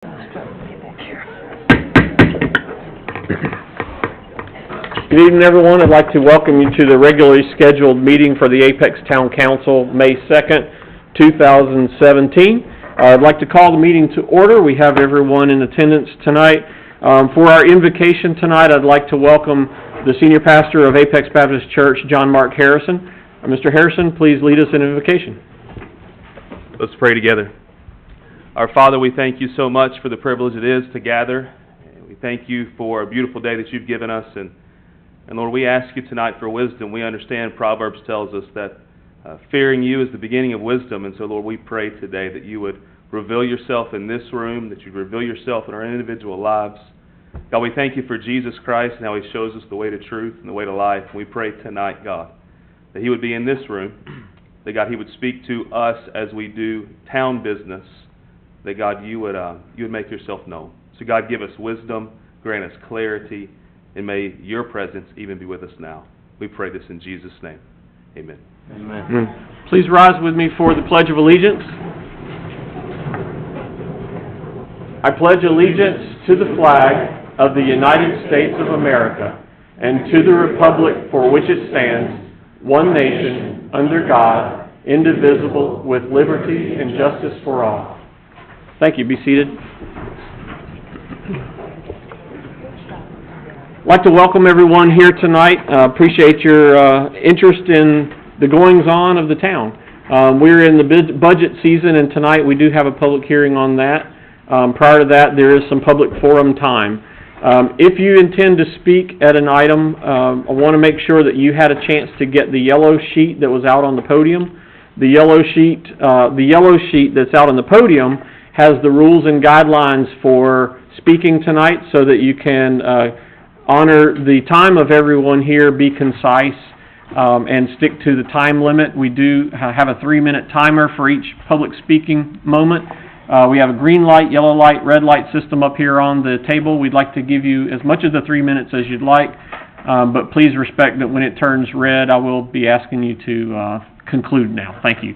Good evening, everyone. I'd like to welcome you to the regularly scheduled meeting for the Apex Town Council, May 2nd, 2017. I'd like to call the meeting to order. We have everyone in attendance tonight. For our invocation tonight, I'd like to welcome the Senior Pastor of Apex Baptist Church, John Mark Harrison. Mr. Harrison, please lead us in invocation. Let's pray together. Our Father, we thank you so much for the privilege it is to gather. We thank you for a beautiful day that you've given us. And Lord, we ask you tonight for wisdom. We understand Proverbs tells us that fearing you is the beginning of wisdom. And so, Lord, we pray today that you would reveal yourself in this room, that you'd reveal yourself in our individual lives. God, we thank you for Jesus Christ and how he shows us the way to truth and the way to life. And we pray tonight, God, that he would be in this room, that, God, he would speak to us as we do town business, that, God, you would make yourself known. So, God, give us wisdom, grant us clarity, and may your presence even be with us now. We pray this in Jesus' name. Amen. Amen. Please rise with me for the Pledge of Allegiance. I pledge allegiance to the flag of the United States of America and to the republic for which it stands, one nation, under God, indivisible, with liberty and justice for all. Thank you. Be seated. I'd like to welcome everyone here tonight. Appreciate your interest in the goings-on of the town. We're in the budget season, and tonight we do have a public hearing on that. Prior to that, there is some public forum time. If you intend to speak at an item, I want to make sure that you had a chance to get the yellow sheet that was out on the podium. The yellow sheet that's out on the podium has the rules and guidelines for speaking tonight so that you can honor the time of everyone here, be concise, and stick to the time limit. We do have a 3-minute timer for each public speaking moment. We have a green light, yellow light, red light system up here on the table. We'd like to give you as much of the 3 minutes as you'd like, but please respect that when it turns red, I will be asking you to conclude now. Thank you.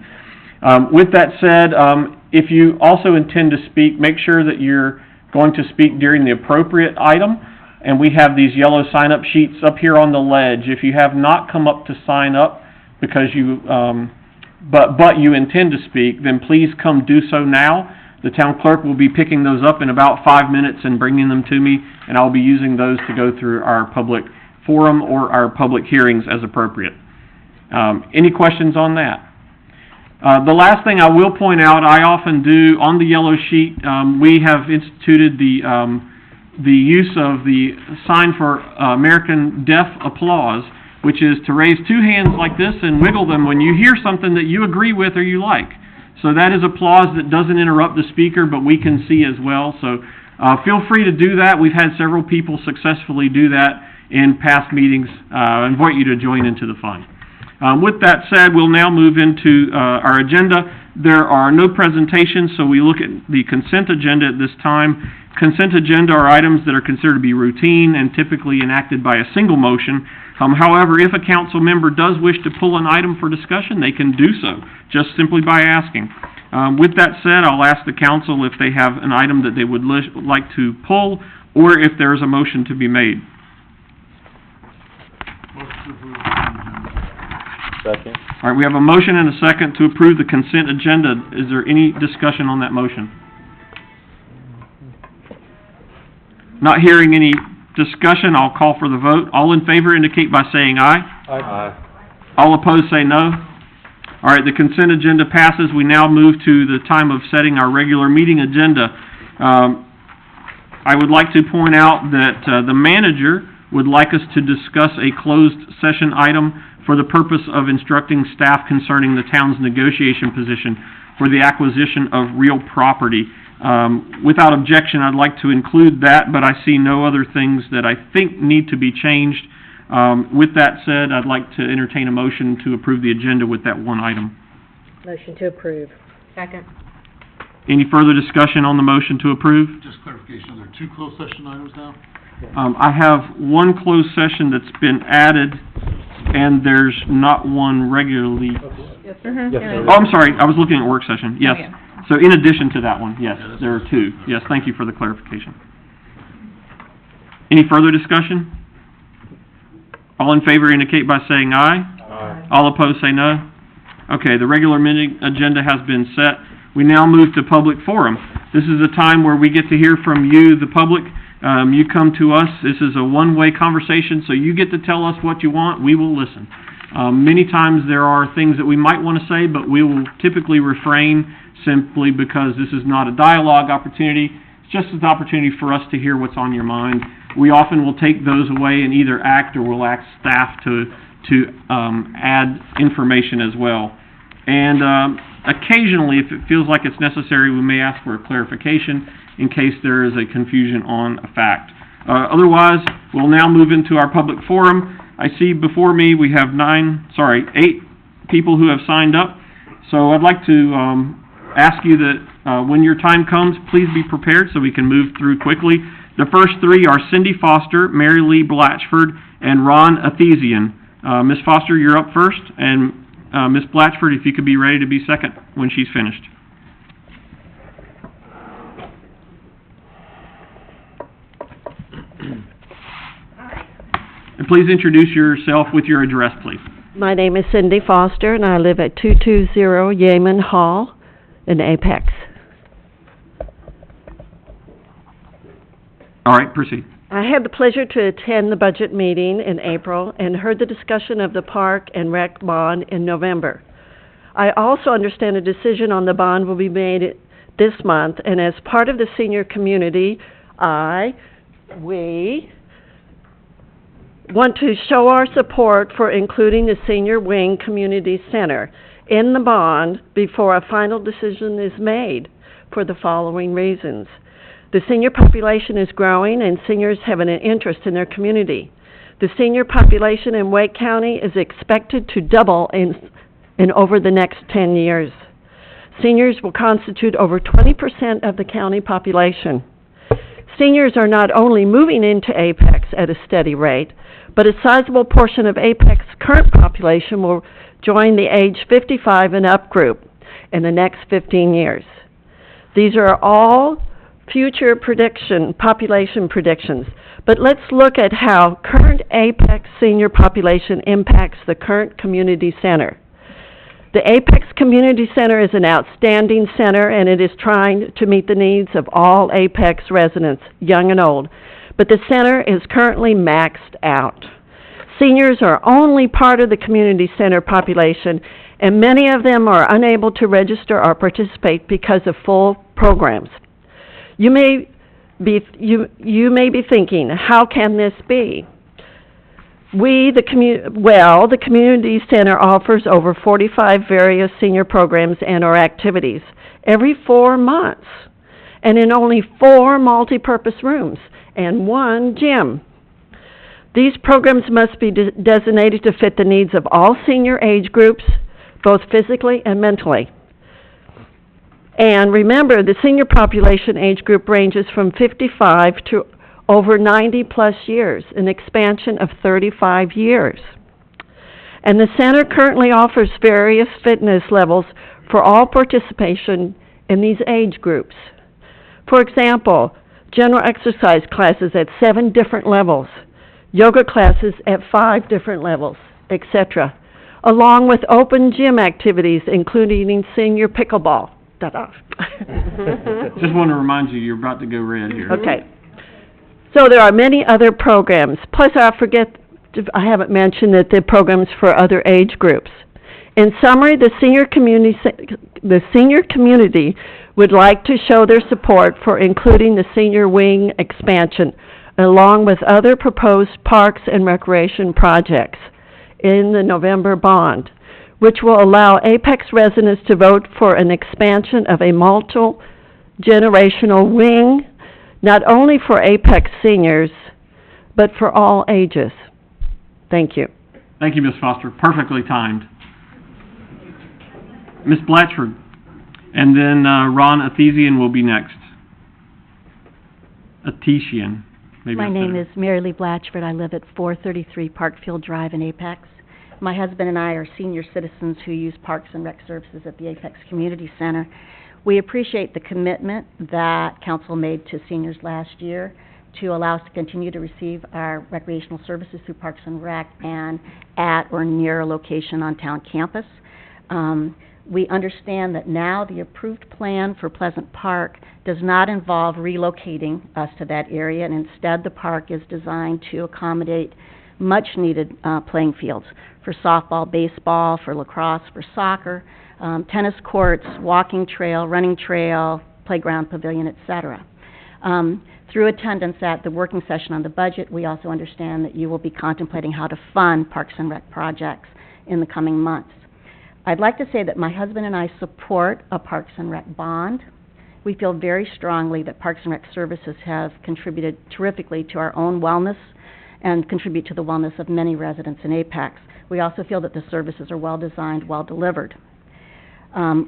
With that said, if you also intend to speak, make sure that you're going to speak during the appropriate item. And we have these yellow sign-up sheets up here on the ledge. If you have not come up to sign up because you, but you intend to speak, then please come do so now. The town clerk will be picking those up in about 5 minutes and bringing them to me, and I'll be using those to go through our public forum or our public hearings as appropriate. Any questions on that? The last thing I will point out, I often do on the yellow sheet, we have instituted the use of the sign for American Deaf Applause, which is to raise two hands like this and wiggle them when you hear something that you agree with or you like. So that is applause that doesn't interrupt the speaker, but we can see as well. So feel free to do that. We've had several people successfully do that in past meetings. I invite you to join into the fun. With that said, we'll now move into our agenda. There are no presentations, so we look at the consent agenda at this time. Consent agenda are items that are considered to be routine and typically enacted by a single motion. However, if a council member does wish to pull an item for discussion, they can do so, just simply by asking. With that said, I'll ask the council if they have an item that they would like to pull, or if there is a motion to be made. Second. All right, we have a motion and a second to approve the consent agenda. Is there any discussion on that motion? Not hearing any discussion, I'll call for the vote. All in favor indicate by saying aye. Aye. All opposed say no. All right, the consent agenda passes. We now move to the time of setting our regular meeting agenda. I would like to point out that the manager would like us to discuss a closed session item for the purpose of instructing staff concerning the town's negotiation position for the acquisition of real property. Without objection, I'd like to include that, but I see no other things that I think need to be changed. With that said, I'd like to entertain a motion to approve the agenda with that one item. Motion to approve. Second. Any further discussion on the motion to approve? Just clarification, are there two closed session items now? I have one closed session that's been added, and there's not one regularly. Yes, sir. Oh, I'm sorry, I was looking at work session. Yes. So in addition to that one, yes, there are two. Yes, thank you for the clarification. Any further discussion? All in favor indicate by saying aye. Aye. All opposed say no. Okay, the regular meeting agenda has been set. We now move to public forum. This is a time where we get to hear from you, the public. You come to us. This is a one-way conversation, so you get to tell us what you want. We will listen. Many times there are things that we might want to say, but we will typically refrain simply because this is not a dialogue opportunity. It's just an opportunity for us to hear what's on your mind. We often will take those away and either act or we'll ask staff to add information as well. And occasionally, if it feels like it's necessary, we may ask for a clarification in case there is a confusion on a fact. Otherwise, we'll now move into our public forum. I see before me we have 8 people who have signed up. So I'd like to ask you that when your time comes, please be prepared so we can move through quickly. The first 3 are Cindy Foster, Mary Lee Blatchford, and Ron Athesian. Ms. Foster, you're up first, and Ms. Blatchford, if you could be ready to be second when she's finished. And please introduce yourself with your address, please. My name is Cindy Foster, and I live at 220 Yeaman Hall in Apex. All right, proceed. I had the pleasure to attend the budget meeting in April and heard the discussion of the park and rec bond in November. I also understand a decision on the bond will be made this month, and as part of the senior community, we want to show our support for including the Senior Wing Community Center in the bond before a final decision is made for the following reasons. The senior population is growing and seniors have an interest in their community. The senior population in Wake County is expected to double in over the next 10 years. Seniors will constitute over 20% of the county population. Seniors are not only moving into Apex at a steady rate, but a sizable portion of Apex's current population will join the age 55 and up group in the next 15 years. These are all future population predictions, but let's look at how current Apex senior population impacts the current community center. The Apex Community Center is an outstanding center, and it is trying to meet the needs of all Apex residents, young and old. But the center is currently maxed out. Seniors are only part of the community center population, and many of them are unable to register or participate because of full programs. You may be thinking, how can this be? The community center offers over 45 various senior programs and or activities every 4 months, and in only 4 multi-purpose rooms and 1 gym. These programs must be designated to fit the needs of all senior age groups, both physically and mentally. And remember, the senior population age group ranges from 55 to over 90 plus years, an expansion of 35 years. And the center currently offers various fitness levels for all participation in these age groups. For example, general exercise classes at 7 different levels, yoga classes at 5 different levels, etc., along with open gym activities including senior pickleball. Just want to remind you, you're about to go red here. Okay. So there are many other programs. Plus, I haven't mentioned that there are programs for other age groups. In summary, the senior community would like to show their support for including the senior wing expansion, along with other proposed parks and recreation projects in the November bond, which will allow Apex residents to vote for an expansion of a multi-generational wing, not only for Apex seniors, but for all ages. Thank you. Thank you, Ms. Foster. Perfectly timed. Ms. Blatchford, and then Ron Athesian will be next. Athesian. Maybe My that's name better. is Mary Lee Blatchford. I live at 433 Parkfield Drive in Apex. My husband and I are senior citizens who use Parks and Rec services at the Apex Community Center. We appreciate the commitment that council made to seniors last year to allow us to continue to receive our recreational services through Parks and Rec and at or near a location on town campus. We understand that now the approved plan for Pleasant Park does not involve relocating us to that area, and instead the park is designed to accommodate much-needed playing fields for softball, baseball, for lacrosse, for soccer, tennis courts, walking trail, running trail, playground, pavilion, etc. Through attendance at the working session on the budget, we also understand that you will be contemplating how to fund Parks and Rec projects in the coming months. I'd like to say that my husband and I support a Parks and Rec bond. We feel very strongly that Parks and Rec services have contributed terrifically to our own wellness and contribute to the wellness of many residents in Apex. We also feel that the services are well designed, well delivered.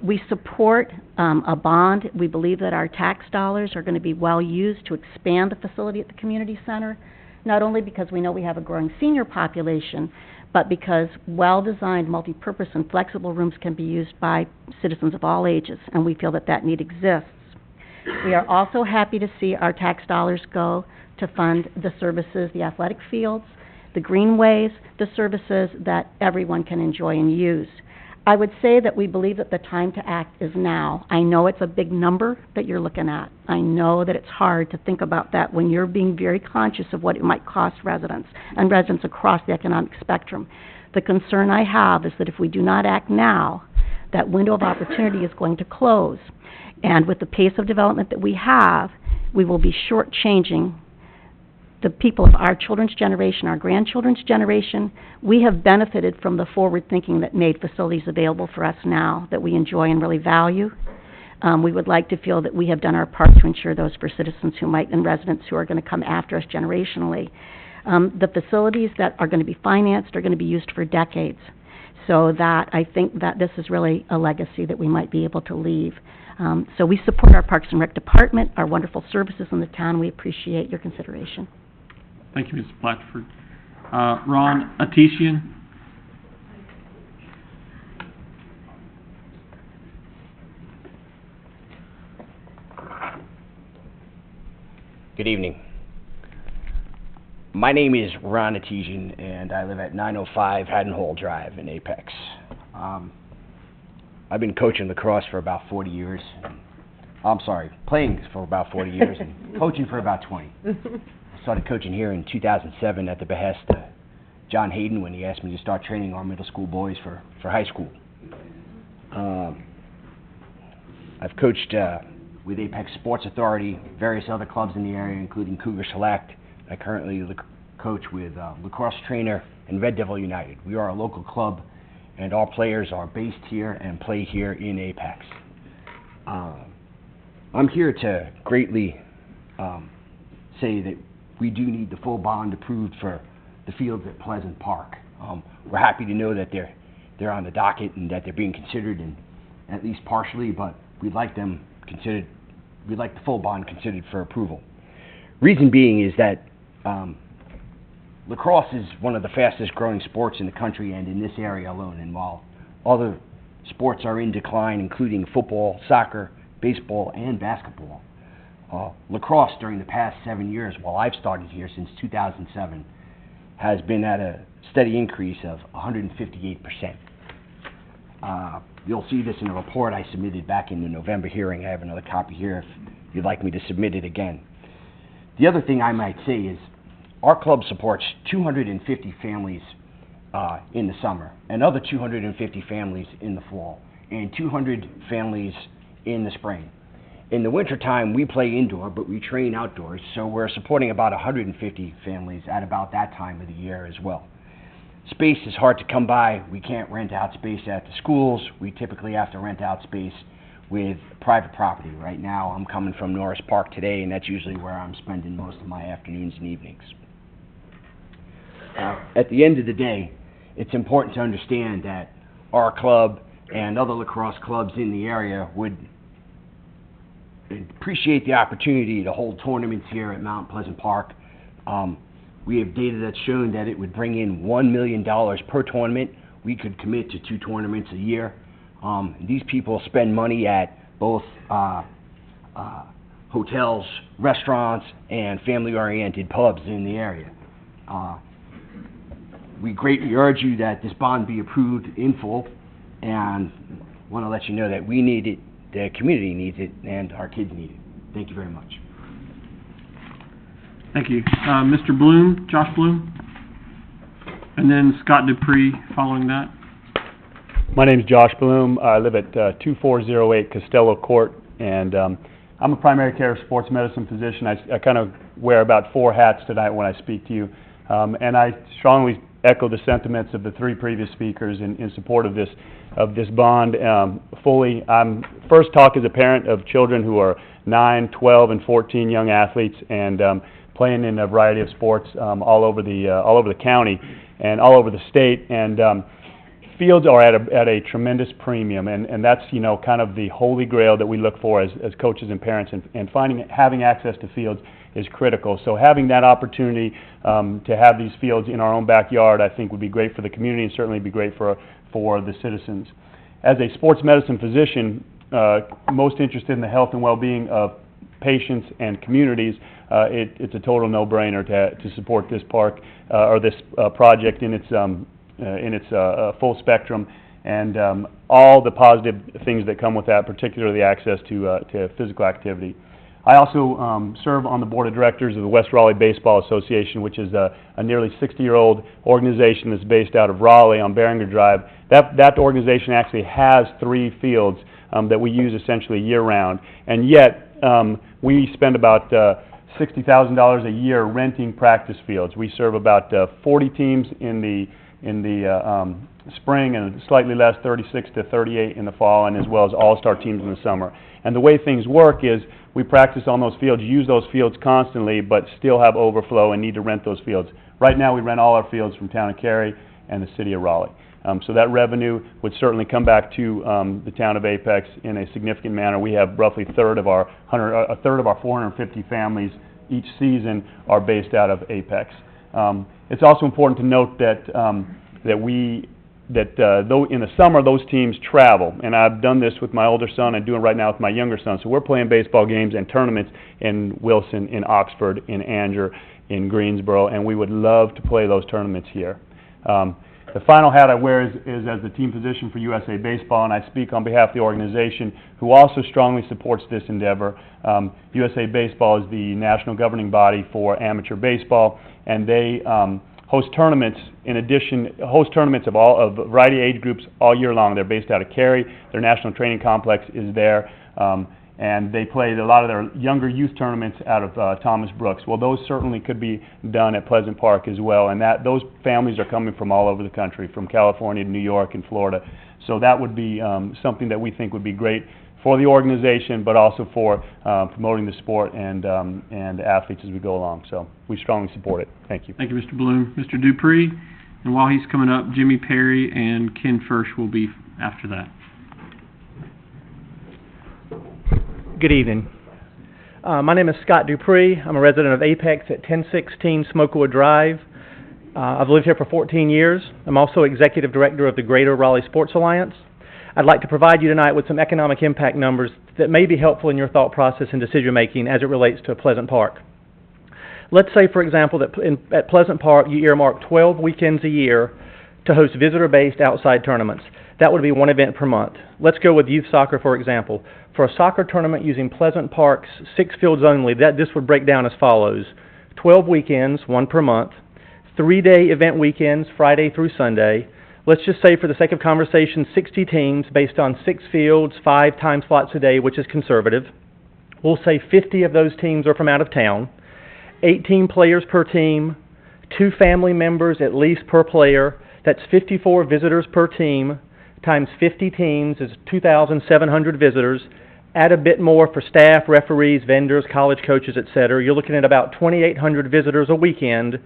We support a bond. We believe that our tax dollars are going to be well used to expand the facility at the community center, not only because we know we have a growing senior population, but because well-designed, multi-purpose, and flexible rooms can be used by citizens of all ages, and we feel that that need exists. We are also happy to see our tax dollars go to fund the services, the athletic fields, the greenways, the services that everyone can enjoy and use. I would say that we believe that the time to act is now. I know it's a big number that you're looking at. I know that it's hard to think about that when you're being very conscious of what it might cost residents and residents across the economic spectrum. The concern I have is that if we do not act now, that window of opportunity is going to close. And with the pace of development that we have, we will be shortchanging the people of our children's generation, our grandchildren's generation. We have benefited from the forward thinking that made facilities available for us now that we enjoy and really value. We would like to feel that we have done our part to ensure those for citizens who might and residents who are going to come after us generationally. The facilities that are going to be financed are going to be used for decades. So that I think that this is really a legacy that we might be able to leave. So we support our Parks and Rec department, our wonderful services in the town. We appreciate your consideration. Thank you, Ms. Blatchford. Ron Atishian? Good evening. My name is Ron Atishian, and I live at 905 Haddon Hall Drive in Apex. I've been coaching lacrosse for about 40 years. Playing for about 40 years and coaching for about 20. I started coaching here in 2007 at the behest of John Hayden when he asked me to start training our middle school boys for high school. I've coached with Apex Sports Authority, various other clubs in the area, including Cougar Select. I currently coach with Lacrosse Trainer and Red Devil United. We are a local club, and all players are based here and play here in Apex. I'm here to greatly say that we do need the full bond approved for the fields at Pleasant Park. We're happy to know that they're on the docket and that they're being considered, and at least partially, but we'd like them considered. We'd like the full bond considered for approval. Reason being is that lacrosse is one of the fastest growing sports in the country and in this area alone. And while other sports are in decline, including football, soccer, baseball, and basketball, lacrosse during the past 7 years, while I've started here since 2007, has been at a steady increase of 158%. You'll see this in a report I submitted back in the November hearing. I have another copy here if you'd like me to submit it again. The other thing I might say is our club supports 250 families in the summer, another 250 families in the fall, and 200 families in the spring. In the wintertime, we play indoor, but we train outdoors, so we're supporting about 150 families at about that time of the year as well. Space is hard to come by. We can't rent out space at the schools. We typically have to rent out space with private property. Right now, I'm coming from Norris Park today, and that's usually where I'm spending most of my afternoons and evenings. At the end of the day, it's important to understand that our club and other lacrosse clubs in the area would appreciate the opportunity to hold tournaments here at Mount Pleasant Park. We have data that's shown that it would bring in $1 million per tournament. We could commit to 2 tournaments a year. These people spend money at both hotels, restaurants, and family-oriented pubs in the area. We greatly urge you that this bond be approved in full, and want to let you know that we need it, the community needs it, and our kids need it. Thank you very much. Thank you. Mr. Bloom, Josh Bloom, and then Scott Dupree following that. My name's Josh Bloom. I live at 2408 Costello Court, and I'm a primary care sports medicine physician. I kind of wear about 4 hats tonight when I speak to you, and I strongly echo the sentiments of the 3 previous speakers in support of this bond fully. I'm first talk as a parent of children who are 9, 12, and 14 young athletes, and playing in a variety of sports all over the county and all over the state. And fields are at a tremendous premium, and that's, you know, kind of the holy grail that we look for as coaches and parents, and having access to fields is critical. So having that opportunity to have these fields in our own backyard, I think would be great for the community and certainly be great for the citizens. As a sports medicine physician, most interested in the health and well-being of patients and communities, it's a total no-brainer to support this park or this project in its full spectrum, and all the positive things that come with that, particularly access to physical activity. I also serve on the board of directors of the West Raleigh Baseball Association, which is a nearly 60-year-old organization that's based out of Raleigh on Beringer Drive. That organization actually has 3 fields that we use essentially year-round, and yet we spend about $60,000 a year renting practice fields. We serve about 40 teams in the spring, and slightly less, 36 to 38 in the fall, and as well as all-star teams in the summer. And the way things work is we practice on those fields, use those fields constantly, but still have overflow and need to rent those fields. Right now we rent all our fields from Town of Cary and the City of Raleigh. So that revenue would certainly come back to the town of Apex in a significant manner. We have roughly a third of our 450 families each season are based out of Apex. It's also important to note that though in the summer those teams travel, and I've done this with my older son and doing it right now with my younger son. So we're playing baseball games and tournaments in Wilson, in Oxford, in Anger, in Greensboro, and we would love to play those tournaments here. The final hat I wear is as the team physician for USA Baseball, and I speak on behalf of the organization who also strongly supports this endeavor. USA Baseball is the national governing body for amateur baseball, and they host tournaments of a variety of age groups all year long. They're based out of Cary. Their national training complex is there, and they play a lot of their younger youth tournaments out of Thomas Brooks. Well, those certainly could be done at Pleasant Park as well, and those families are coming from all over the country, from California to New York and Florida. So that would be something that we think would be great for the organization, but also for promoting the sport and athletes as we go along. So we strongly support it. Thank you. Thank you, Mr. Bloom. Mr. Dupree, and while he's coming up, Jimmy Perry and Ken Firsch will be after that. Good evening. My name is Scott Dupree. I'm a resident of Apex at 1016 Smokewood Drive. I've lived here for 14 years. I'm also executive director of the Greater Raleigh Sports Alliance. I'd like to provide you tonight with some economic impact numbers that may be helpful in your thought process and decision making as it relates to Pleasant Park. Let's say, for example, that at Pleasant Park you earmark 12 weekends a year to host visitor-based outside tournaments. That would be 1 event per month. Let's go with youth soccer, for example. For a soccer tournament using Pleasant Park's 6 fields only, this would break down as follows: 12 weekends, 1 per month, 3-day event weekends, Friday through Sunday. Let's just say, for the sake of conversation, 60 teams based on 6 fields, 5 time slots a day, which is conservative. We'll say 50 of those teams are from out of town, 18 players per team, 2 family members at least per player. That's 54 visitors per team, times 50 teams is 2,700 visitors. Add a bit more for staff, referees, vendors, college coaches, etc. You're looking at about 2,800 visitors a weekend,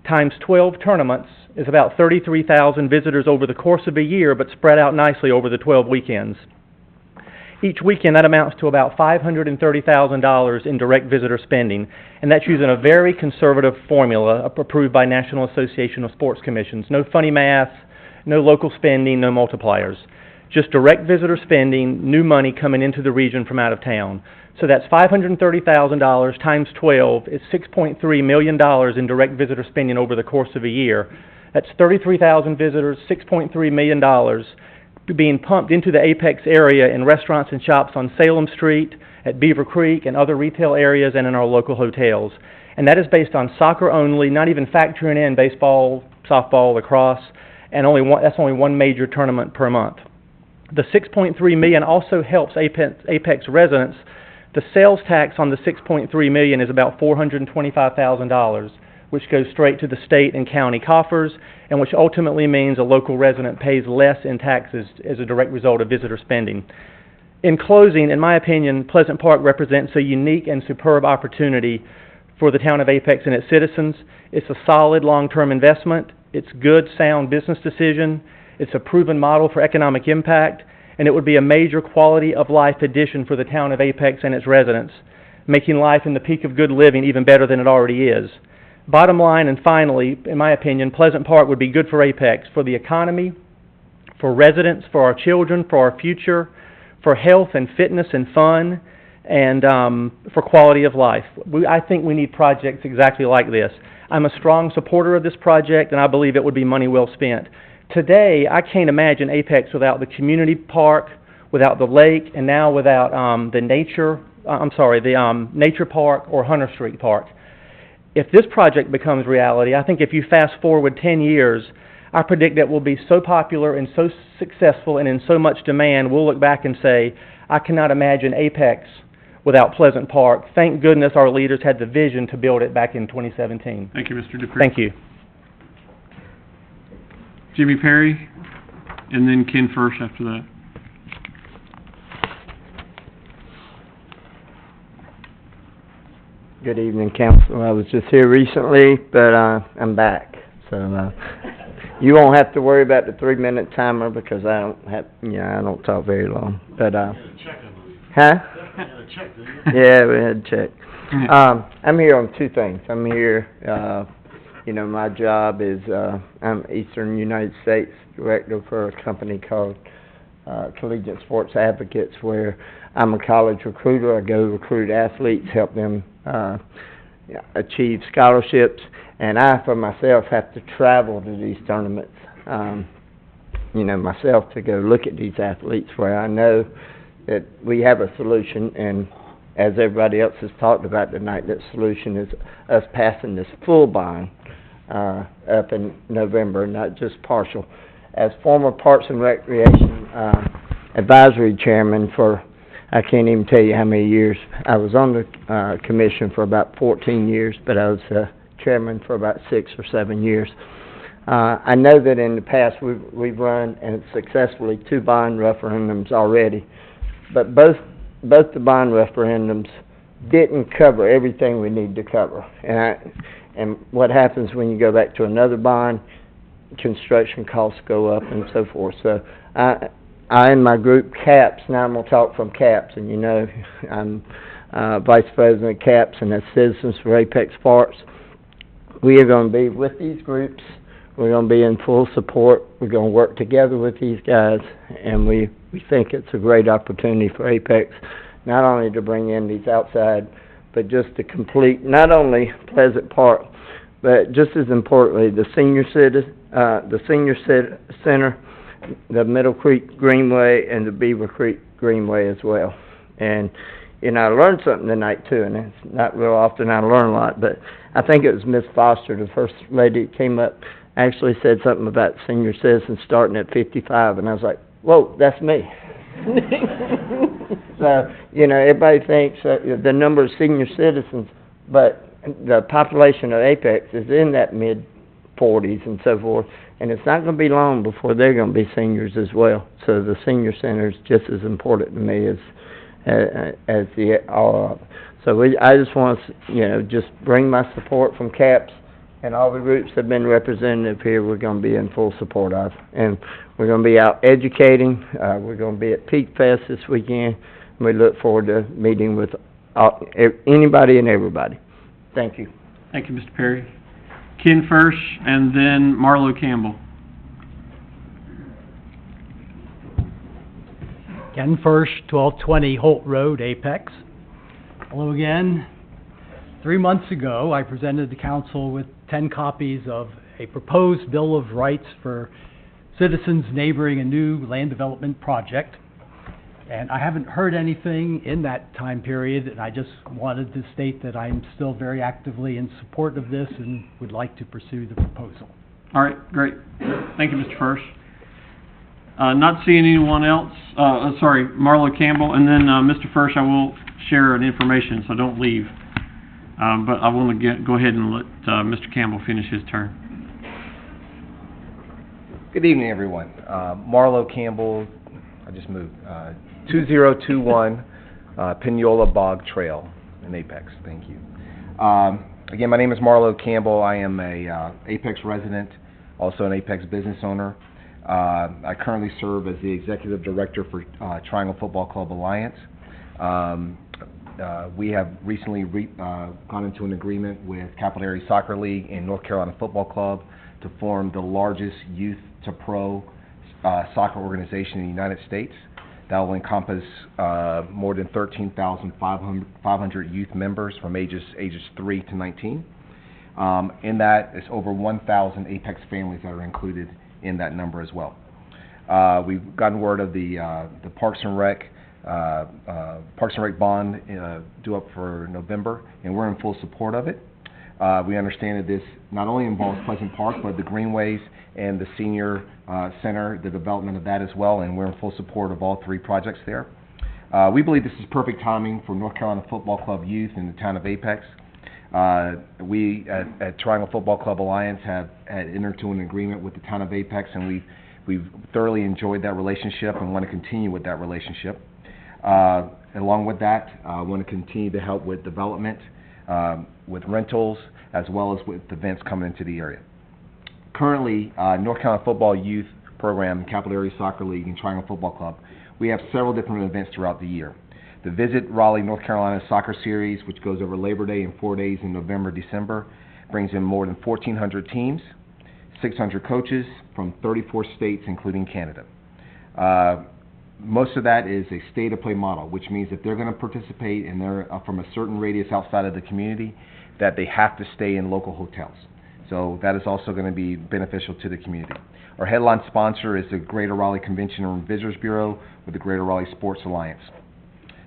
times 12 tournaments is about 33,000 visitors over the course of a year, but spread out nicely over the 12 weekends. Each weekend, that amounts to about $530,000 in direct visitor spending, and that's using a very conservative formula approved by National Association of Sports Commissions. No funny math, no local spending, no multipliers. just direct visitor spending, new money coming into the region from out of town. So that's $530,000 times 12 is $6.3 million in direct visitor spending over the course of a year. That's 33,000 visitors, $6.3 million being pumped into the Apex area in restaurants and shops on Salem Street, at Beaver Creek, and other retail areas, and in our local hotels. And that is based on soccer only, not even factoring in baseball, softball, lacrosse, and that's only one major tournament per month. The $6.3 million also helps Apex residents. The sales tax on the $6.3 million is about $425,000, which goes straight to the state and county coffers, and which ultimately means a local resident pays less in taxes as a direct result of visitor spending. In closing, in my opinion, Pleasant Park represents a unique and superb opportunity for the town of Apex and its citizens. It's a solid long-term investment. It's good, sound business decision. It's a proven model for economic impact, and it would be a major quality of life addition for the town of Apex and its residents, making life in the peak of good living even better than it already is. Bottom line, and finally, in my opinion, Pleasant Park would be good for Apex, for the economy, for residents, for our children, for our future, for health and fitness and fun, and for quality of life. I think we need projects exactly like this. I'm a strong supporter of this project, and I believe it would be money well spent. Today, I can't imagine Apex without the community park, without the lake, and now without the nature park or Hunter Street Park. If this project becomes reality, I think if you fast forward 10 years, I predict that we'll be so popular and so successful and in so much demand, we'll look back and say, I cannot imagine Apex without Pleasant Park. Thank goodness our leaders had the vision to build it back in 2017. Thank you, Mr. Dupree. Thank you. Jimmy Perry, and then Ken First after that. Good evening, Council. I was just here recently, but I'm back. So you won't have to worry about the 3-minute timer because I don't talk very long. But huh? Yeah, we had to check. I'm here on two things. I'm here. My job is I'm Eastern United States director for a company called Collegiate Sports Advocates, where I'm a college recruiter. I go recruit athletes, help them achieve scholarships, and I, for myself, have to travel to these tournaments, myself, to go look at these athletes, where I know that we have a solution, and as everybody else has talked about tonight, that solution is us passing this full bond up in November, not just partial. As former Parks and Recreation advisory chairman for, I can't even tell you how many years. I was on the commission for about 14 years, but I was chairman for about 6 or 7 years. I know that in the past we've run, and successfully, 2 bond referendums already, but both the bond referendums didn't cover everything we need to cover. And what happens when you go back to another bond, construction costs go up and so forth. So I and my group, CAPS, now I'm going to talk from CAPS, and I'm Vice President of CAPS, and that's Citizens for Apex Parks. We are going to be with these groups. We're going to be in full support. We're going to work together with these guys, and we think it's a great opportunity for Apex, not only to bring in these outside, but just to complete not only Pleasant Park, but just as importantly, the senior center, the Middle Creek Greenway, and the Beaver Creek Greenway as well. And I learned something tonight too, and it's not real often I learn a lot, but I think it was Miss Foster, the first lady that came up, actually said something about senior citizens starting at 55, and I was like, whoa, that's me. So, everybody thinks the number of senior citizens, but the population of Apex is in that mid-40s and so forth, and it's not going to be long before they're going to be seniors as well. So the senior center is just as important to me as the all of it. So I just want to, just bring my support from CAPS, and all the groups that have been represented here, we're going to be in full support of. And we're going to be out educating. We're going to be at Peak Fest this weekend. And we look forward to meeting with anybody and everybody. Thank you. Thank you, Mr. Perry. Ken First, and then Marlo Campbell. Ken Firsch, 1220 Holt Road, Apex. Hello again. 3 months ago, I presented the council with 10 copies of a proposed Bill of Rights for citizens neighboring a new land development project. And I haven't heard anything in that time period, and I just wanted to state that I'm still very actively in support of this and would like to pursue the proposal. All right, great. Thank you, Mr. Firsch. Not seeing anyone else, sorry, Marlo Campbell, and then, Mr. Firsch, I will share an information, so don't leave. But I want to go ahead and let, Mr. Campbell finish his turn. Good evening, everyone. Marlo Campbell, I just moved, 2021 Pinola Bog Trail in Apex. Thank you. Again, my name is Marlo Campbell. I am a Apex resident, also an Apex business owner. I currently serve as the executive director for Triangle Football Club Alliance. We have recently gone into an agreement with Capital Area Soccer League and North Carolina Football Club to form the largest youth to pro soccer organization in the United States. That will encompass more than 13,500 youth members from ages 3 to 19. In that, it's over 1,000 Apex families that are included in that number as well. We've gotten word of the Parks and Rec bond due up for November, and we're in full support of it. We understand that this not only involves Pleasant Park, but the Greenways and the Senior Center, the development of that as well, and we're in full support of all 3 projects there. We believe this is perfect timing for North Carolina Football Club youth in the town of Apex. We at Triangle Football Club Alliance had entered into an agreement with the town of Apex, and we've thoroughly enjoyed that relationship and want to continue with that relationship. Along with that, I want to continue to help with development, with rentals, as well as with events coming into the area. Currently, North Carolina Football Youth Program, Capital Area Soccer League, and Triangle Football Club, we have several different events throughout the year. The Visit Raleigh, North Carolina Soccer Series, which goes over Labor Day and 4 days in November, December, brings in more than 1,400 teams, 600 coaches from 34 states, including Canada. Most of that is a state-of-play model, which means that they're going to participate and they're from a certain radius outside of the community, that they have to stay in local hotels. So that is also going to be beneficial to the community. Our headline sponsor is the Greater Raleigh Convention and Visitors Bureau with the Greater Raleigh Sports Alliance.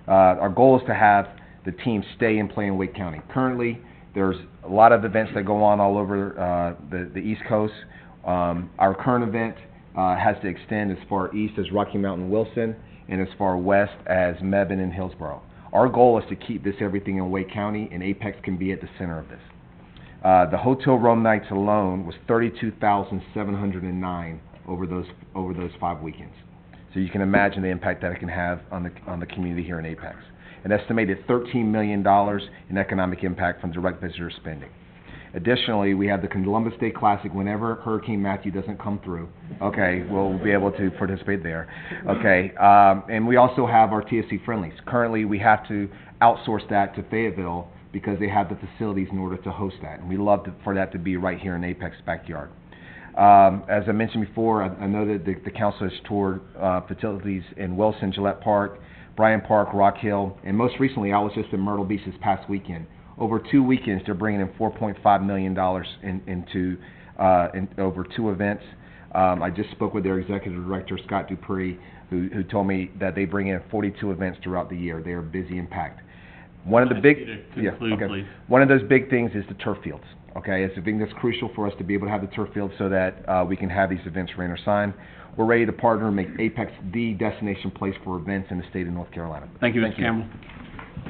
Our goal is to have the team stay and play in Wake County. Currently, there's a lot of events that go on all over the East Coast. Our current event has to extend as far east as Rocky Mountain, Wilson, and as far west as Mebane and Hillsborough. Our goal is to keep everything in Wake County, and Apex can be at the center of this. The hotel room nights alone was 32,709 over those 5 weekends. So you can imagine the impact that it can have on the community here in Apex. An estimated $13 million in economic impact from direct visitor spending. Additionally, we have the Columbus Day Classic whenever Hurricane Matthew doesn't come through. Okay, we'll be able to participate there. Okay, and we also have our TSC Friendlies. Currently, we have to outsource that to Fayetteville because they have the facilities in order to host that. And we love for that to be right here in Apex backyard. As I mentioned before, I know that the council has toured facilities in Wilson, Gillette Park, Bryan Park, Rock Hill, and most recently I was just in Myrtle Beach this past weekend. Over 2 weekends, they're bringing in $4.5 million into over 2 events. I just spoke with their executive director, Scott Dupree, who told me that they bring in 42 events throughout the year. They are busy and packed. One of the big, one of those big things is the turf fields. Okay, it's a thing that's crucial for us to be able to have the turf field so that we can have these events rain or shine. We're ready to partner and make Apex the destination place for events in the state of North Carolina. Thank you, Mr. Campbell.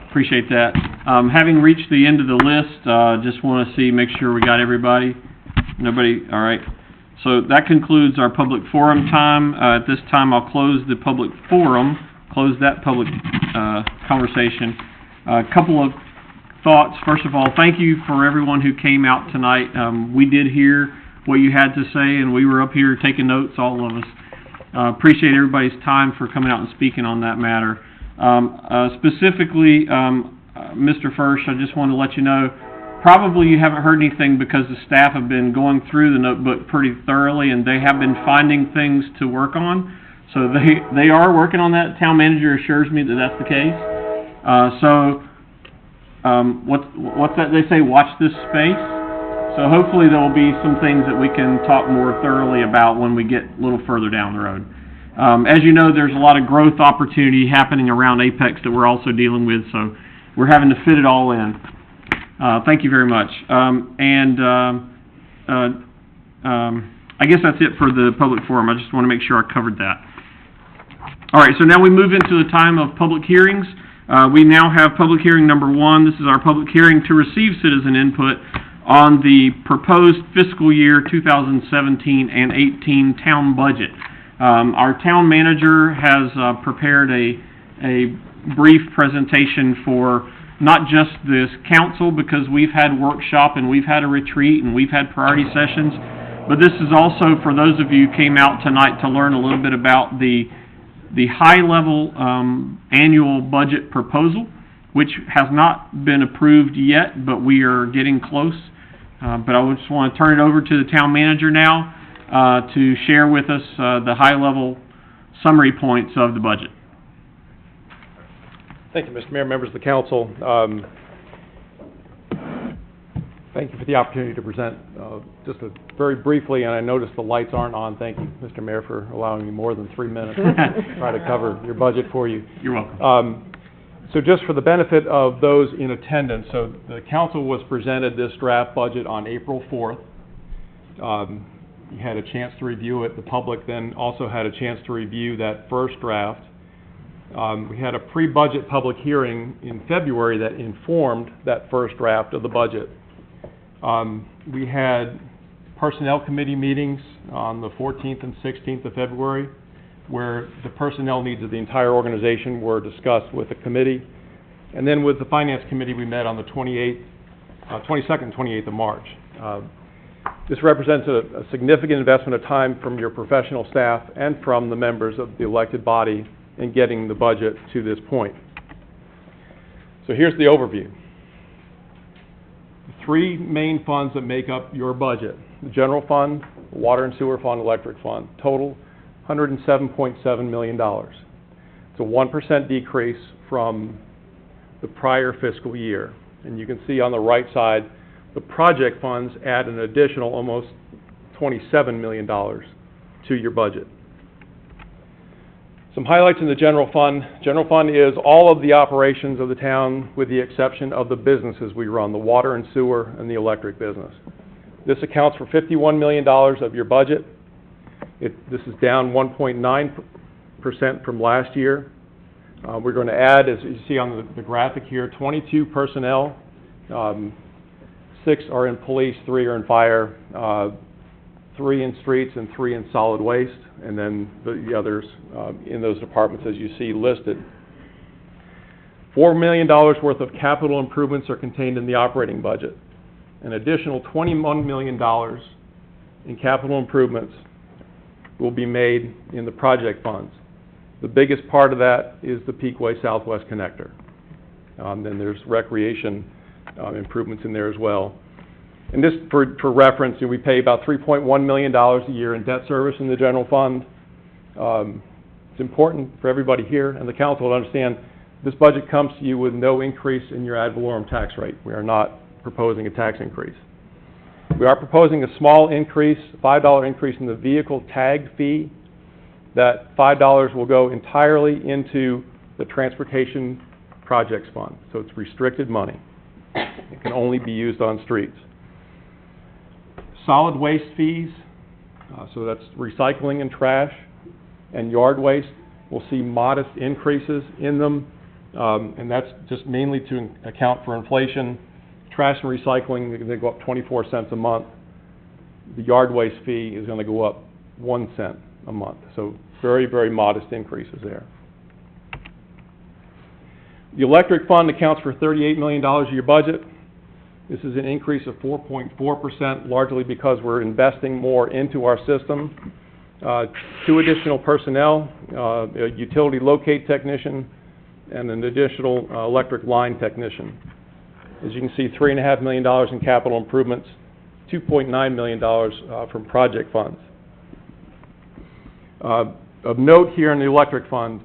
Appreciate that. Having reached the end of the list, just want to make sure we got everybody. Nobody? All right. So that concludes our public forum time. At this time, I'll close the public forum, close that public conversation. A couple of thoughts. First of all, thank you for everyone who came out tonight. We did hear what you had to say, and we were up here taking notes, all of us. Appreciate everybody's time for coming out and speaking on that matter. Specifically, Mr. Firsch, I just want to let you know, probably you haven't heard anything because the staff have been going through the notebook pretty thoroughly, and they have been finding things to work on. So they are working on that. Town manager assures me that that's the case. What's that they say? Watch this space. So hopefully there will be some things that we can talk more thoroughly about when we get a little further down the road. As you know, there's a lot of growth opportunity happening around Apex that we're also dealing with, so we're having to fit it all in. Thank you very much. I guess that's it for the public forum. I just want to make sure I covered that. All right, so now we move into the time of public hearings. We now have public hearing number 1. This is our public hearing to receive citizen input on the proposed fiscal year 2017 and 18 town budget. Our town manager has prepared a brief presentation for not just this council, because we've had workshop and we've had a retreat and we've had priority sessions, but this is also for those of you who came out tonight to learn a little bit about the high-level annual budget proposal, which has not been approved yet, but we are getting close. But I just want to turn it over to the town manager now to share with us the high-level summary points of the budget. Thank you, Mr. Mayor, members of the council. Thank you for the opportunity to present just very briefly, and I noticed the lights aren't on. Thank you, Mr. Mayor, for allowing me more than 3 minutes to try to cover your budget for you. You're welcome. So just for the benefit of those in attendance, so the council was presented this draft budget on April 4th. You had a chance to review it. The public then also had a chance to review that first draft. We had a pre-budget public hearing in February that informed that first draft of the budget. We had personnel committee meetings on the 14th and 16th of February, where the personnel needs of the entire organization were discussed with the committee. And then with the finance committee, we met on the 22nd and 28th of March. This represents a significant investment of time from your professional staff and from the members of the elected body in getting the budget to this point. So here's the overview. The 3 main funds that make up your budget: the general fund, water and sewer fund, electric fund, total $107.7 million. It's a 1% decrease from the prior fiscal year. And you can see on the right side, the project funds add an additional almost $27 million to your budget. Some highlights in the general fund. General fund is all of the operations of the town with the exception of the businesses we run, the water and sewer and the electric business. This accounts for $51 million of your budget. This is down 1.9% from last year. We're going to add, as you see on the graphic here, 22 personnel. 6 are in police, 3 are in fire, 3 in streets, and 3 in solid waste, and then the others in those departments as you see listed. $4 million worth of capital improvements are contained in the operating budget. An additional $21 million in capital improvements will be made in the project funds. The biggest part of that is the Peakway Southwest Connector. Then there's recreation improvements in there as well. And this, for reference, we pay about $3.1 million a year in debt service in the general fund. It's important for everybody here and the council to understand this budget comes to you with no increase in your ad valorem tax rate. We are not proposing a tax increase. We are proposing a small increase, $5 increase in the vehicle tag fee. That $5 will go entirely into the Transportation Projects Fund, so it's restricted money. It can only be used on streets. Solid waste fees, so that's recycling and trash, and yard waste, we'll see modest increases in them, and that's just mainly to account for inflation. Trash and recycling, they go up 24 cents a month. The yard waste fee is going to go up 1 cent a month, so very, very modest increases there. The electric fund accounts for $38 million of your budget. This is an increase of 4.4%, largely because we're investing more into our system. 2 additional personnel, a utility locate technician, and an additional electric line technician. As you can see, $3.5 million in capital improvements, $2.9 million from project funds. Of note here in the electric fund,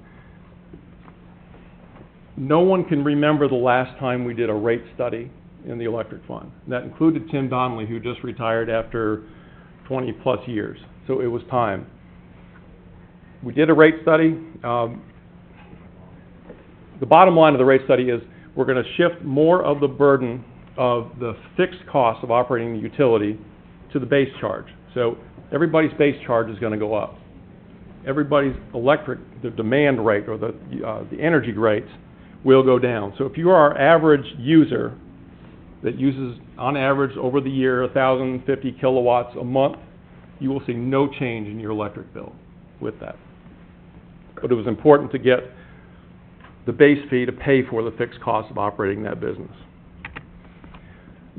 no one can remember the last time we did a rate study in the electric fund. That included Tim Donnelly, who just retired after 20-plus years. So it was time. We did a rate study. The bottom line of the rate study is we're going to shift more of the burden of the fixed cost of operating the utility to the base charge. So everybody's base charge is going to go up. Everybody's electric, the demand rate or the energy rates will go down. So if you are our average user that uses, on average, over the year, 1,050 kilowatts a month, you will see no change in your electric bill with that. But it was important to get the base fee to pay for the fixed cost of operating that business.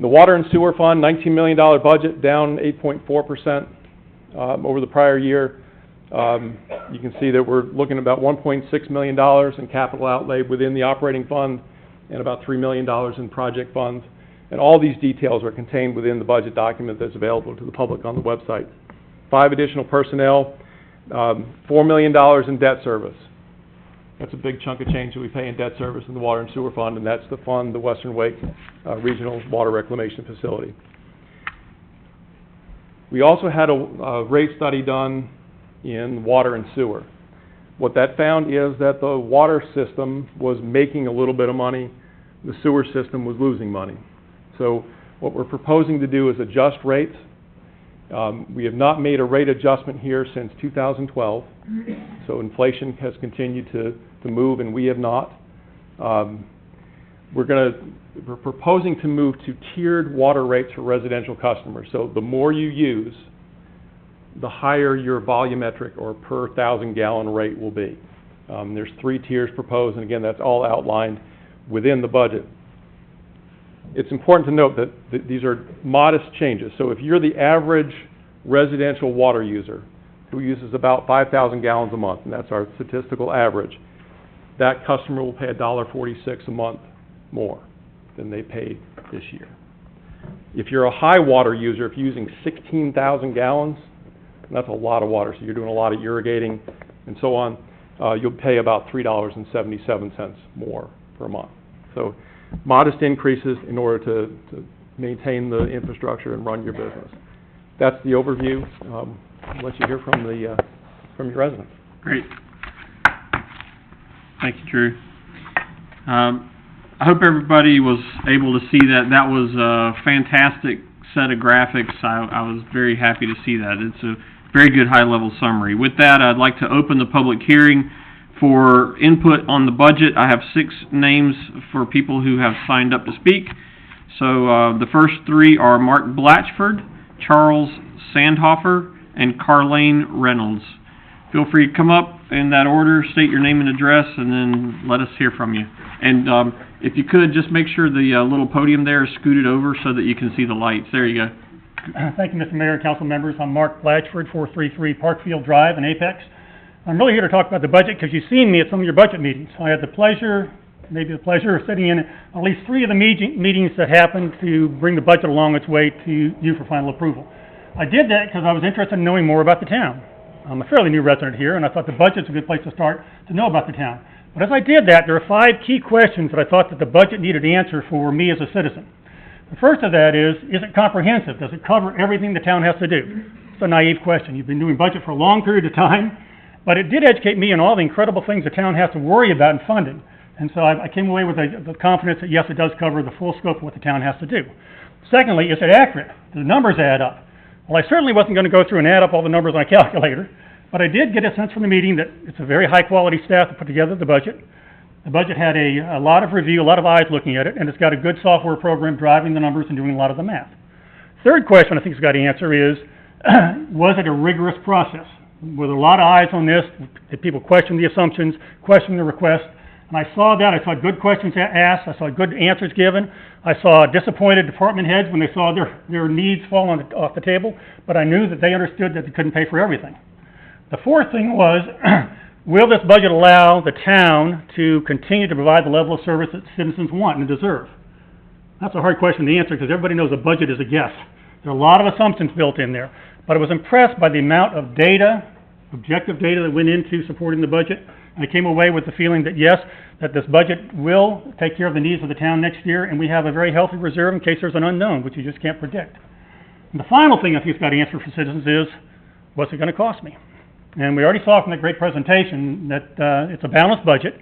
The water and sewer fund, $19 million budget, down 8.4% over the prior year. You can see that we're looking at about $1.6 million in capital outlay within the operating fund and about $3 million in project funds. And all these details are contained within the budget document that's available to the public on the website. 5 additional personnel, $4 million in debt service. That's a big chunk of change that we pay in debt service in the water and sewer fund, and that's to fund the Western Wake Regional Water Reclamation Facility. We also had a rate study done in water and sewer. What that found is that the water system was making a little bit of money, the sewer system was losing money. So what we're proposing to do is adjust rates. We have not made a rate adjustment here since 2012, so inflation has continued to move and we have not. We're proposing to move to tiered water rates for residential customers. So the more you use, the higher your volumetric or per 1,000 gallon rate will be. There's 3 tiers proposed, and again, that's all outlined within the budget. It's important to note that these are modest changes. So if you're the average residential water user who uses about 5,000 gallons a month, and that's our statistical average, that customer will pay $1.46 a month more than they paid this year. If you're a high water user, if you're using 16,000 gallons, that's a lot of water, so you're doing a lot of irrigating and so on, you'll pay about $3.77 more per month. So modest increases in order to maintain the infrastructure and run your business. That's the overview. I'll let you hear from your residents. Great. Thank you, Drew. I hope everybody was able to see that. That was a fantastic set of graphics. I was very happy to see that. It's a very good high-level summary. With that, I'd like to open the public hearing for input on the budget. I have 6 names for people who have signed up to speak. So the first 3 are Mark Blatchford, Charles Sandhofer, and Carlene Reynolds. Feel free to come up in that order, state your name and address, and then let us hear from you. And if you could, just make sure the little podium there is scooted over so that you can see the lights. There you go. Thank you, Mr. Mayor and council members. I'm Mark Blatchford, 433 Parkfield Drive in Apex. I'm really here to talk about the budget because you've seen me at some of your budget meetings. I had the pleasure of sitting in at least 3 of the meetings that happened to bring the budget along its way to you for final approval. I did that because I was interested in knowing more about the town. I'm a fairly new resident here, and I thought the budget's a good place to start to know about the town. But as I did that, there are 5 key questions that I thought that the budget needed to answer for me as a citizen. The first of that is it comprehensive? Does it cover everything the town has to do? It's a naive question. You've been doing budget for a long period of time, but it did educate me on all the incredible things the town has to worry about in funding. And so I came away with the confidence that, yes, it does cover the full scope of what the town has to do. Secondly, is it accurate? Do the numbers add up? Well, I certainly wasn't going to go through and add up all the numbers on a calculator, but I did get a sense from the meeting that it's a very high-quality staff that put together the budget. The budget had a lot of review, a lot of eyes looking at it, and it's got a good software program driving the numbers and doing a lot of the math. Third question I think it's got to answer is, was it a rigorous process? Were there a lot of eyes on this? Did people question the assumptions, question the request? And I saw that. I saw good questions asked. I saw good answers given. I saw disappointed department heads when they saw their needs fall off the table, but I knew that they understood that they couldn't pay for everything. The fourth thing was, will this budget allow the town to continue to provide the level of service that citizens want and deserve? That's a hard question to answer because everybody knows a budget is a guess. There are a lot of assumptions built in there, but I was impressed by the amount of data, objective data that went into supporting the budget. And I came away with the feeling that yes, that this budget will take care of the needs of the town next year, and we have a very healthy reserve in case there's an unknown, which you just can't predict. And the final thing I think it's got to answer for citizens is, what's it going to cost me? And we already saw from that great presentation that it's a balanced budget.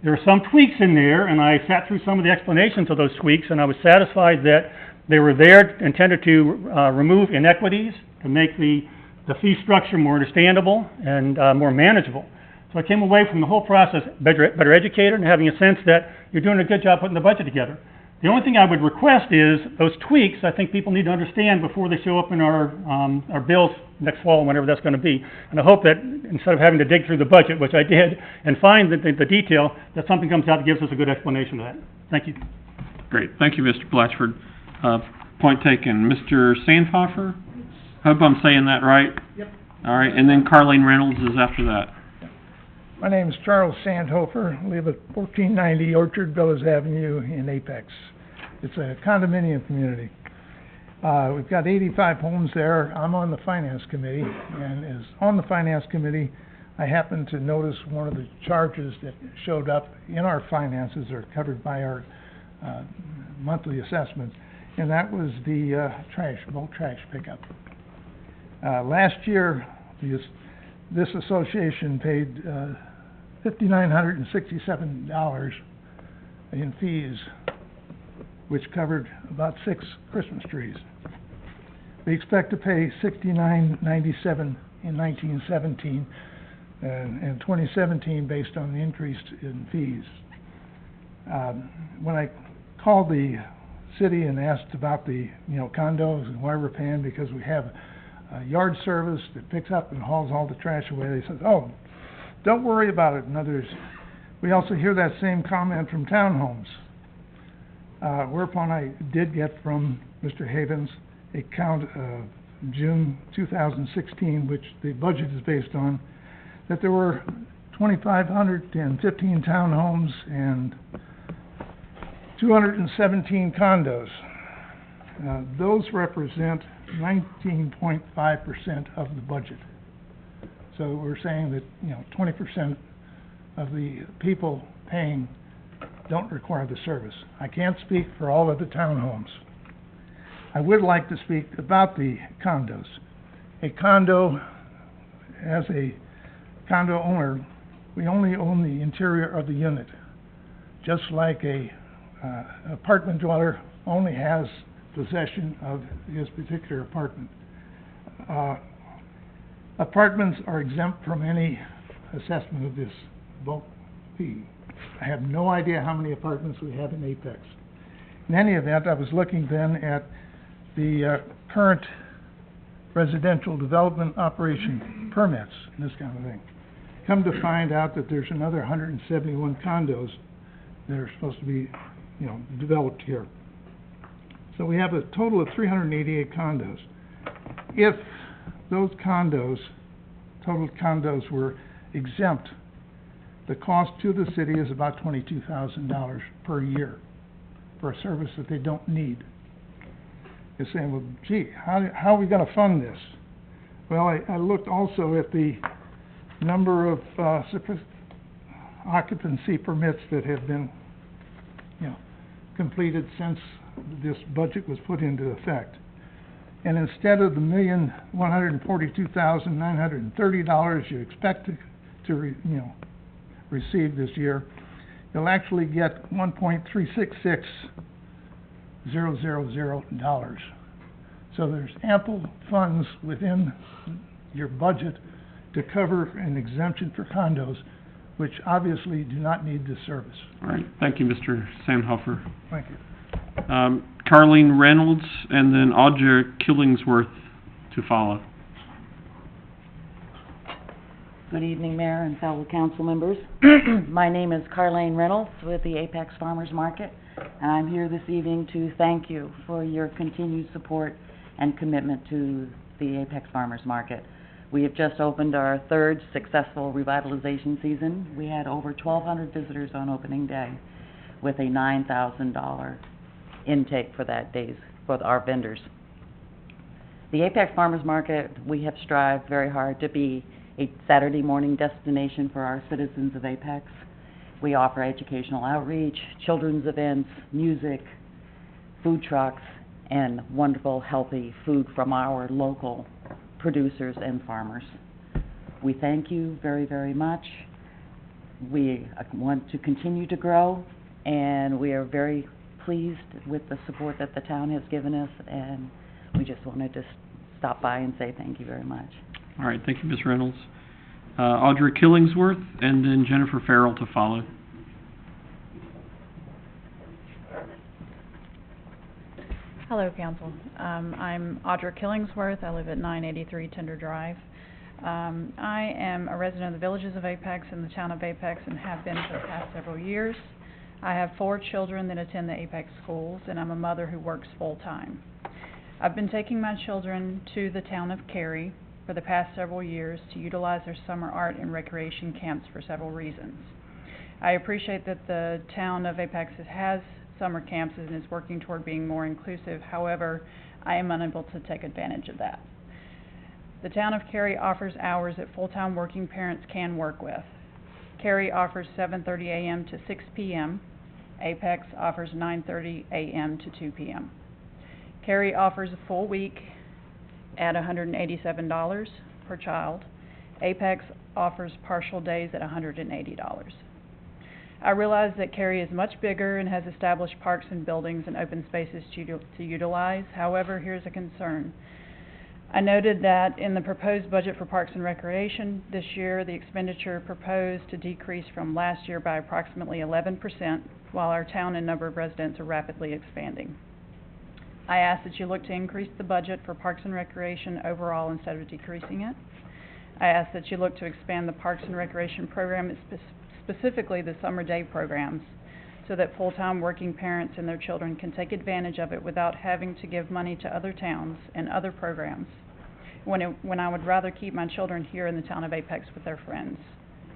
There are some tweaks in there, and I sat through some of the explanations of those tweaks, and I was satisfied that they were there intended to remove inequities, to make the fee structure more understandable and more manageable. So I came away from the whole process better educated and having a sense that you're doing a good job putting the budget together. The only thing I would request is those tweaks, I think people need to understand before they show up in our bills next fall, whenever that's going to be. And I hope that instead of having to dig through the budget, which I did, and find the detail, that something comes out that gives us a good explanation of that. Thank you. Great, thank you, Mr. Blatchford. Point taken. Mr. Sandhofer? Hope I'm saying that right? Yep. All right, and then Carleen Reynolds is after that. My name is Charles Sandhofer. I live at 1490 Orchard Villas Avenue in Apex. It's a condominium community. We've got 85 homes there. I'm on the finance committee, and as on the finance committee, I happened to notice one of the charges that showed up in our finances are covered by our monthly assessments, and that was the bulk trash pickup. Last year, this association paid $5,967 in fees, which covered about 6 Christmas trees. We expect to pay $69.97 in 1917 and 2017 based on the increase in fees. When I called the city and asked about the condos and why we're paying, because we have a yard service that picks up and hauls all the trash away, they said, "Oh, don't worry about it." And others, we also hear that same comment from townhomes. Whereupon I did get from Mr. Havens a count of June 2016, which the budget is based on, that there were 2,515 townhomes and 217 condos. Those represent 19.5% of the budget. So we're saying that 20% of the people paying don't require the service. I can't speak for all of the townhomes. I would like to speak about the condos. A condo, as a condo owner, we only own the interior of the unit, just like a apartment dweller only has possession of his particular apartment. Apartments are exempt from any assessment of this bulk fee. I have no idea how many apartments we have in Apex. In any event, I was looking then at the current residential development operation permits and this kind of thing. Come to find out that there's another 171 condos that are supposed to be, developed here. So we have a total of 388 condos. If those total condos were exempt, the cost to the city is about $22,000 per year for a service that they don't need. You're saying, well, gee, how are we going to fund this? Well, I looked also at the number of occupancy permits that have been, completed since this budget was put into effect. And instead of the $1,142,930 you expect to receive this year, you'll actually get $1.366000. So there's ample funds within your budget to cover an exemption for condos, which obviously do not need this service. All right, thank you, Mr. Sandhofer. Thank you. Carleen Reynolds and then Audra Killingsworth to follow. Good evening, Mayor and fellow council members. My name is Carleen Reynolds with the Apex Farmers Market, and I'm here this evening to thank you for your continued support and commitment to the Apex Farmers Market. We have just opened our third successful revitalization season. We had over 1,200 visitors on opening day with a $9,000 intake for that day for our vendors. The Apex Farmers Market, we have strived very hard to be a Saturday morning destination for our citizens of Apex. We offer educational outreach, children's events, music, food trucks, and wonderful, healthy food from our local producers and farmers. We thank you very, very much. We want to continue to grow, and we are very pleased with the support that the town has given us, and we just wanted to stop by and say thank you very much. All right, thank you, Ms. Reynolds. Audra Killingsworth, and then Jennifer Farrell to follow. Hello, Council. I'm Audra Killingsworth. I live at 983 Tender Drive. I am a resident of the Villages of Apex in the town of Apex and have been for the past several years. I have 4 children that attend the Apex schools, and I'm a mother who works full-time. I've been taking my children to the town of Cary for the past several years to utilize their summer art and recreation camps for several reasons. I appreciate that the town of Apex has summer camps and is working toward being more inclusive. However, I am unable to take advantage of that. The town of Cary offers hours that full-time working parents can work with. Cary offers 7:30 a.m. to 6 p.m. Apex offers 9:30 a.m. to 2 p.m. Cary offers a full week at $187 per child. Apex offers partial days at $180. I realize that Cary is much bigger and has established parks and buildings and open spaces to utilize. However, here's a concern. I noted that in the proposed budget for Parks and Recreation this year, the expenditure proposed to decrease from last year by approximately 11%, while our town and number of residents are rapidly expanding. I ask that you look to increase the budget for Parks and Recreation overall instead of decreasing it. I ask that you look to expand the Parks and Recreation program, specifically the summer day programs, so that full-time working parents and their children can take advantage of it without having to give money to other towns and other programs, when I would rather keep my children here in the town of Apex with their friends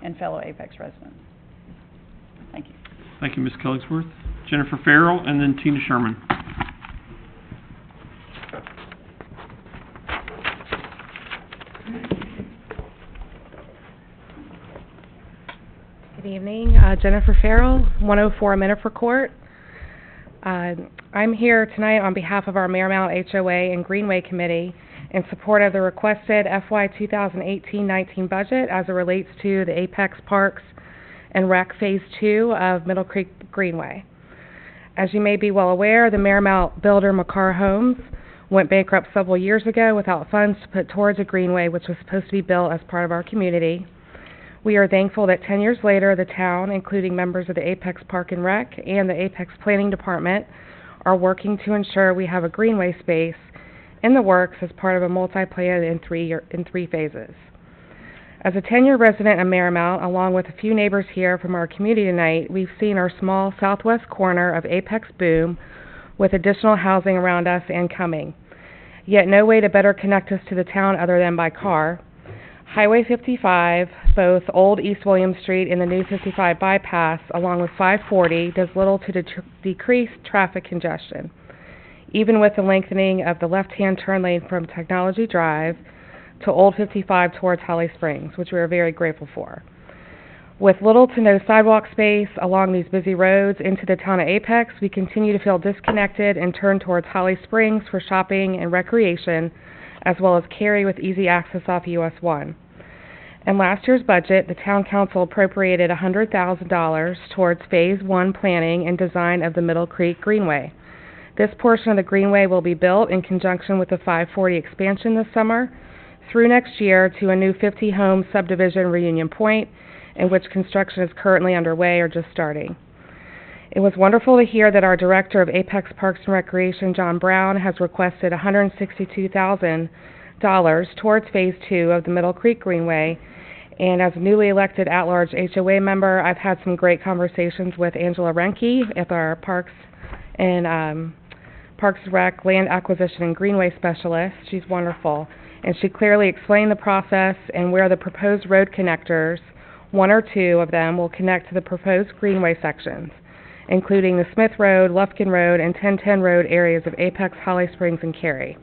and fellow Apex residents. Thank you. Thank you, Ms. Killingsworth. Jennifer Farrell, and then Tina Sherman. Good evening, Jennifer Farrell, 104 Minifer Court. I'm here tonight on behalf of our Marymount HOA and Greenway Committee in support of the requested FY 2018-19 budget as it relates to the Apex Parks and Rec Phase 2 of Middle Creek Greenway. As you may be well aware, the Marymount builder Makar Homes went bankrupt several years ago without funds to put towards a greenway which was supposed to be built as part of our community. We are thankful that 10 years later, the town, including members of the Apex Park and Rec and the Apex Planning Department, are working to ensure we have a greenway space in the works as part of a multi-plan in three phases. As a 10-year resident of Marymount, along with a few neighbors here from our community tonight, we've seen our small southwest corner of Apex boom with additional housing around us and coming. Yet no way to better connect us to the town other than by car. Highway 55, both Old East William Street and the new 55 bypass, along with 540, does little to decrease traffic congestion, even with the lengthening of the left-hand turn lane from Technology Drive to Old 55 towards Holly Springs, which we are very grateful for. With little to no sidewalk space along these busy roads into the town of Apex, we continue to feel disconnected and turn towards Holly Springs for shopping and recreation, as well as Cary with easy access off US 1. In last year's budget, the Town Council appropriated $100,000 towards Phase 1 planning and design of the Middle Creek Greenway. This portion of the Greenway will be built in conjunction with the 540 expansion this summer through next year to a new 50-home subdivision, Reunion Point, in which construction is currently underway or just starting. It was wonderful to hear that our Director of Apex Parks and Recreation, John Brown, has requested $162,000 towards Phase 2 of the Middle Creek Greenway. And as a newly elected at-large HOA member, I've had some great conversations with Angela Renke at our Parks and Rec Land Acquisition and Greenway Specialist. She's wonderful. And she clearly explained the process and where the proposed road connectors, 1 or 2 of them, will connect to the proposed Greenway sections, including the Smith Road, Lufkin Road, and 1010 Road areas of Apex, Holly Springs, and Cary.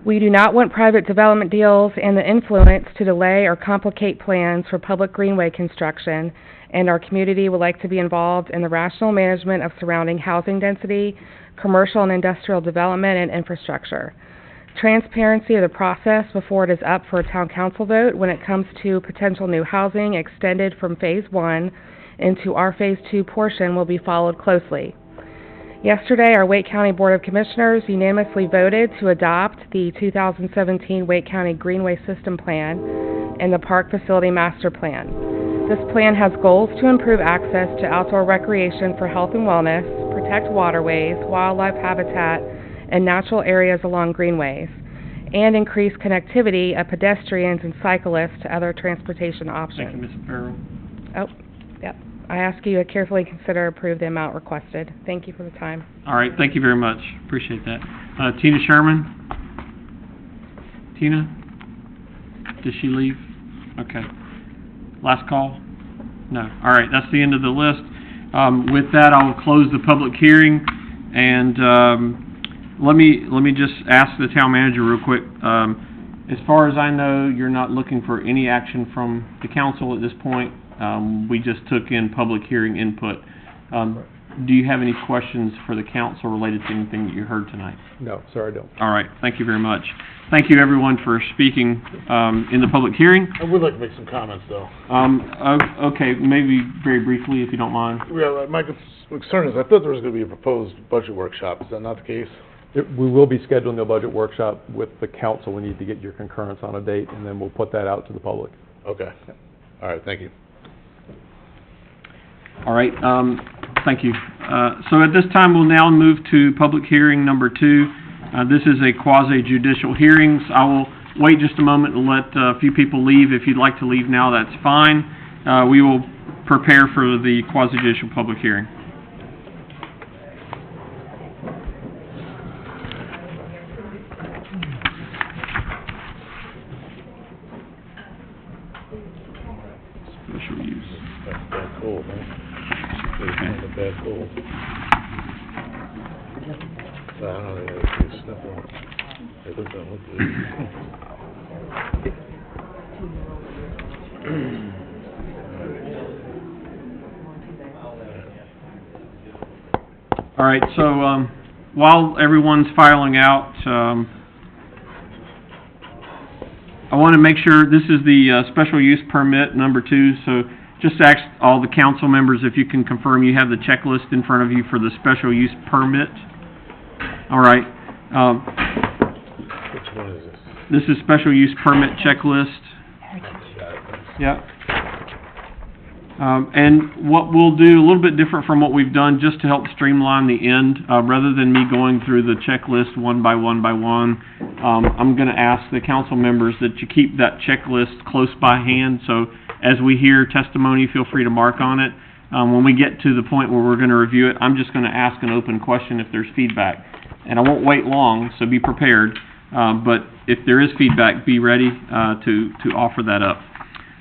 We do not want private development deals and the influence to delay or complicate plans for public greenway construction, and our community would like to be involved in the rational management of surrounding housing density, commercial and industrial development, and infrastructure. Transparency of the process before it is up for a town council vote when it comes to potential new housing extended from Phase 1 into our Phase 2 portion will be followed closely. Yesterday, our Wake County Board of Commissioners unanimously voted to adopt the 2017 Wake County Greenway System Plan and the Park Facility Master Plan. This plan has goals to improve access to outdoor recreation for health and wellness, protect waterways, wildlife habitat, and natural areas along greenways, and increase connectivity of pedestrians and cyclists to other transportation options. Thank you, Ms. Farrell. Oh, yep. I ask you to carefully consider approve the amount requested. Thank you for the time. All right, thank you very much. Appreciate that. Tina Sherman? Tina? Did she leave? Okay. Last call? No. All right, that's the end of the list. With that, I'll close the public hearing, and let me just ask the town manager real quick. As far as I know, you're not looking for any action from the council at this point. We just took in public hearing input. Do you have any questions for the council related to anything that you heard tonight? No, sir, I don't. All right, thank you very much. Thank you, everyone, for speaking in the public hearing. I would like to make some comments, though. Okay, maybe very briefly, if you don't mind. Yeah, my concern is I thought there was going to be a proposed budget workshop. Is that not the case? We will be scheduling a budget workshop with the council. We need to get your concurrence on a date, and then we'll put that out to the public. Okay. All right, thank you. All right, thank you. So at this time, we'll now move to public hearing number 2. This is a quasi-judicial hearing. So I will wait just a moment and let a few people leave. If you'd like to leave now, that's fine. We will prepare for the quasi-judicial public hearing. Special use. Bad cold, man. It's a bad cold. I don't know, it's sniffing. It doesn't look good. All right, so while everyone's filing out, I want to make sure this is the special use permit number 2, so just ask all the council members if you can confirm you have the checklist in front of you for the special use permit. All right. Which one is this? This is special use permit checklist. Yep. And what we'll do, a little bit different from what we've done, just to help streamline the end, rather than me going through the checklist one by one by one, I'm going to ask the council members that you keep that checklist close by hand, so as we hear testimony, feel free to mark on it. When we get to the point where we're going to review it, I'm just going to ask an open question if there's feedback. And I won't wait long, so be prepared. But if there is feedback, be ready to offer that up.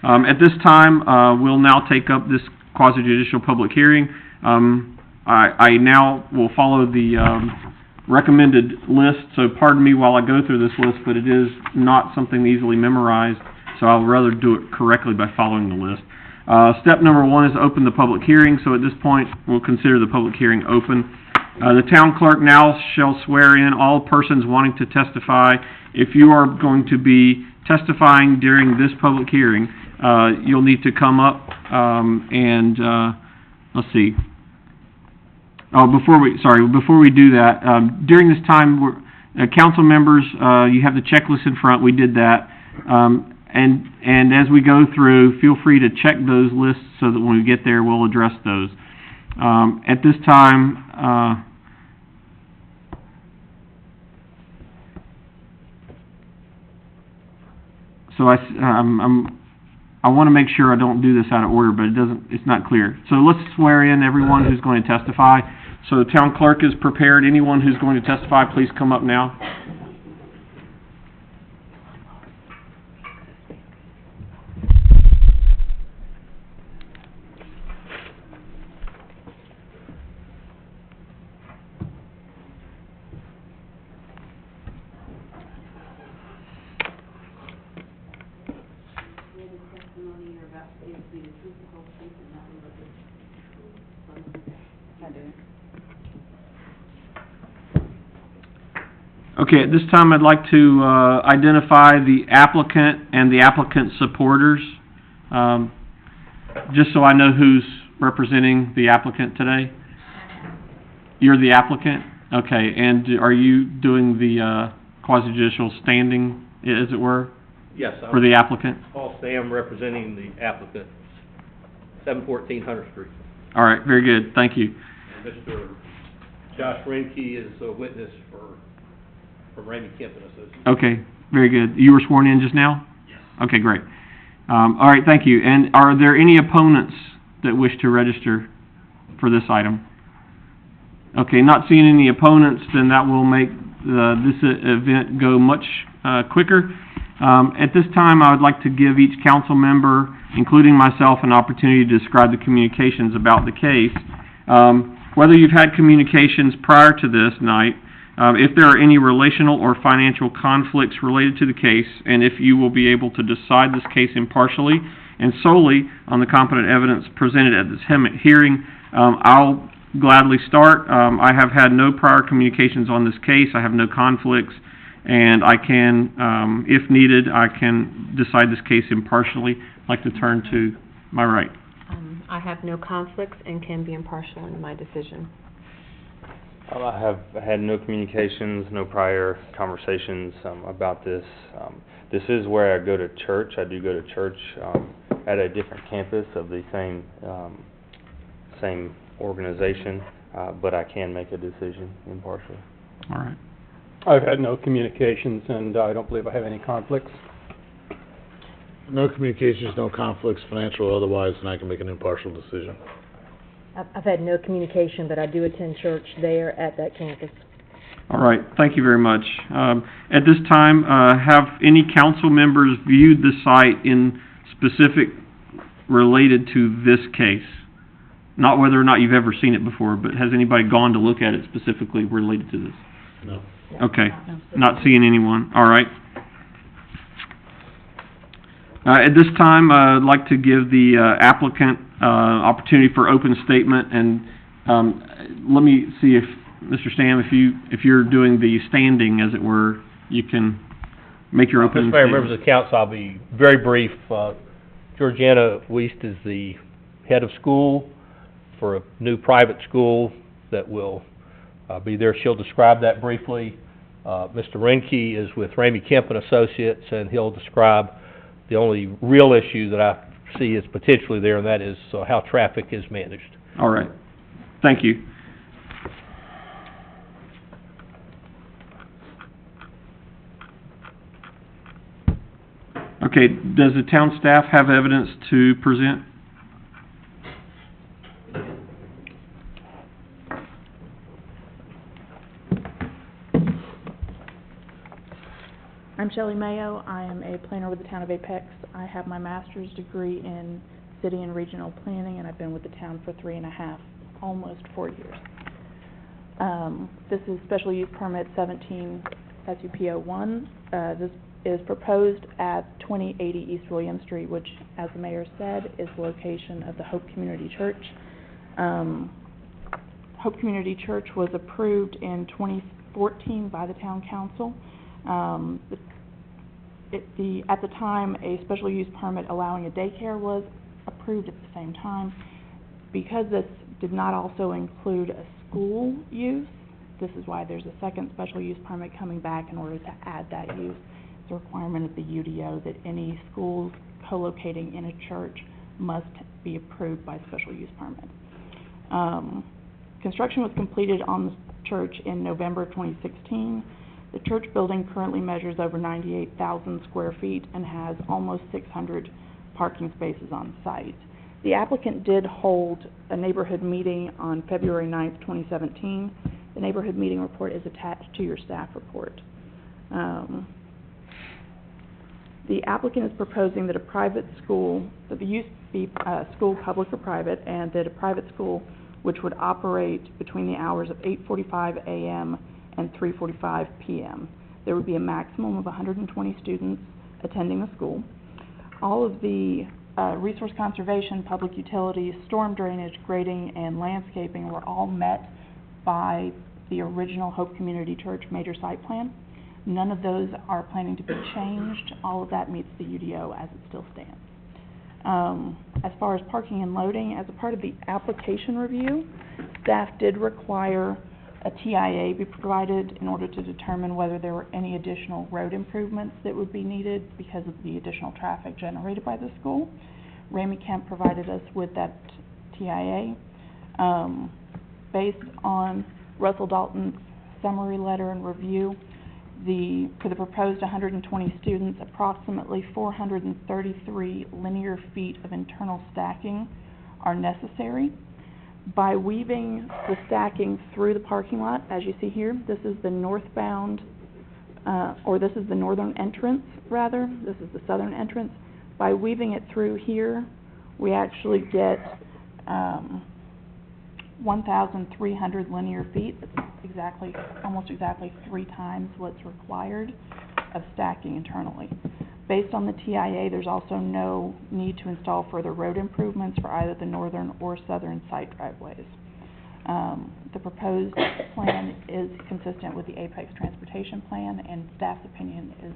At this time, we'll now take up this quasi-judicial public hearing. I now will follow the recommended list, so pardon me while I go through this list, but it is not something easily memorized, so I'll rather do it correctly by following the list. Step number 1 is open the public hearing, so at this point, we'll consider the public hearing open. The town clerk now shall swear in all persons wanting to testify. If you are going to be testifying during this public hearing, you'll need to come up and let's see. Oh, before we do that, during this time, council members, you have the checklist in front. We did that, and as we go through, feel free to check those lists so that when we get there, we'll address those. At this time, so I want to make sure I don't do this out of order, but it's not clear. So let's swear in everyone who's going to testify. So the town clerk is prepared. Anyone who's going to testify, please come up now. Okay, at this time, I'd like to identify the applicant and the applicant supporters, just so I know who's representing the applicant today. You're the applicant? Okay, and are you doing the quasi-judicial standing, as it were? Yes. For the applicant? Paul Sam, representing the applicant, 714 Hunter Street. All right, very good, thank you. And Mr. Josh Renke is a witness from Ramey Kemp and Associates. Okay, very good. You were sworn in just now? Yes. Okay, great. All right, thank you. And are there any opponents that wish to register for this item? Okay, not seeing any opponents, then that will make this event go much quicker. At this time, I would like to give each council member, including myself, an opportunity to describe the communications about the case. Whether you've had communications prior to this night, if there are any relational or financial conflicts related to the case, and if you will be able to decide this case impartially and solely on the competent evidence presented at this hearing, I'll gladly start. I have had no prior communications on this case. I have no conflicts, and I can, if needed, I can decide this case impartially. I'd like to turn to my right. I have no conflicts and can be impartial in my decision. I have had no communications, no prior conversations about this. This is where I go to church. I do go to church at a different campus of the same organization, but I can make a decision impartially. All right. I've had no communications, and I don't believe I have any conflicts. No communications, no conflicts, financial or otherwise, and I can make an impartial decision. I've had no communication, but I do attend church there at that campus. All right, thank you very much. At this time, have any council members viewed the site in specific related to this case? Not whether or not you've ever seen it before, but has anybody gone to look at it specifically related to this? No. Okay, not seeing anyone. All right. At this time, I'd like to give the applicant opportunity for open statement, and let me see if, Mr. Stam, if you're doing the standing, as it were, you can make your opening Mr. Mayor, statement. members of the council, I'll be very brief. Georgiana Wiest is the head of school for a new private school that will be there. She'll describe that briefly. Mr. Renke is with Ramey Kemp and Associates, and he'll describe the only real issue that I see is potentially there, and that is how traffic is managed. All right. Thank you. Okay, does the town staff have evidence to present? I'm Shelley Mayo. I am a planner with the town of Apex. I have my master's degree in city and regional planning, and I've been with the town for 3.5, almost 4 years. This is special use permit 17 SUP01. This is proposed at 2080 East William Street, which, as the mayor said, is the location of the Hope Community Church. Hope Community Church was approved in 2014 by the town council. At the time, a special use permit allowing a daycare was approved at the same time. Because this did not also include a school use, this is why there's a second special use permit coming back in order to add that use. It's a requirement of the UDO that any schools co-locating in a church must be approved by special use permit. Construction was completed on the church in November 2016. The church building currently measures over 98,000 square feet and has almost 600 parking spaces on site. The applicant did hold a neighborhood meeting on February 9th, 2017. The neighborhood meeting report is attached to your staff report. The applicant is proposing that a private school, that the use be school public or private, and that a private school which would operate between the hours of 8:45 a.m. and 3:45 p.m. There would be a maximum of 120 students attending the school. All of the resource conservation, public utilities, storm drainage, grading, and landscaping were all met by the original Hope Community Church major site plan. None of those are planning to be changed. All of that meets the UDO as it still stands. As far as parking and loading, as a part of the application review, staff did require a TIA be provided in order to determine whether there were any additional road improvements that would be needed because of the additional traffic generated by the school. Ramey Kemp provided us with that TIA. Based on Russell Dalton's summary letter and review, for the proposed 120 students, approximately 433 linear feet of internal stacking are necessary. By weaving the stacking through the parking lot, as you see here, this is the northbound, or this is the northern entrance, rather. This is the southern entrance. By weaving it through here, we actually get 1,300 linear feet. That's almost exactly 3 times what's required of stacking internally. Based on the TIA, there's also no need to install further road improvements for either the northern or southern site driveways. The proposed plan is consistent with the Apex Transportation Plan, and staff's opinion is,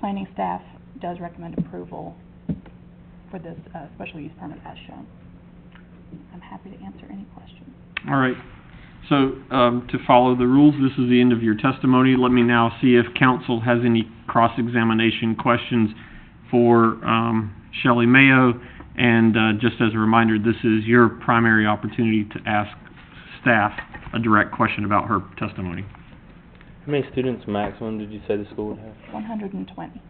planning staff does recommend approval for this special use permit as shown. I'm happy to answer any questions. All right. So, to follow the rules, this is the end of your testimony. Let me now see if council has any cross-examination questions for Shelley Mayo. And just as a reminder, this is your primary opportunity to ask staff a direct question about her testimony. How many students maximum did you say the school would have? 120.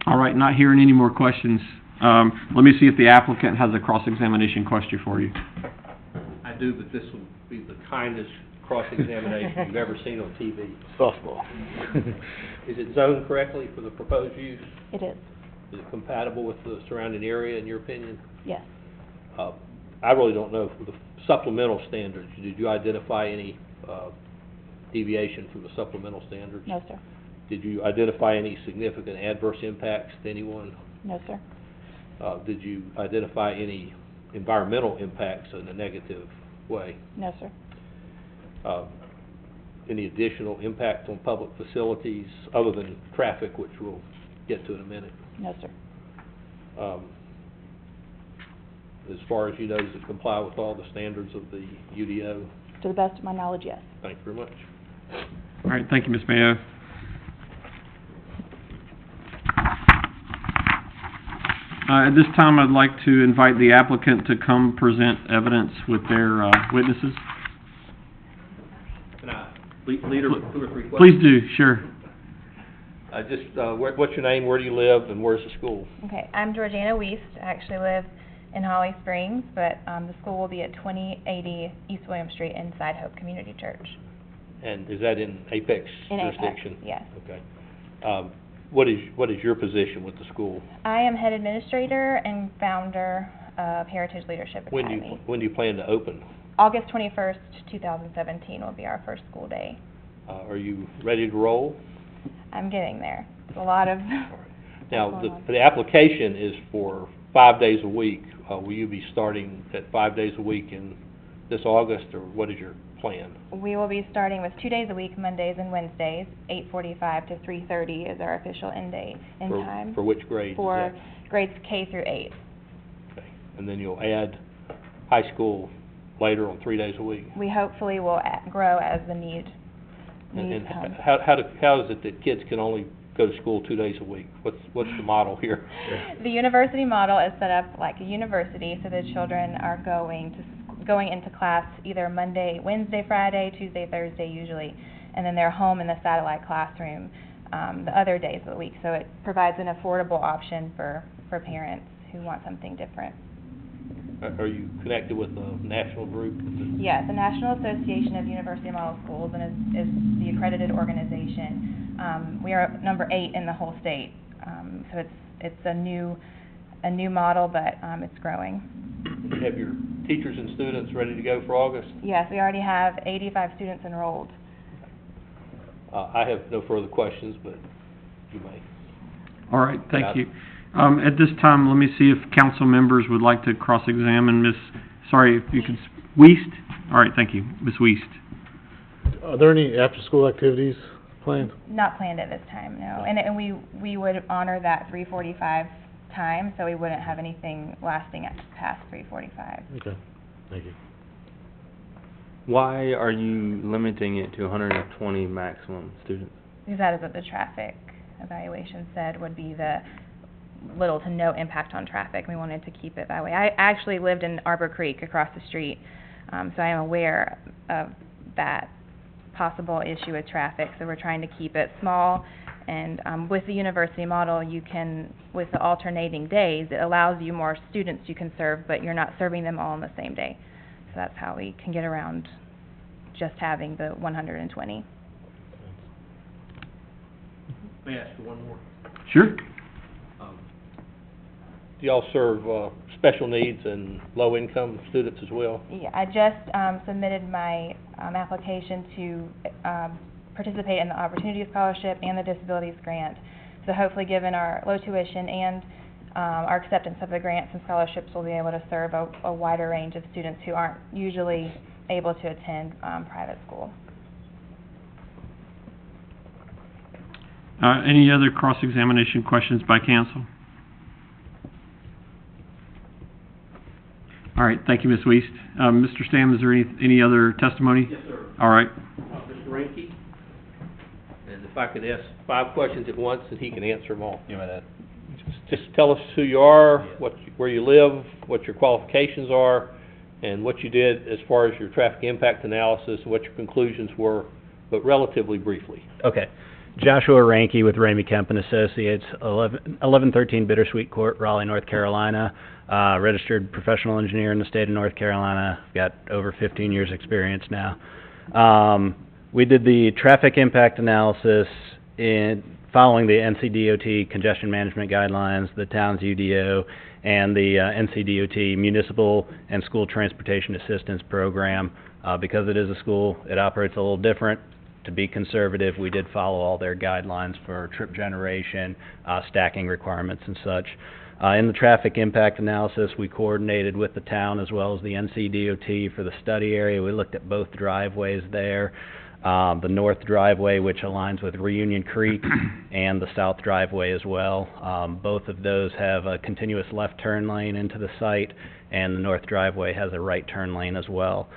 All right, not hearing any more questions. Let me see if the applicant has a cross-examination question for you. I do, but this will be the kindest cross-examination you've ever seen on TV. Softball. Is it zoned correctly for the proposed use? It is. Is it compatible with the surrounding area, in your opinion? Yes. I really don't know, for the supplemental standards, did you identify any deviation from the supplemental standards? No, sir. Did you identify any significant adverse impacts to anyone? No, sir. Did you identify any environmental impacts in a negative way? No, sir. Any additional impact on public facilities other than traffic, which we'll get to in a minute? No, sir. As far as you know, does it comply with all the standards of the UDO? To the best of my knowledge, yes. Thank you very much. All right, thank you, Ms. Mayo. At this time, I'd like to invite the applicant to come present evidence with their witnesses. Can I lead her with 2 or 3 questions? Please do, sure. What's your name, where do you live, and where's the school? Okay, I'm Georgiana Wiest. I actually live in Holly Springs, but the school will be at 2080 East William Street inside Hope Community Church. And is that in Apex In jurisdiction? Apex, yes. Okay. What is your position with the school? I am head administrator and founder of Heritage Leadership Academy. When do you plan to open? August 21st, 2017 will be our first school day. Are you ready to roll? I'm getting there. It's a lot of... Now, the application is for 5 days a week. Will you be starting at 5 days a week in this August, or what is your plan? We will be starting with 2 days a week, Mondays and Wednesdays, 8:45 to 3:30 is our official end date and time. For which grade? For grades K through 8. Okay. And then you'll add high school later on 3 days a week? We hopefully will grow as the need And comes. how is it that kids can only go to school 2 days a week? What's the model here? The university model is set up like a university, so the children are going into class either Monday, Wednesday, Friday, Tuesday, Thursday usually, and then they're home in the satellite classroom the other days of the week. So it provides an affordable option for parents who want something different. Are you connected with a national group? Yeah, the National Association of University Model Schools and is the accredited organization. We are number 8 in the whole state, so it's a new model, but it's growing. Do you have your teachers and students ready to go for August? Yes, we already have 85 students enrolled. I have no further questions, but you may. All right, thank you. At this time, let me see if council members would like to cross-examine Ms., sorry, if you could, Weist? All right, thank you. Ms. Weist. Are there any after-school activities planned? Not planned at this time, no. And we would honor that 3:45 time, so we wouldn't have anything lasting past 3:45. Okay, thank you. Why are you limiting it to 120 maximum students? Because that is what the traffic evaluation said would be the little to no impact on traffic. We wanted to keep it that way. I actually lived in Arbor Creek across the street, so I am aware of that possible issue with traffic. So we're trying to keep it small, and with the university model, you can, with the alternating days, it allows you more students you can serve, but you're not serving them all on the same day. So that's how we can get around just having the 120. May I ask you one more? Sure. Do y'all serve special needs and low-income students as well? Yeah, I just submitted my application to participate in the Opportunity Scholarship and the Disabilities Grant. So hopefully, given our low tuition and our acceptance of the grants and scholarships, we'll be able to serve a wider range of students who aren't usually able to attend private school. Any other cross-examination questions by council? All right, thank you, Ms. Weist. Mr. Stam, is there any other testimony? Yes, sir. All right. Mr. Ranky? And if I could ask 5 questions at once, and he can answer them all. You know that. Just tell us who you are, where you live, what your qualifications are, and what you did as far as your traffic impact analysis, and what your conclusions were, but relatively briefly. Okay. Joshua Ranke with Ramey Kemp and Associates, 1113 Bittersweet Court, Raleigh, North Carolina. Registered professional engineer in the state of North Carolina. Got over 15 years experience now. We did the traffic impact analysis following the NCDOT congestion management guidelines, the town's UDO, and the NCDOT municipal and school transportation assistance program. Because it is a school, it operates a little different. To be conservative, we did follow all their guidelines for trip generation, stacking requirements and such. In the traffic impact analysis, we coordinated with the town as well as the NCDOT for the study area. We looked at both driveways there. The north driveway, which aligns with Reunion Creek, and the south driveway as well. Both of those have a continuous left turn lane into the site, and the north driveway has a right turn lane as well.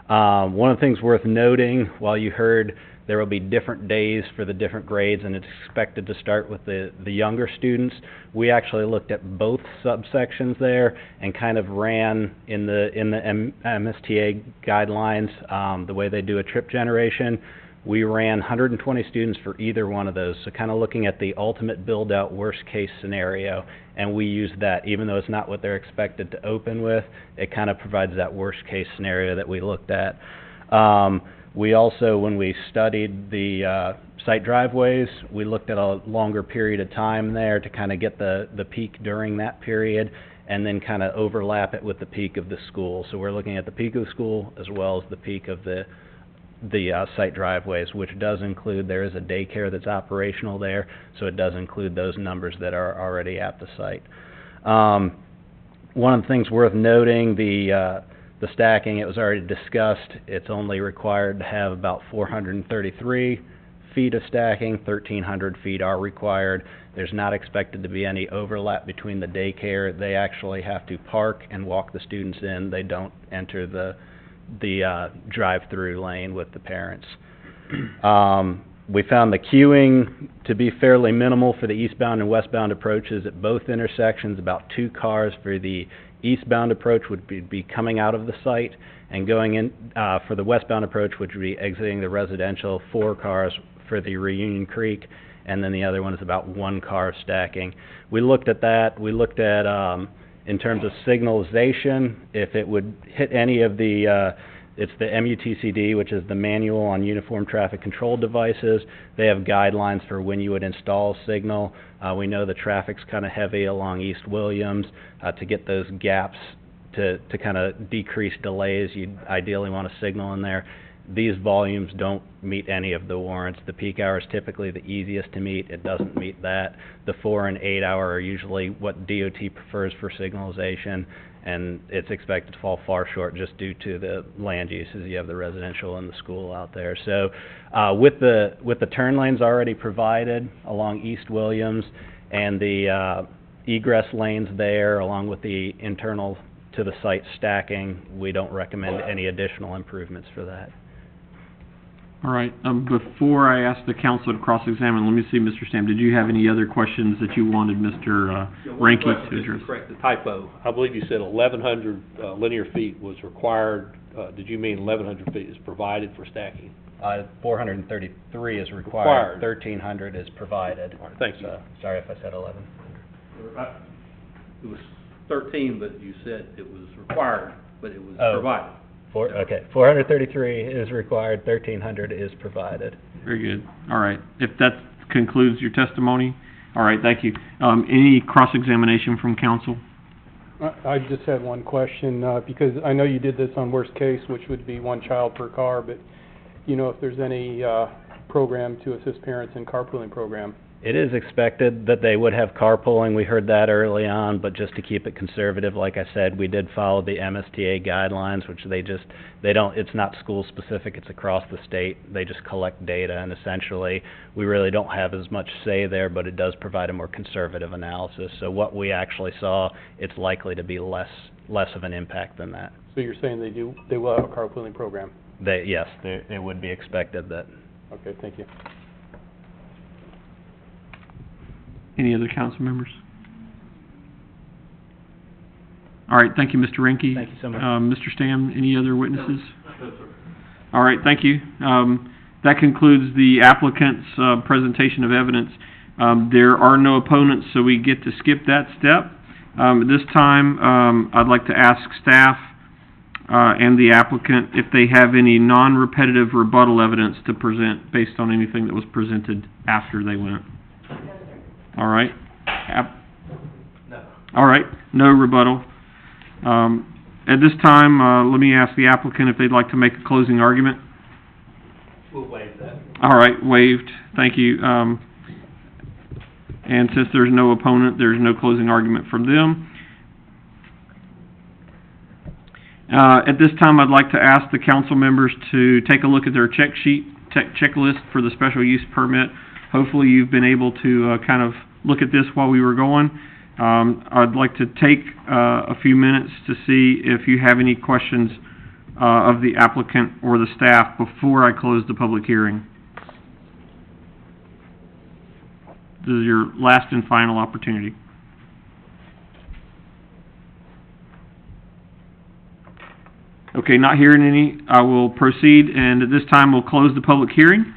One of the things worth noting, while you heard there will be different days for the different grades, and it's expected to start with the younger students, we actually looked at both subsections there and kind of ran in the MSTA guidelines, the way they do a trip generation. We ran 120 students for either one of those, so kind of looking at the ultimate build-out worst-case scenario, and we used that. Even though it's not what they're expected to open with, it kind of provides that worst-case scenario that we looked at. We also, when we studied the site driveways, we looked at a longer period of time there to kind of get the peak during that period, and then kind of overlap it with the peak of the school. So we're looking at the peak of the school as well as the peak of the site driveways, which does include, there is a daycare that's operational there, so it does include those numbers that are already at the site. One of the things worth noting, the stacking, it was already discussed. It's only required to have about 433 feet of stacking. 1,300 feet are required. There's not expected to be any overlap between the daycare. They actually have to park and walk the students in. They don't enter the drive-through lane with the parents. We found the queuing to be fairly minimal for the eastbound and westbound approaches at both intersections. About 2 cars for the eastbound approach would be coming out of the site, and going in for the westbound approach, which would be exiting the residential. 4 cars for the Reunion Creek, and then the other one is about 1 car stacking. We looked at that. We looked at in terms of signalization, if it would hit any of the it's the MUTCD, which is the Manual on Uniform Traffic Control Devices. They have guidelines for when you would install signal. We know the traffic's kind of heavy along East Williams. To get those gaps to kind of decrease delays, you'd ideally want a signal in there. these volumes don't meet any of the warrants. The peak hour is typically the easiest to meet. It doesn't meet that. The 4 and 8 hour are usually what DOT prefers for signalization, and it's expected to fall far short just due to the land uses. You have the residential and the school out there. So with the turn lanes already provided along East Williams and the egress lanes there, along with the internal to the site stacking, we don't recommend any additional improvements for that. All right, before I ask the council to cross-examine, let me see, Mr. Stam, did you have any other questions that you wanted Mr. Ranky to address? Correct the typo. I believe you said 1,100 linear feet was required. Did you mean 1,100 feet is provided for stacking? 433 is required. 1,300 is provided. All right, thank you. Sorry if I said 11. It was 13, but you said it was required, but it was provided. 433 is required, 1,300 is provided. Very good. All right. If that concludes your testimony, all right, thank you. Any cross-examination from council? I just had one question, because I know you did this on worst case, which would be one child per car, but you know if there's any program to assist parents in carpooling program? It is expected that they would have carpooling. We heard that early on, but just to keep it conservative, like I said, we did follow the MSTA guidelines, which it's not school specific, it's across the state. They just collect data, and essentially, we really don't have as much say there, but it does provide a more conservative analysis. So what we actually saw, it's likely to be less of an impact than that. So you're saying they will have a carpooling program? Yes, it would be expected that. Okay, thank you. Any other council members? All right, thank you, Mr. Ranky. Thank you so much. Mr. Stam, any other witnesses? No, sir. All right, thank you. That concludes the applicant's presentation of evidence. There are no opponents, so we get to skip that step. At this time, I'd like to ask staff and the applicant if they have any non-repetitive rebuttal evidence to present based on anything that was presented after they went. All right. No. All right. No rebuttal. At this time, let me ask the applicant if they'd like to make a closing argument. We'll waive that. All right. Waived. Thank you. And since there's no opponent, there's no closing argument from them. At this time, I'd like to ask the council members to take a look at their checklist for the special use permit. Hopefully you've been able to kind of look at this while we were going. I'd like to take a few minutes to see if you have any questions of the applicant or the staff before I close the public hearing. This is your last and final opportunity. Okay, not hearing any, I will proceed, and at this time we'll close the public hearing.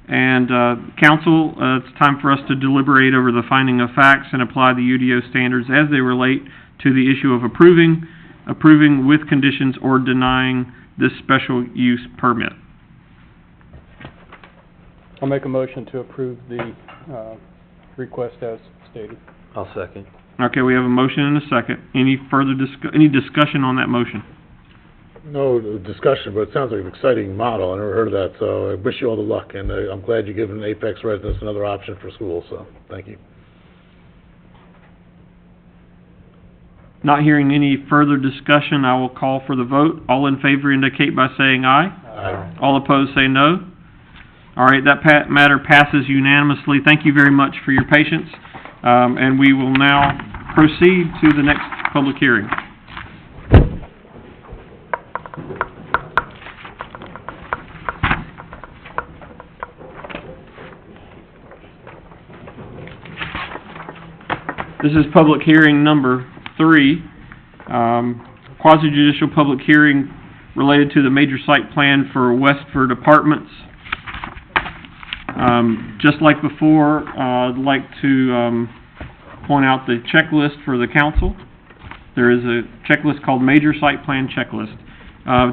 And council, it's time for us to deliberate over the finding of facts and apply the UDO standards as they relate to the issue of approving with conditions or denying this special use permit. I'll make a motion to approve the request as stated. I'll second. Okay, we have a motion and a second. Any further any discussion on that motion? No discussion, but it sounds like an exciting model. I never heard of that, so I wish you all the luck, and I'm glad you're giving Apex residents another option for school, so thank you. Not hearing any further discussion, I will call for the vote. All in favor indicate by saying aye. Aye. All opposed say no. All right, that matter passes unanimously. Thank you very much for your patience, and we will now proceed to the next public hearing. This is public hearing number 3, quasi-judicial public hearing related to the major site plan for Westford Apartments. Just like before, I'd like to point out the checklist for the council. There is a checklist called Major Site Plan Checklist.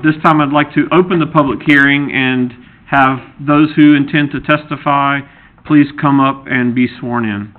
This time I'd like to open the public hearing and have those who intend to testify please come up and be sworn in.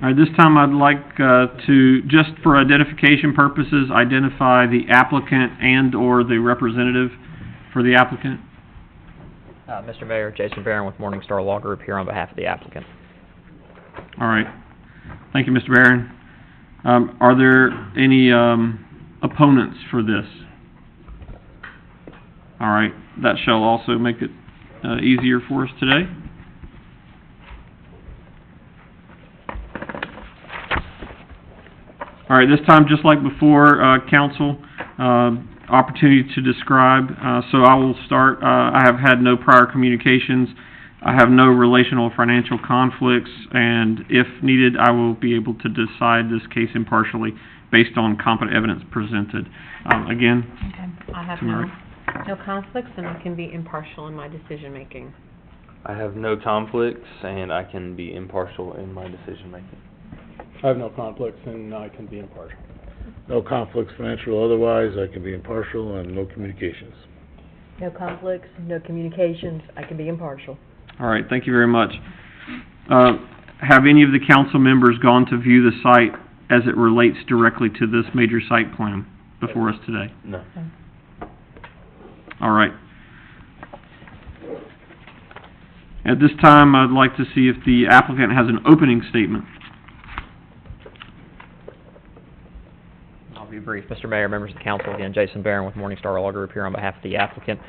All right, this time I'd like to, just for identification purposes, identify the applicant and/or the representative for the applicant. Mr. Mayor, Jason Barron with Morningstar Law Group here on behalf of the applicant. All right. Thank you, Mr. Barron. Are there any opponents for this? All right. That shall also make it easier for us today. All right, this time, just like before, council, opportunity to describe. So I will start. I have had no prior communications. I have no relational or financial conflicts, and if needed, I will be able to decide this case impartially based on competent evidence presented. Again, Okay. I have Tamara. no conflicts, and I can be impartial in my decision-making. I have no conflicts, and I can be impartial in my decision-making. I have no conflicts and I can be impartial. No conflicts, financial or otherwise, I can be impartial, and no communications. No conflicts, no communications, I can be impartial. All right, thank you very much. Have any of the council members gone to view the site as it relates directly to this major site plan before us today? No. All right. At this time, I'd like to see if the applicant has an opening statement. I'll be brief. Mr. Mayor, members of the council, again, Jason Barron with Morningstar Law Group here on behalf of the applicant.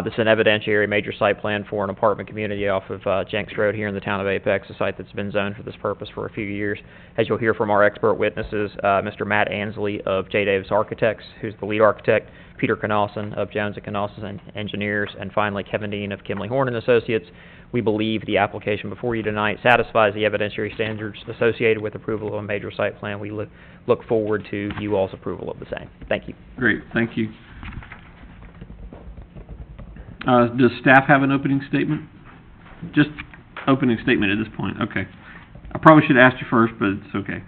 This is an evidentiary major site plan for an apartment community off of Jenks Road here in the town of Apex, a site that's been zoned for this purpose for a few years. As you'll hear from our expert witnesses, Mr. Matt Ansley of J. Davis Architects, who's the lead architect, Peter Canawson of Jones & Canawson Engineers, and finally Kevin Dean of Kimley Horn & Associates. We believe the application before you tonight satisfies the evidentiary standards associated with approval of a major site plan. We look forward to you all's approval of the same. Thank you. Great, thank you. Does staff have an opening statement? Just opening statement at this point, okay. I probably should have asked you first, but it's okay.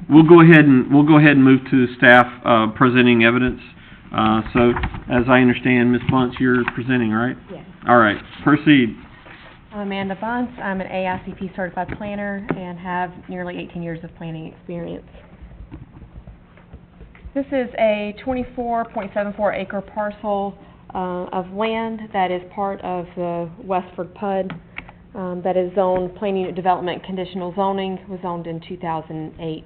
We'll go ahead and move to staff presenting evidence. So, as I understand, Ms. Bunce, you're presenting, right? Yes. All right, proceed. I'm Amanda Bunce. I'm an AICP certified planner and have nearly 18 years of planning experience. This is a 24.74 acre parcel of land that is part of the Westford PUD that is zoned Plan Unit Development Conditional Zoning, was zoned in 2008.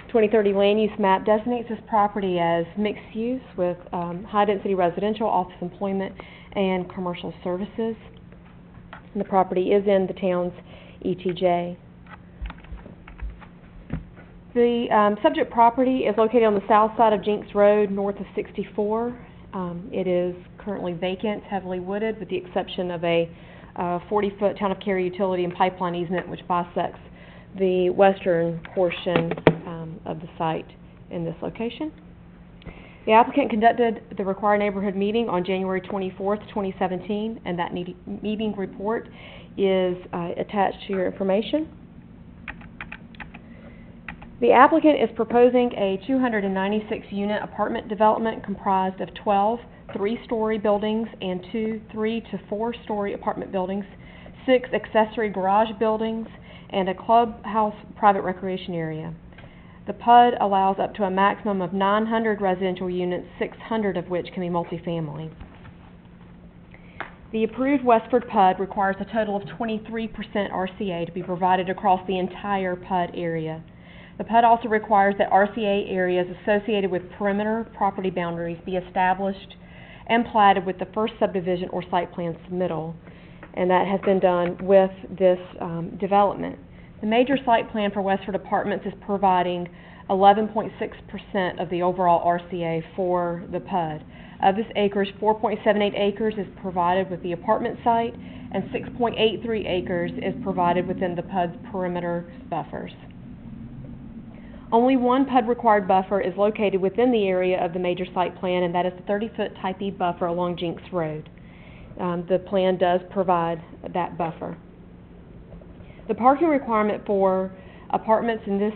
2030 land use map designates this property as mixed use with high-density residential, office employment, and commercial services. And the property is in the town's ETJ. The subject property is located on the south side of Jenks Road, north of 64. It is currently vacant, heavily wooded, with the exception of a 40-foot town of Cary utility and pipeline easement which bisects the western portion of the site in this location. The applicant conducted the required neighborhood meeting on January 24th, 2017, and that meeting report is attached to your information. The applicant is proposing a 296-unit apartment development comprised of 12 three-story buildings and 2 3- to 4-story apartment buildings, 6 accessory garage buildings, and a clubhouse private recreation area. The PUD allows up to a maximum of 900 residential units, 600 of which can be multifamily. The approved Westford PUD requires a total of 23% RCA to be provided across the entire PUD area. The PUD also requires that RCA areas associated with perimeter property boundaries be established and platted with the first subdivision or site plan submittal, and that has been done with this development. The major site plan for Westford Apartments is providing 11.6% of the overall RCA for the PUD. Of this acreage, 4.78 acres is provided with the apartment site, and 6.83 acres is provided within the PUD's perimeter buffers. Only one PUD required buffer is located within the area of the major site plan, and that is the 30-foot Type E buffer along Jenks Road. The plan does provide that buffer. The parking requirement for apartments in this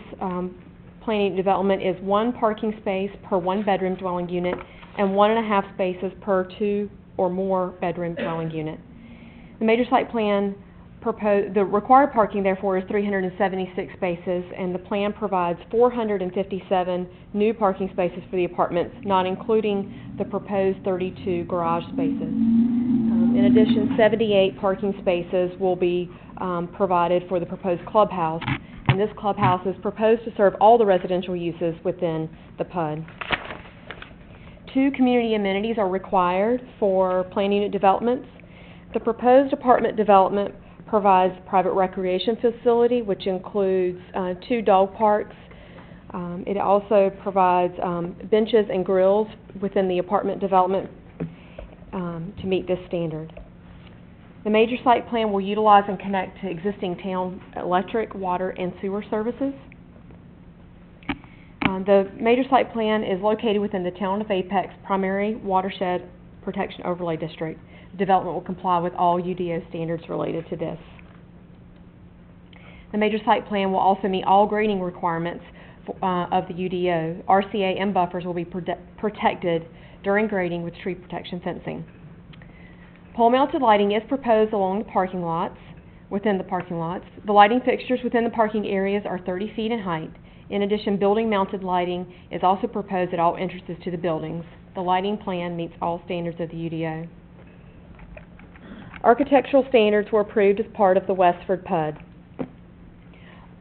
planning development is 1 parking space per 1-bedroom dwelling unit and 1.5 spaces per 2 or more bedroom dwelling unit. The major site plan the required parking therefore is 376 spaces, and the plan provides 457 new parking spaces for the apartments, not including the proposed 32 garage spaces. In addition, 78 parking spaces will be provided for the proposed clubhouse, and this clubhouse is proposed to serve all the residential uses within the PUD. 2 community amenities are required for plan unit developments. The proposed apartment development provides private recreation facility, which includes 2 dog parks. It also provides benches and grills within the apartment development to meet this standard. The major site plan will utilize and connect to existing town electric, water, and sewer services. The major site plan is located within the Town of Apex Primary Watershed Protection Overlay District. Development will comply with all UDO standards related to this. The major site plan will also meet all grading requirements of the UDO. RCA and buffers will be protected during grading with tree protection fencing. Pole-mounted lighting is proposed along the parking lots, within the parking lots. The lighting fixtures within the parking areas are 30 feet in height. In addition, building-mounted lighting is also proposed at all entrances to the buildings. The lighting plan meets all standards of the UDO. Architectural standards were approved as part of the Westford PUD.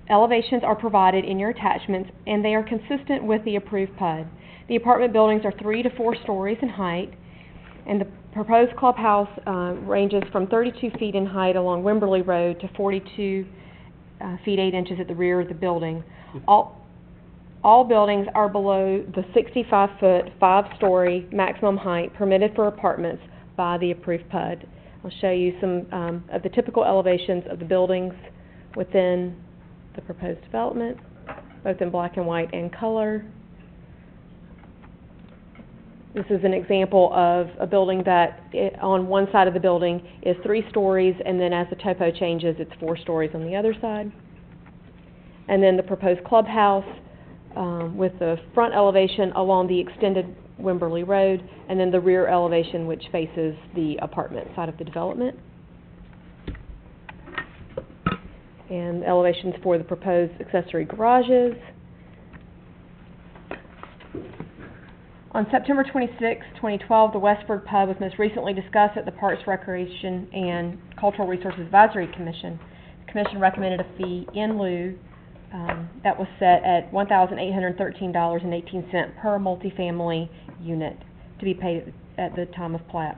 Elevations are provided in your attachments, and they are consistent with the approved PUD. The apartment buildings are 3 to 4 stories in height, and the proposed clubhouse ranges from 32 feet in height along Wimberley Road to 42 feet 8 inches at the rear of the building. All buildings are below the 65-foot, 5-story maximum height permitted for apartments by the approved PUD. I'll show you some of the typical elevations of the buildings within the proposed development, both in black and white and color. This is an example of a building that on one side of the building is 3 stories, and then as the topo changes, it's 4 stories on the other side. And then the proposed clubhouse with the front elevation along the extended Wimberley Road, and then the rear elevation which faces the apartment side of the development. And elevations for the proposed accessory garages. On September 26, 2012, the Westford PUD was most recently discussed at the Parks, Recreation, and Cultural Resources Advisory Commission. The Commission recommended a fee in lieu that was set at $1,813.18 per multifamily unit to be paid at the time of plat.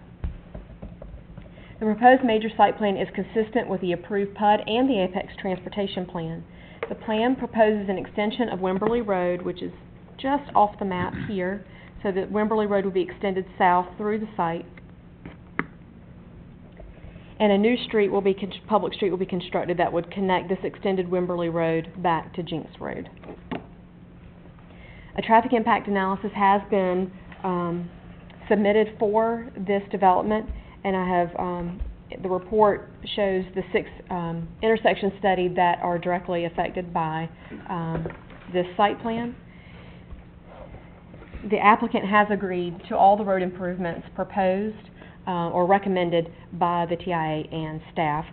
The proposed major site plan is consistent with the approved PUD and the Apex Transportation Plan. The plan proposes an extension of Wimberley Road, which is just off the map here, so that Wimberley Road will be extended south through the site. And a new street will be, public street will be constructed that would connect this extended Wimberley Road back to Jinks Road. A traffic impact analysis has been submitted for this development, and I have, the report shows the 6 intersections studied that are directly affected by this site plan. The applicant has agreed to all the road improvements proposed or recommended by the TIA and staff,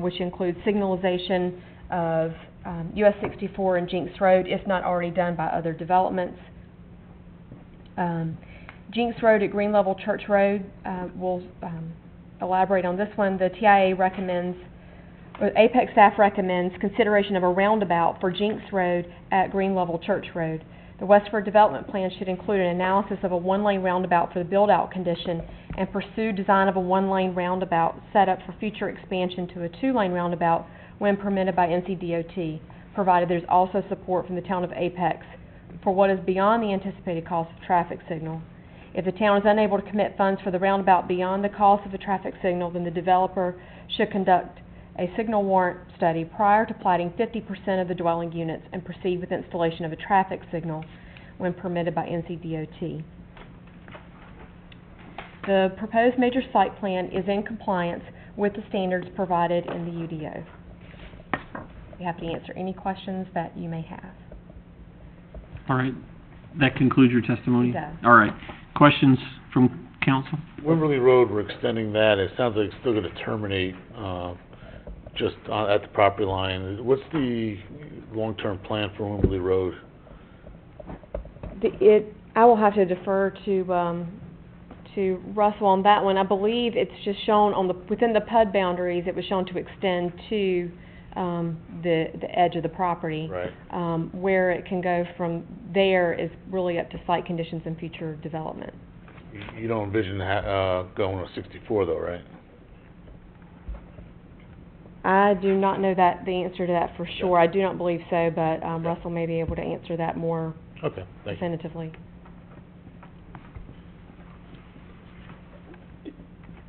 which includes signalization of US 64 and Jinks Road, if not already done by other developments. Jinks Road at Green Level Church Road, we'll elaborate on this one. The TIA recommends, or Apex staff recommends, consideration of a roundabout for Jinks Road at Green Level Church Road. The Westford Development Plan should include an analysis of a 1-lane roundabout for the build-out condition and pursue design of a 1-lane roundabout set up for future expansion to a 2-lane roundabout when permitted by NCDOT, provided there's also support from the town of Apex for what is beyond the anticipated cost of traffic signal. If the town is unable to commit funds for the roundabout beyond the cost of a traffic signal, then the developer should conduct a signal warrant study prior to platting 50% of the dwelling units and proceed with installation of a traffic signal when permitted by NCDOT. The proposed major site plan is in compliance with the standards provided in the UDO. I'd be happy to answer any questions that you may have. All right. That concludes your testimony? It does. All right. Questions from council? Wimberley Road, we're extending that. It sounds like it's still gonna terminate, just at the property line. What's the long-term plan for Wimberley Road? I will have to defer to Russell on that one. I believe it's just shown within the PUD boundaries, it was shown to extend to, the edge of the property. Right. Where it can go from there is really up to site conditions and future development. You don't envision going to 64 though, right? I do not know the answer to that for sure. I do not believe so, but, Russell may be able to answer that more Okay, thank you. definitively.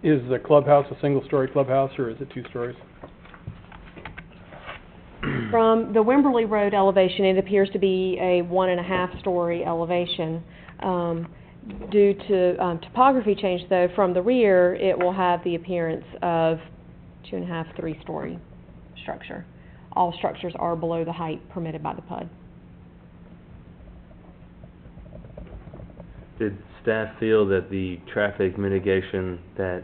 Is the clubhouse a single-story clubhouse, or is it 2 stories? From the Wimberley Road elevation, it appears to be a 1.5-story elevation. Due to topography change, though, from the rear, it will have the appearance of 2.5, 3-story structure. All structures are below the height permitted by the PUD. Did staff feel that the traffic mitigation that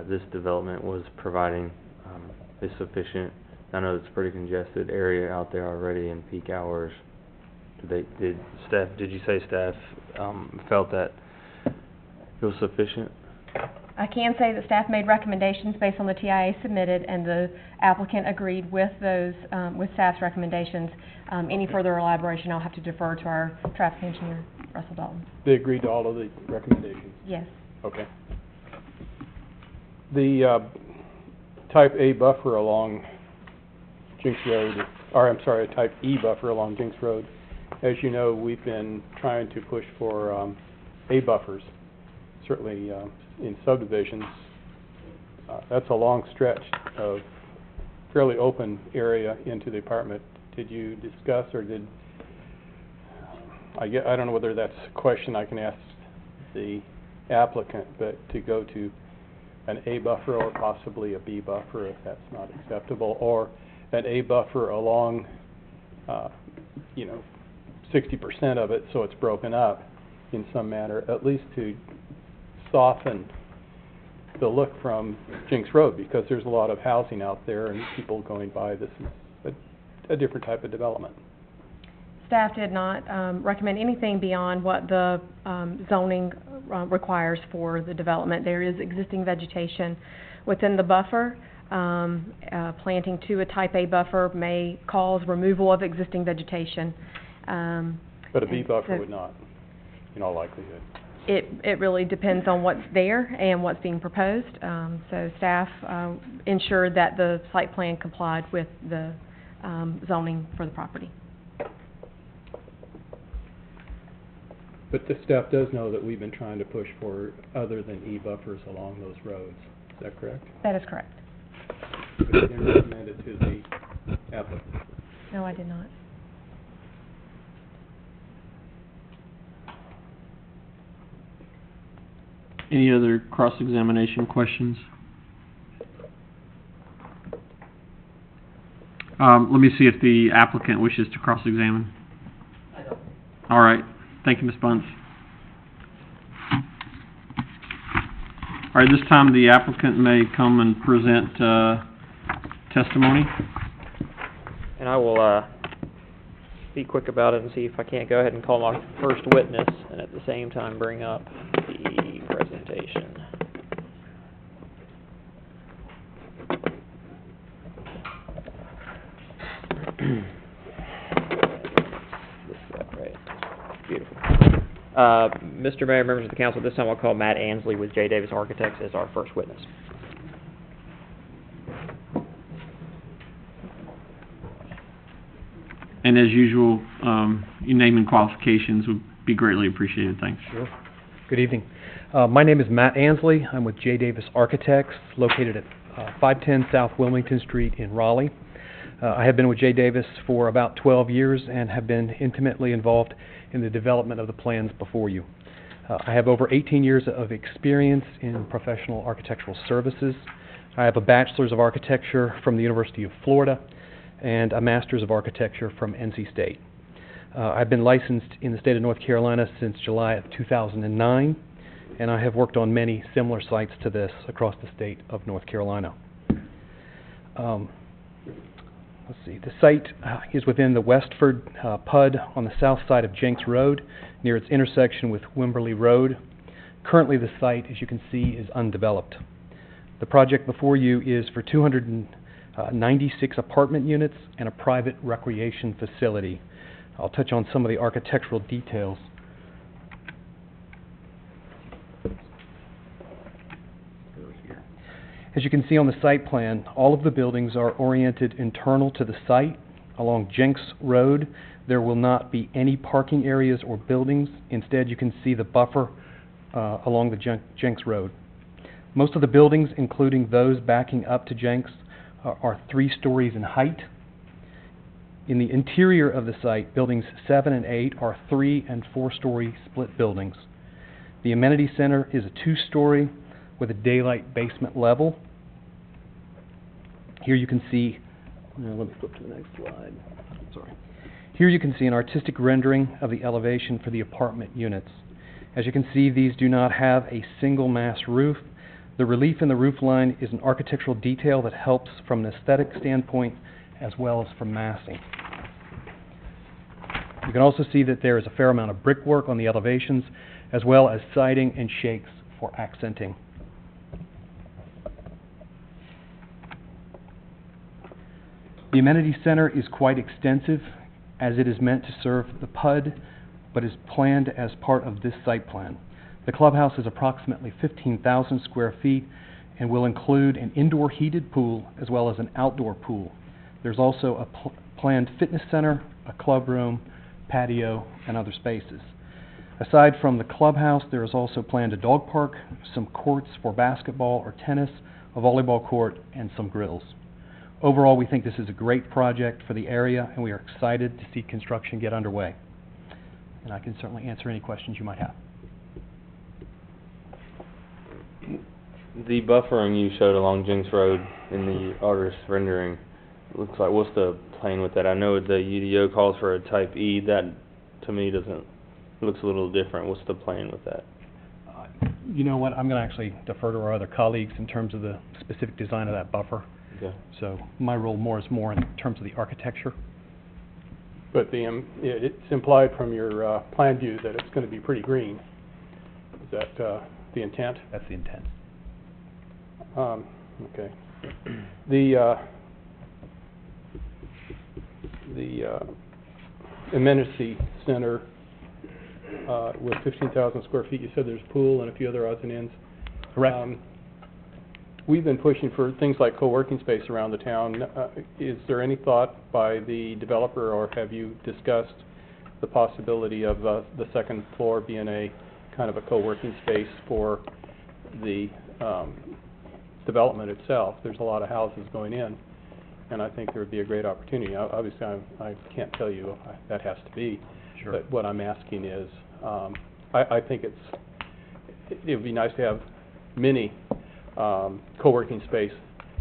this development was providing is sufficient? I know it's a pretty congested area out there already in peak hours. Did you say staff felt that it was sufficient? I can say that staff made recommendations based on the TIA submitted, and the applicant agreed with those, with staff's recommendations. Any further elaboration, I'll have to defer to our traffic engineer, Russell Dalton. They agreed to all of the recommendations? Yes. Okay. The type A buffer along Jinks Road, or I'm sorry, a type E buffer along Jinks Road, as you know, we've been trying to push for A buffers, certainly in subdivisions. That's a long stretch of fairly open area into the apartment. Did you discuss, or I don't know whether that's a question I can ask the applicant, but to go to an A buffer or possibly a B buffer if that's not acceptable, or an A buffer along, 60% of it, so it's broken up in some manner, at least to soften the look from Jinks Road, because there's a lot of housing out there and people going by. This is a different type of development. Staff did not recommend anything beyond what the zoning requires for the development. There is existing vegetation within the buffer. Planting to a type A buffer may cause removal of existing vegetation. But a B buffer would not, in all likelihood. It really depends on what's there and what's being proposed. So staff ensured that the site plan complied with the zoning for the property. But the staff does know that we've been trying to push for other than E buffers along those roads. Is that correct? That is correct. But you didn't recommend it to the applicant? No, I did not. Any other cross-examination questions? Let me see if the applicant wishes to cross-examine. I don't. All right. Thank you, Ms. Bunce. All right, this time the applicant may come and present testimony. And I will be quick about it and see if I can't go ahead and call my first witness and at the same time bring up the presentation. Beautiful. Mr. Mayor, members of the council, this time I'll call Matt Ansley with J. Davis Architects as our first witness. And as usual, your name and qualifications would be greatly appreciated. Thanks. Sure. Good evening. My name is Matt Ansley. I'm with J. Davis Architects, located at 510 South Wilmington Street in Raleigh. I have been with J. Davis for about 12 years and have been intimately involved in the development of the plans before you. I have over 18 years of experience in professional architectural services. I have a Bachelor's of Architecture from the University of Florida and a Master's of Architecture from NC State. I've been licensed in the state of North Carolina since July of 2009, and I have worked on many similar sites to this across the state of North Carolina. Let's see, the site is within the Westford PUD on the south side of Jenks Road, near its intersection with Wimberley Road. Currently, the site, as you can see, is undeveloped. The project before you is for 296 apartment units and a private recreation facility. I'll touch on some of the architectural details. As you can see on the site plan, all of the buildings are oriented internal to the site. Along Jenks Road, there will not be any parking areas or buildings. Instead, you can see the buffer along the Jenks Road. Most of the buildings, including those backing up to Jenks, are 3 stories in height. In the interior of the site, buildings 7 and 8 are 3- and 4-story split buildings. The amenity center is a 2-story with a daylight basement level. Here you can see, let me flip to the next slide. Sorry. Here you can see an artistic rendering of the elevation for the apartment units. As you can see, these do not have a single mass roof. The relief in the roof line is an architectural detail that helps from an aesthetic standpoint as well as from massing. You can also see that there is a fair amount of brickwork on the elevations as well as siding and shakes for accenting. The amenity center is quite extensive as it is meant to serve the PUD, but is planned as part of this site plan. The clubhouse is approximately 15,000 square feet and will include an indoor heated pool as well as an outdoor pool. There's also a planned fitness center, a club room, patio, and other spaces. Aside from the clubhouse, there is also planned a dog park, some courts for basketball or tennis, a volleyball court, and some grills. Overall, we think this is a great project for the area, and we are excited to see construction get underway. And I can certainly answer any questions you might have. The buffering you showed along Jenks Road in the artist's rendering, looks like, what's the plan with that? I know the UDO calls for a type E. That, to me, looks a little different. What's the plan with that? You know what, I'm going to actually defer to our other colleagues in terms of the specific design of that buffer. Okay. So my role is more in terms of the architecture. But it's implied from your plan view that it's going to be pretty green. Is that the intent? That's the intent. Okay. The amenity center with 15,000 square feet, you said there's a pool and a few other odds and ends. Correct. We've been pushing for things like co-working space around the town. Is there any thought by the developer, or have you discussed the possibility of the second floor being a kind of a co-working space for the development itself? There's a lot of houses going in, and I think there would be a great opportunity. Obviously, I can't tell you that has to be, sure. But what I'm asking is, I think it would be nice to have many co-working space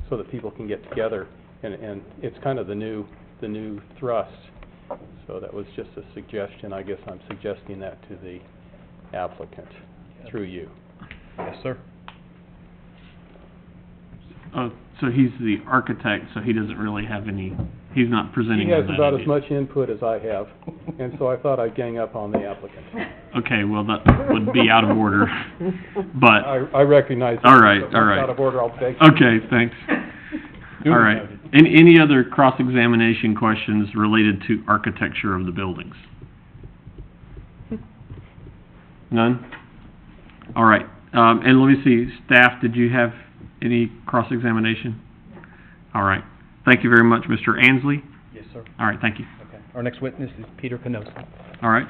so that people can get together, and it's kind of the new thrust. So that was just a suggestion. I guess I'm suggesting that to the applicant through you. Yes, sir. So he's the architect, so he doesn't really have any, he's not presenting He has that about idea. as much input as I have, and so I thought I'd gang up on the applicant. Okay, well, that would be out of order, but... I recognize that. All right, If all it's right. out of order, I'll beg. Okay, thanks. All right. Any other cross-examination questions related to architecture of the buildings? None? All right. And let me see, staff, did you have any cross-examination? All right. Thank you very much, Mr. Ansley. Yes, sir. All right, thank you. Okay. Our next witness is Peter Canosa. All right.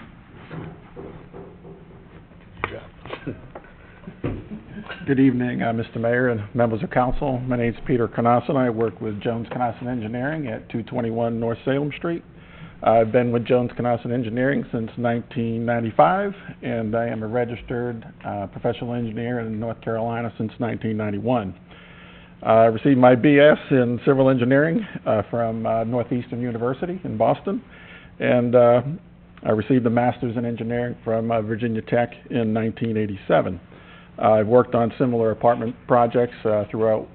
Good evening, Mr. Mayor and members of council. My name is Peter Canosa, and I work with Jones Canosa Engineering at 221 North Salem Street. I've been with Jones Canosa Engineering since 1995, and I am a registered professional engineer in North Carolina since 1991. I received my BS in civil engineering from Northeastern University in Boston, and I received a master's in engineering from Virginia Tech in 1987. I've worked on similar apartment projects throughout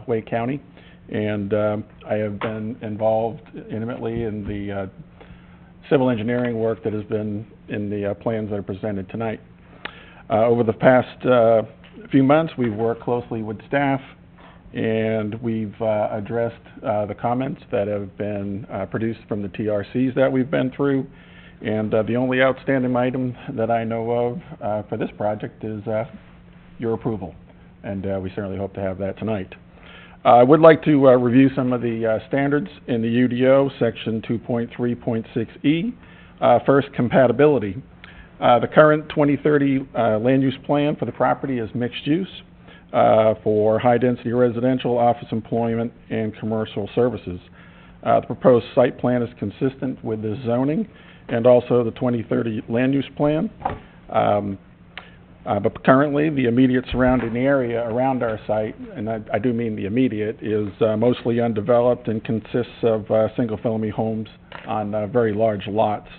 Wake County, and I have been involved intimately in the civil engineering work that has been in the plans that are presented tonight. Over the past few months, we've worked closely with staff, and we've addressed the comments that have been produced from the TRCs that we've been through. And the only outstanding item that I know of for this project is your approval, and we certainly hope to have that tonight. I would like to review some of the standards in the UDO, section 2.3.6E. First, compatibility. The current 2030 land use plan for the property is mixed use for high-density residential, office employment, and commercial services. The proposed site plan is consistent with the zoning and also the 2030 land use plan. But currently, the immediate surrounding area around our site, and I do mean the immediate, is mostly undeveloped and consists of single-family homes on very large lots.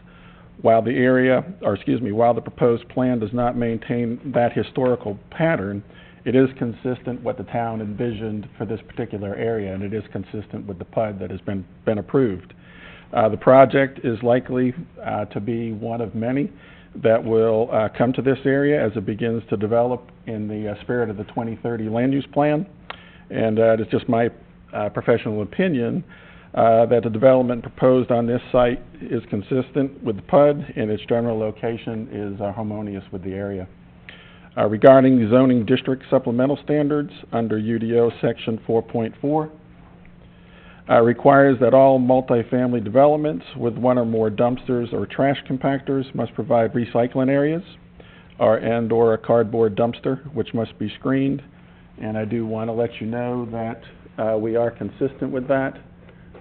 While the proposed plan does not maintain that historical pattern, it is consistent with what the town envisioned for this particular area, and it is consistent with the PUD that has been approved. The project is likely to be one of many that will come to this area as it begins to develop in the spirit of the 2030 land use plan. And it's just my professional opinion that the development proposed on this site is consistent with the PUD, and its general location is harmonious with the area. Regarding the zoning district supplemental standards under UDO section 4.4, requires that all multifamily developments with one or more dumpsters or trash compactors must provide recycling areas or a cardboard dumpster, which must be screened. And I do want to let you know that we are consistent with that.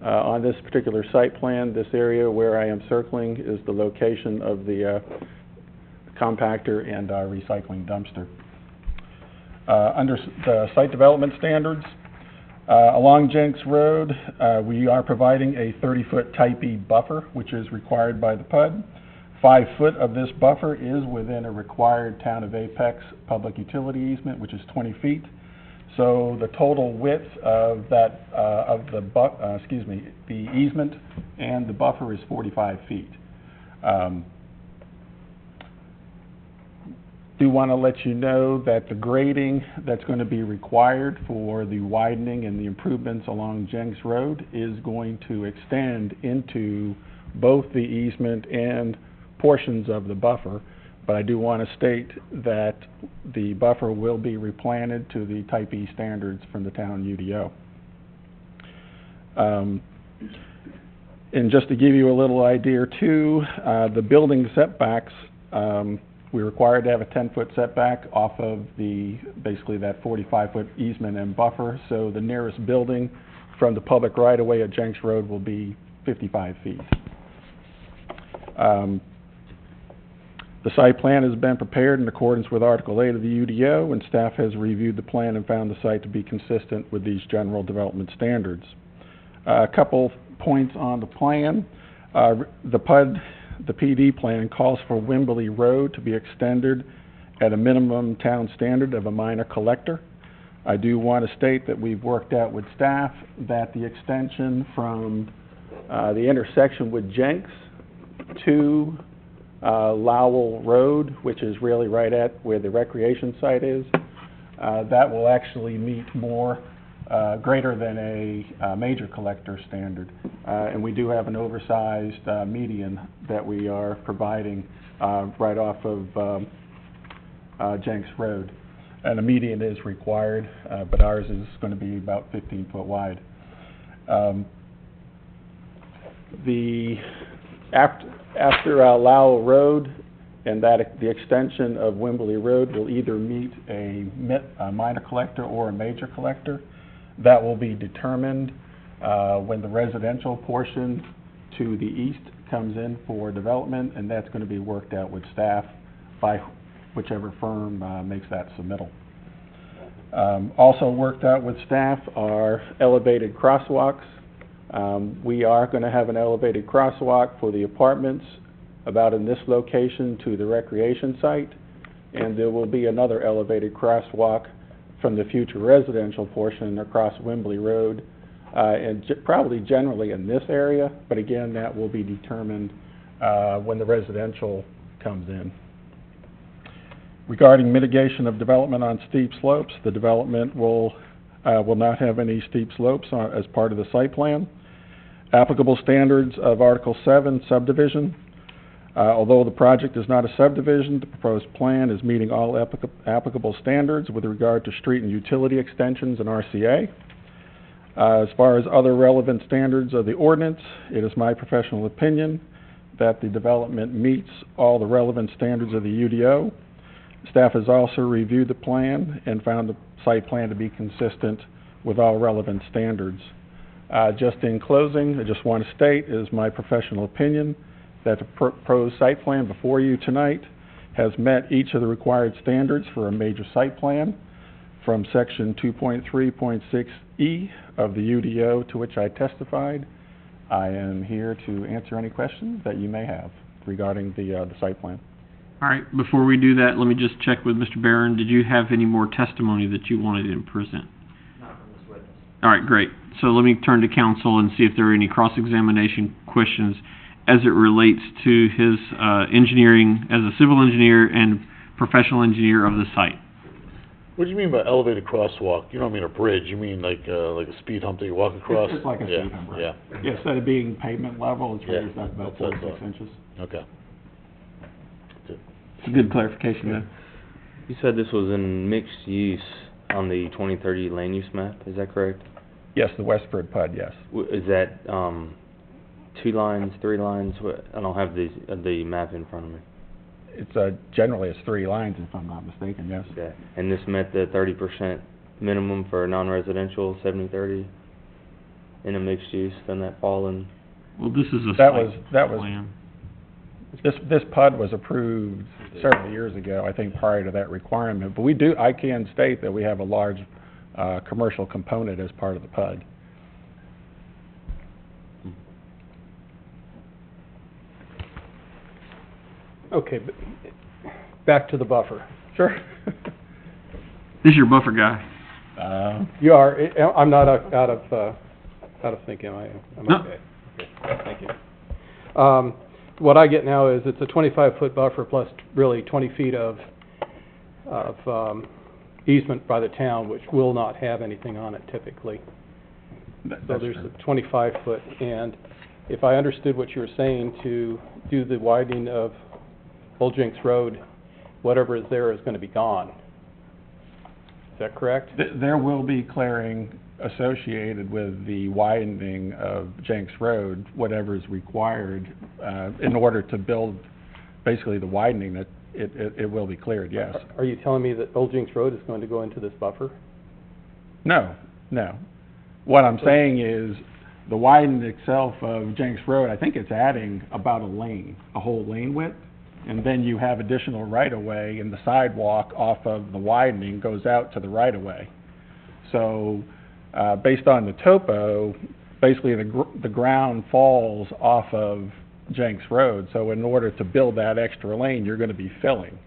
On this particular site plan, this area where I am circling is the location of the compactor and recycling dumpster. Under the site development standards, along Jenks Road, we are providing a 30-foot Type E buffer, which is required by the PUD. 5 foot of this buffer is within a required Town of Apex public utility easement, which is 20 feet. So the total width of that the easement and the buffer is 45 feet. Do want to let you know that the grading that's going to be required for the widening and the improvements along Jenks Road is going to extend into both the easement and portions of the buffer. But I do want to state that the buffer will be replanted to the Type E standards from the town UDO. And just to give you a little idea too, the building setbacks, we're required to have a 10-foot setback off of basically that 45-foot easement and buffer. So the nearest building from the public right-of-way at Jenks Road will be 55 feet. The site plan has been prepared in accordance with Article 8 of the UDO, and staff has reviewed the plan and found the site to be consistent with these general development standards. A couple points on the plan. The PD plan calls for Wimberley Road to be extended at a minimum town standard of a minor collector. I do want to state that we've worked out with staff that the extension from the intersection with Jenks to Lowell Road, which is really right at where the recreation site is, that will actually meet more greater than a major collector standard. And we do have an oversized median that we are providing right off of Jenks Road. And a median is required, but ours is going to be about 15 foot wide. After Lowell Road and the extension of Wimberley Road will either meet a minor collector or a major collector. That will be determined when the residential portion to the east comes in for development, and that's going to be worked out with staff by whichever firm makes that submittal. Also worked out with staff are elevated crosswalks. We are going to have an elevated crosswalk for the apartments about in this location to the recreation site, and there will be another elevated crosswalk from the future residential portion across Wembley Road, and probably generally in this area, but again, that will be determined when the residential comes in. Regarding mitigation of development on steep slopes, the development will not have any steep slopes as part of the site plan. Applicable standards of Article 7 subdivision. Although the project is not a subdivision, the proposed plan is meeting all applicable standards with regard to street and utility extensions and RCA. As far as other relevant standards of the ordinance, it is my professional opinion that the development meets all the relevant standards of the UDO. Staff has also reviewed the plan and found the site plan to be consistent with all relevant standards. Just in closing, I just want to state, it is my professional opinion that the proposed site plan before you tonight has met each of the required standards for a major site plan from Section 2.3.6E of the UDO to which I testified. I am here to answer any questions that you may have regarding the site plan. All right, before we do that, let me just check with Mr. Barron. Did you have any more testimony that you wanted to present? Not from this witness. All right, great. So let me turn to counsel and see if there are any cross-examination questions as it relates to his engineering as a civil engineer and professional engineer of the site. What do you mean by elevated crosswalk? You don't mean a bridge, you mean like a speed hump that you walk across? It's like a Yeah, speed hump, right? Yeah. Yeah, instead of being pavement level, it's raised up about that's what I 4 to 6 thought. inches. Okay. It's a good clarification there. You said this was in mixed use on the 2030 land use map, is that correct? Yes, the Westford PUD, yes. Is that 2 lines, 3 lines? I don't have the map in front of me. It's generally it's 3 lines if I'm not mistaken, yes. Okay. And this met the 30% minimum for non-residential, 70-30 in a mixed use, then that fall in? Well, this is a That site was plan. This PUD was approved several years ago, I think prior to that requirement. But I can state that we have a large commercial component as part of the PUD. Okay, but back to the buffer. Sure. This is your buffer guy. You are, I'm not out of sync, am I? I'm No. okay. Okay, thank you. What I get now is it's a 25-foot buffer plus really 20 feet of easement by the town, which will not have anything on it typically. So there's a 25-foot, and if I understood what you were saying, to do the widening of Old Jinks Road, whatever is there is going to be gone. Is that correct? There will be clearing associated with the widening of Jenks Road, whatever is required in order to build basically the widening, that it will be cleared, yes. Are you telling me that Old Jinks Road is going to go into this buffer? No. What I'm saying is the widening itself of Jenks Road, I think it's adding about a whole lane width, and then you have additional right-of-way, and the sidewalk off of the widening goes out to the right-of-way. So, based on the topo, basically the ground falls off of Jenks Road, so in order to build that extra lane, you're gonna be filling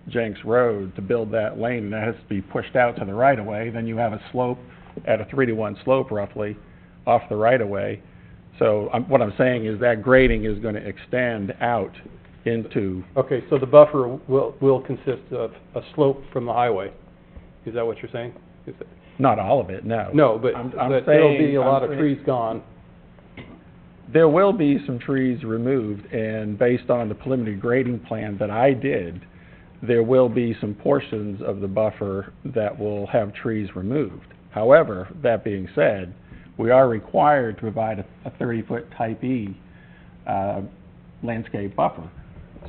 Jenks Road to build that lane, and that has to be pushed out to the right-of-way. Then you have a slope at a 3-to-1 slope roughly off the right-of-way. So what I'm saying is that grading is gonna extend out into... Okay, so the buffer will consist of a slope from the highway. Is that what you're saying? Not all of it, no. No, but there'll be a lot of trees gone. There will be some trees removed, and based on the preliminary grading plan that I did, there will be some portions of the buffer that will have trees removed. However, that being said, we are required to provide a 30-foot type E landscape buffer.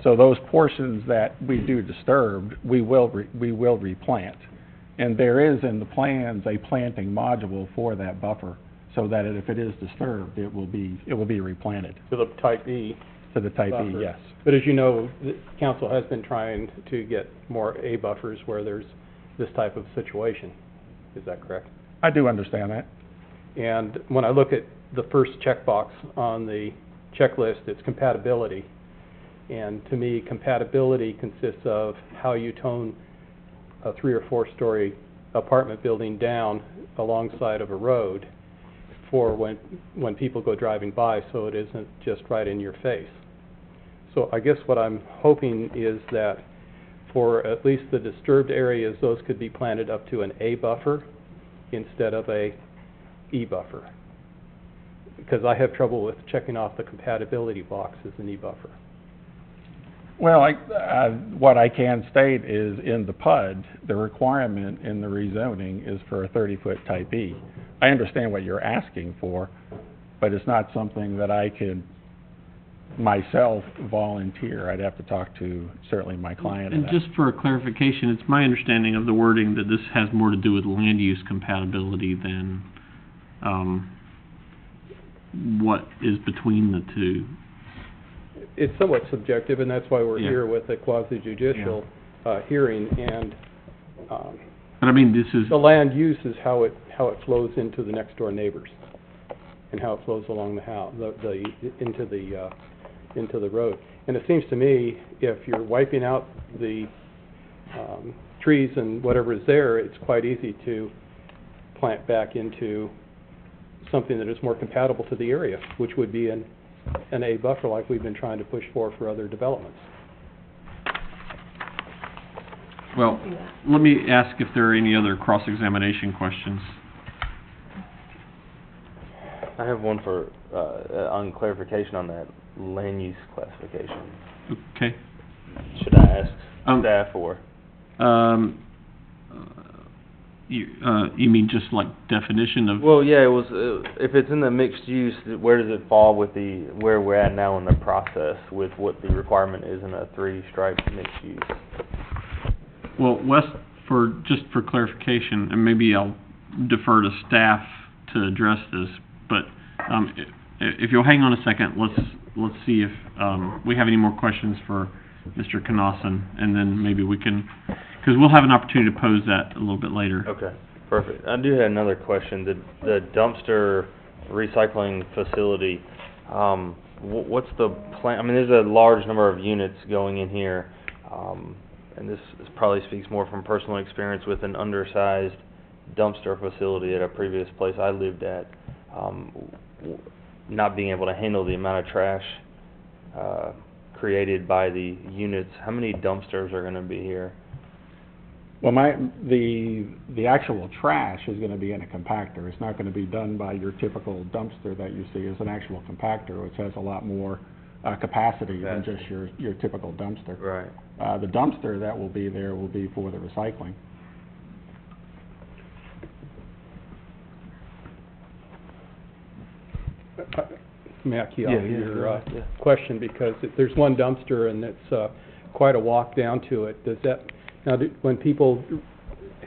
So those portions that we do disturb, we will replant. And there is in the plans a planting module for that buffer, so that if it is disturbed, it will be replanted. To the type E. To the type buffer. E, yes. But as you know, the council has been trying to get more A buffers where there's this type of situation. Is that correct? I do understand that. And when I look at the first checkbox on the checklist, it's compatibility. And to me, compatibility consists of how you tone a 3 or 4 story apartment building down alongside of a road for when people go driving by, so it isn't just right in your face. So I guess what I'm hoping is that for at least the disturbed areas, those could be planted up to an A buffer instead of a E buffer. Because I have trouble with checking off the compatibility box as an E buffer. Well, what I can state is in the PUD, the requirement in the rezoning is for a 30-foot type E. I understand what you're asking for, but it's not something that I could myself volunteer. I'd have to talk to certainly my client. And just for clarification, it's my understanding of the wording that this has more to do with land use compatibility than what is between the two. It's somewhat subjective, and that's why we're here with a quasi-judicial hearing, and but I mean, this is the land use is how it flows into the next door neighbors, and how it flows along the house, into the road. And it seems to me, if you're wiping out the trees and whatever is there, it's quite easy to plant back into something that is more compatible to the area, which would be an A buffer like we've been trying to push for other developments. Well, let me ask if there are any other cross-examination questions. I have one for, on clarification on that land use classification. Okay. Should I ask staff or? You mean just like definition of? Well, yeah, it was, if it's in the mixed use, where does it fall with where we're at now in the process with what the requirement is in a 3-stripe mixed use? Well, Wes, just for clarification, and maybe I'll defer to staff to address this, but if you'll hang on a second, let's see if we have any more questions for Mr. Knosson, and then maybe we can, because we'll have an opportunity to pose that a little bit later. Okay, perfect. I do have another question. The dumpster recycling facility, what's the plan? I mean, there's a large number of units going in here, and this probably speaks more from personal experience with an undersized dumpster facility at a previous place I lived at, not being able to handle the amount of trash created by the units. How many dumpsters are going to be here? Well, the actual trash is going to be in a compactor. It's not going to be done by your typical dumpster that you see. It's an actual compactor, which has a lot more capacity than just your typical dumpster. Right. The dumpster that will be there will be for the recycling. May I key off your question, because there's one dumpster and it's quite a walk down to it. Does that, now when people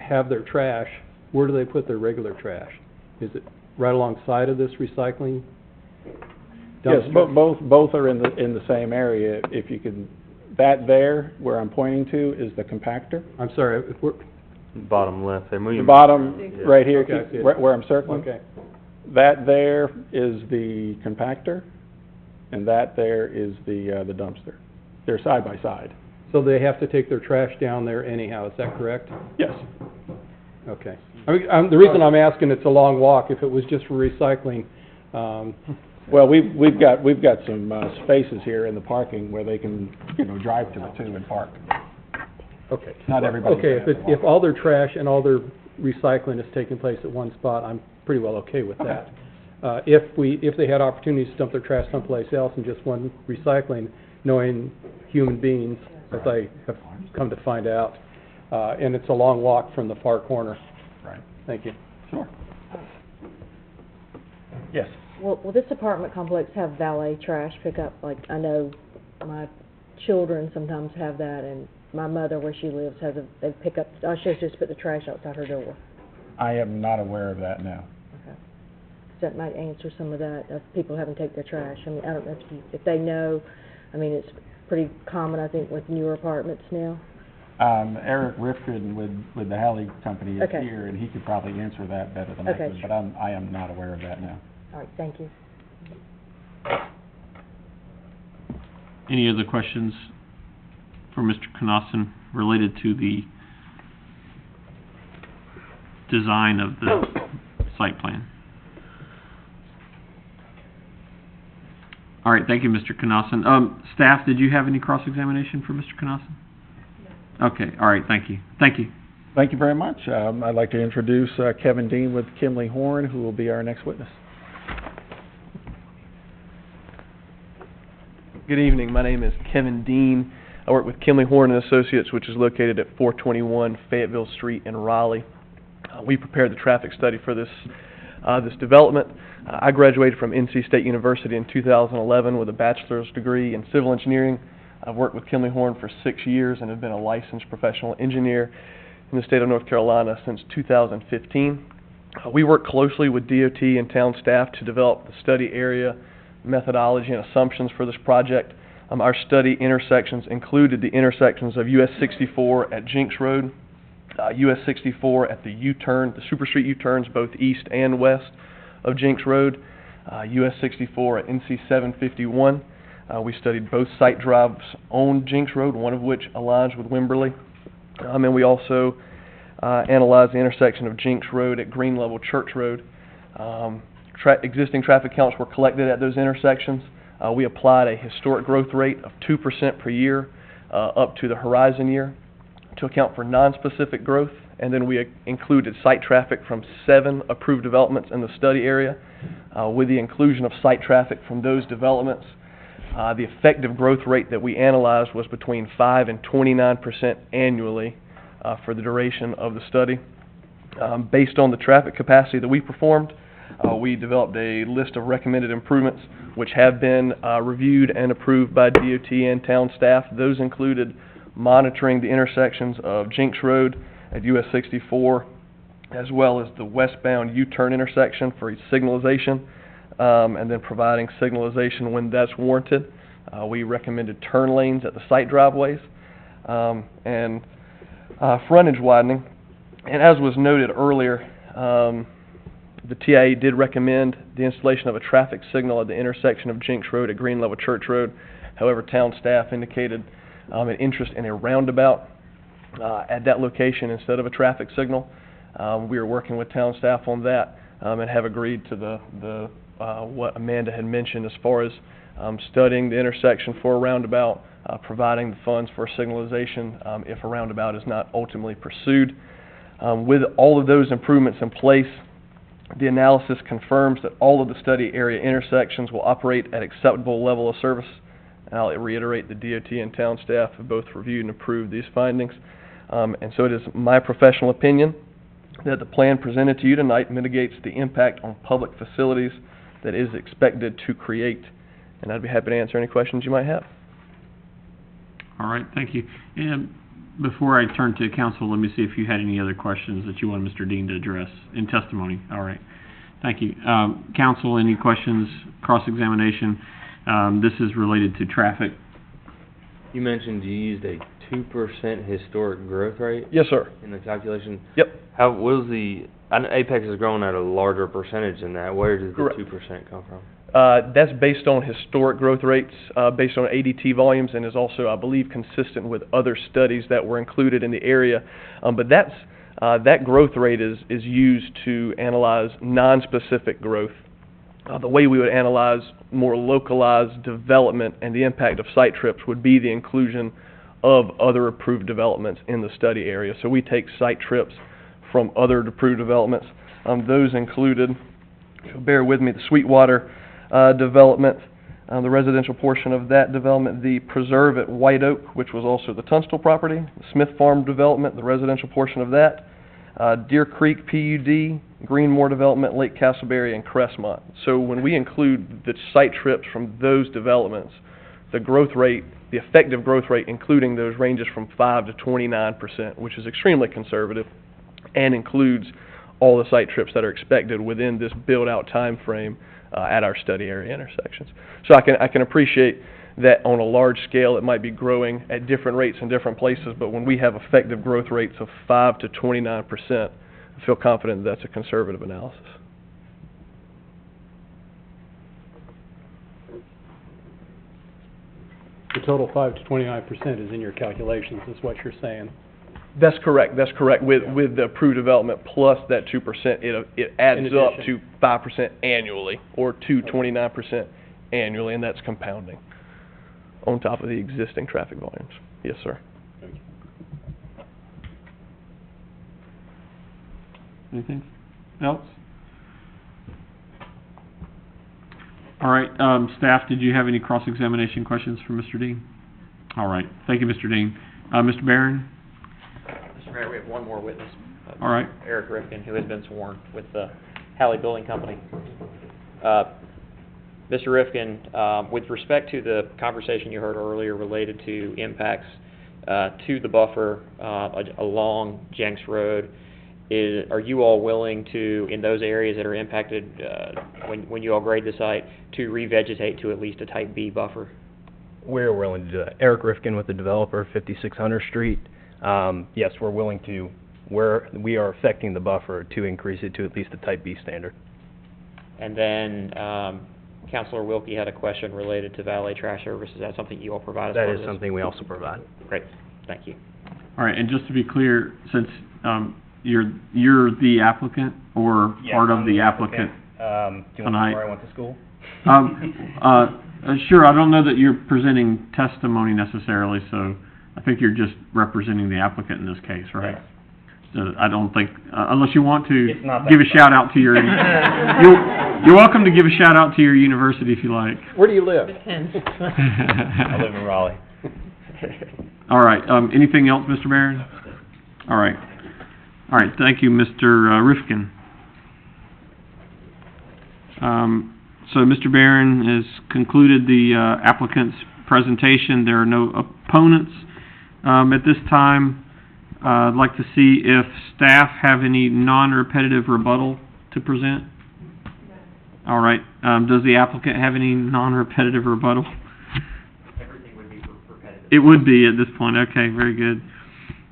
have their trash, where do they put their regular trash? Is it right alongside of this recycling dumpster? Yes, both are in the same area. If you can, that there where I'm pointing to is the compactor. I'm sorry, if we're bottom left. The bottom right here, Okay, where I'm circling. Okay. That there is the compactor, and that there is the dumpster. They're side by side. So they have to take their trash down there anyhow, is that correct? Yes. Okay. I mean, the reason I'm asking, it's a long walk. If it was just for recycling, well, we've got some spaces here in the parking where they can, drive to it too and park. Okay. Not everybody. Okay, if all their trash and all their recycling is taking place at one spot, I'm pretty well okay with that. If they had opportunities to dump their trash someplace else and just one recycling, knowing human beings, as I have come to find out, and it's a long walk from the far corner. Right. Thank you. Sure. Yes. Will this apartment complex have valet trash pickup? Like, I know my children sometimes have that, and my mother, where she lives, they pick up, she just put the trash outside her door. I am not aware of that now. Okay. So that might answer some of that, of people having to take their trash. I mean, I don't know if they know. I mean, it's pretty common, I think, with newer apartments now. Eric Rifkin with the Halley Company is Okay. here, and he could probably answer that better than I Okay, could, sure. but I am not aware of that now. All right, thank you. Any other questions for Mr. Knosson related to the design of the site plan? All right, thank you, Mr. Knosson. Staff, did you have any cross-examination for Mr. Knosson? No. Okay, all right, thank you. Thank you. Thank you very much. I'd like to introduce Kevin Dean with Kimley Horn, who will be our next witness. Good evening. My name is Kevin Dean. I work with Kimley Horn and Associates, which is located at 421 Fayetteville Street in Raleigh. We prepared the traffic study for this development. I graduated from NC State University in 2011 with a bachelor's degree in civil engineering. I've worked with Kimley Horn for 6 years and have been a licensed professional engineer in the state of North Carolina since 2015. We work closely with DOT and town staff to develop the study area, methodology, and assumptions for this project. Our study intersections included the intersections of US 64 at Jinks Road, US 64 at the U-turn, the Super Street U-turns both east and west of Jinks Road, US 64 at NC 751. We studied both site drives on Jinks Road, one of which aligns with Wimberley. And we also analyzed the intersection of Jinks Road at Green Level Church Road. Existing traffic counts were collected at those intersections. We applied a historic growth rate of 2% per year up to the horizon year to account for non-specific growth, and then we included site traffic from 7 approved developments in the study area. With the inclusion of site traffic from those developments, the effective growth rate that we analyzed was between 5 and 29% annually for the duration of the study. Based on the traffic capacity that we performed, we developed a list of recommended improvements which have been reviewed and approved by DOT and town staff. Those included monitoring the intersections of Jinks Road at US 64, as well as the westbound U-turn intersection for signalization, and then providing signalization when that's warranted. We recommended turn lanes at the site driveways, and frontage widening. And as was noted earlier, the TIA did recommend the installation of a traffic signal at the intersection of Jinks Road at Green Level Church Road. However, town staff indicated an interest in a roundabout at that location instead of a traffic signal. We are working with town staff on that and have agreed to the what Amanda had mentioned as far as studying the intersection for a roundabout, providing the funds for signalization if a roundabout is not ultimately pursued. With all of those improvements in place, the analysis confirms that all of the study area intersections will operate at acceptable level of service. And I'll reiterate the DOT and town staff have both reviewed and approved these findings. And so it is my professional opinion that the plan presented to you tonight mitigates the impact on public facilities that is expected to create. And I'd be happy to answer any questions you might have. All right, thank you. And before I turn to council, let me see if you had any other questions that you want Mr. Dean to address in testimony. All right, thank you. Council, any questions, cross-examination? This is related to traffic. You mentioned you used a 2% historic growth rate? Yes, sir. In the calculation? Yep. How was I know Apex has grown at a larger percentage than that. Where does the Correct. 2% come from? That's based on historic growth rates, based on ADT volumes, and is also, I believe, consistent with other studies that were included in the area. But that growth rate is used to analyze non-specific growth. The way we would analyze more localized development and the impact of site trips would be the inclusion of other approved developments in the study area. So we take site trips from other approved developments. Those included, bear with me, the Sweetwater development, the residential portion of that development, the Preserve at White Oak, which was also the Tunstall property, the Smith Farm development, the residential portion of that, Deer Creek PUD, Greenmore development, Lake Castleberry, and Crestmont. So when we include the site trips from those developments, the growth rate, the effective growth rate, including those, ranges from 5 to 29%, which is extremely conservative, and includes all the site trips that are expected within this build-out time frame at our study area intersections. So I can appreciate that on a large scale it might be growing at different rates in different places, but when we have effective growth rates of 5 to 29%, I feel confident that's a conservative analysis. The total 5 to 29% is in your calculations, is what you're saying. That's correct, with the approved development plus that 2%, it adds In up addition. to 5% annually, or to 29% annually, and that's compounding on top of the existing traffic volumes. Yes, sir. Anything else? All right, staff, did you have any cross-examination questions for Mr. Dean? All right, thank you, Mr. Dean. Mr. Barron? Mr. Mayor, we have one more witness. All right. Eric Rifkin, who has been sworn with the Halley Building Company. Mr. Rifkin, with respect to the conversation you heard earlier related to impacts to the buffer along Jenks Road, are you all willing to, in those areas that are impacted, when you all grade the site, to revegetate to at least a type B buffer? We're willing to do that. Eric Rifkin with the developer, 5600 Street. Yes, we're willing to, where we are affecting the buffer, to increase it to at least a type B standard. And then, Councilor Wilkie had a question related to valet trash service. Is that something you all provide as part That of is this? something we also provide. Great, thank you. All right, and just to be clear, since you're the applicant or Yes, part of I'm the the applicant Do you want to know tonight? where I went to school? Sure, I don't know that you're presenting testimony necessarily, so I think you're just representing the applicant in this case, right? So I don't think, unless you want to It's not that give a shout out to your, you're welcome to give a shout out to your university if you like. Where do you live? I live in Raleigh. All right, anything else, Mr. Barron? All right. All right, thank you, Mr. Rifkin. So Mr. Barron has concluded the applicant's presentation. There are no opponents. At this time, I'd like to see if staff have any non-repetitive rebuttal to present. All right, does the applicant have any non-repetitive rebuttal? Everything would be repetitive. It would be at this point. Okay, very good.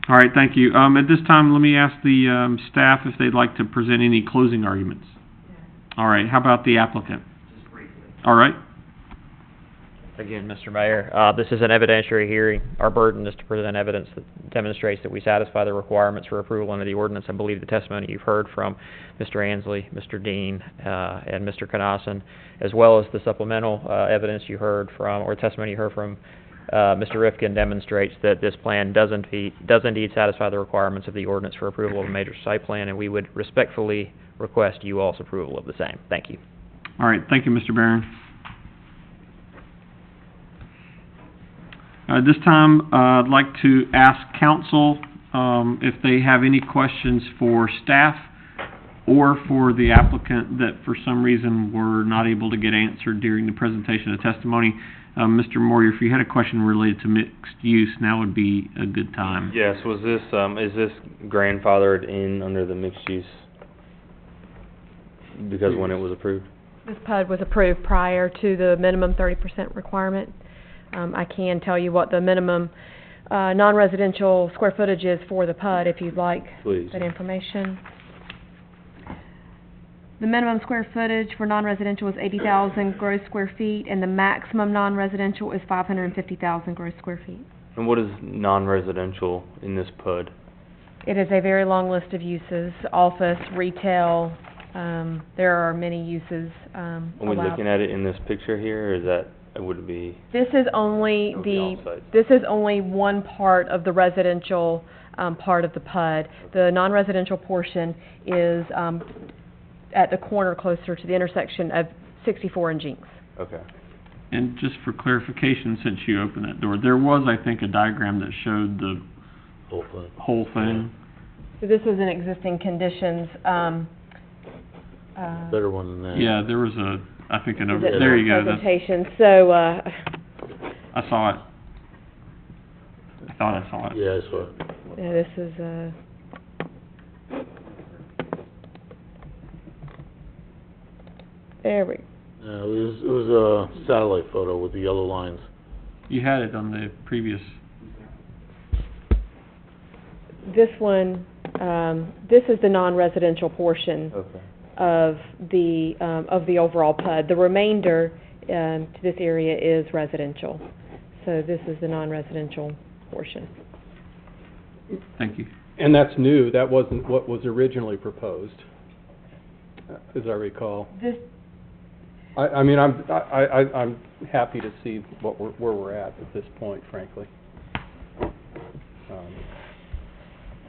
All right, thank you. At this time, let me ask the staff if they'd like to present any closing arguments. All right, how about the applicant? Just briefly. All right. Again, Mr. Mayor, this is an evidentiary hearing. Our burden is to present evidence that demonstrates that we satisfy the requirements for approval under the ordinance. I believe the testimony you've heard from Mr. Ansley, Mr. Dean, and Mr. Knosson, as well as the supplemental evidence you heard from, or testimony you heard from Mr. Rifkin, demonstrates that this plan does indeed satisfy the requirements of the ordinance for approval of a major site plan, and we would respectfully request you all's approval of the same. Thank you. All right, thank you, Mr. Barron. At this time, I'd like to ask council if they have any questions for staff or for the applicant that for some reason were not able to get answered during the presentation of testimony. Mr. Moyer, if you had a question related to mixed use, now would be a good time. Yes, was this, is this grandfathered in under the mixed use? Because when it was approved? This PUD was approved prior to the minimum 30% requirement. I can tell you what the minimum non-residential square footage is for the PUD if you'd like Please. that information. The minimum square footage for non-residential is 80,000 gross square feet, and the maximum non-residential is 550,000 gross square feet. And what is non-residential in this PUD? It is a very long list of uses: office, retail. There are many uses Are we allowed. looking at it in this picture here, or is that, would it be? This is only this is only one part of the residential part of the PUD. The non-residential portion is at the corner closer to the intersection of 64 and Jinx. Okay. And just for clarification, since you opened that door, there was, I think, a diagram that showed the whole thing. So this was an existing conditions. Better one than that. Yeah, there was a, I think, an over, Is it there you go. presentation. So I saw it. I thought I saw it. Yeah, I saw it. yeah, this is there we go. It was a satellite photo with the yellow lines. You had it on the previous. This one, this is the non-residential portion of the overall PUD. The remainder to this area is residential. So this is the non-residential portion. Thank you. And that's new, that wasn't what was originally proposed, as I recall. This, I mean, I'm happy to see where we're at this point, frankly.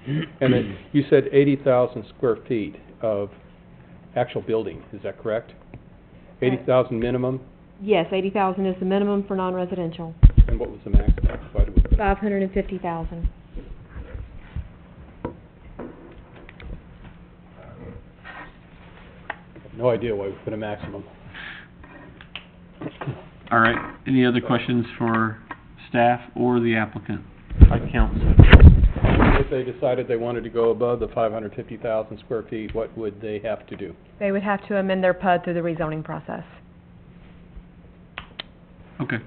And then, you said 80,000 square feet of actual building, is that correct? 80,000 minimum, yes, 80,000 is the minimum for non-residential. and what was the maximum? Why did we- 550,000. No idea why we put a maximum. All right, any other questions for staff or the applicant by council? If they decided they wanted to go above the 550,000 square feet, what would they have to do? They would have to amend their PUD through the rezoning process. Okay.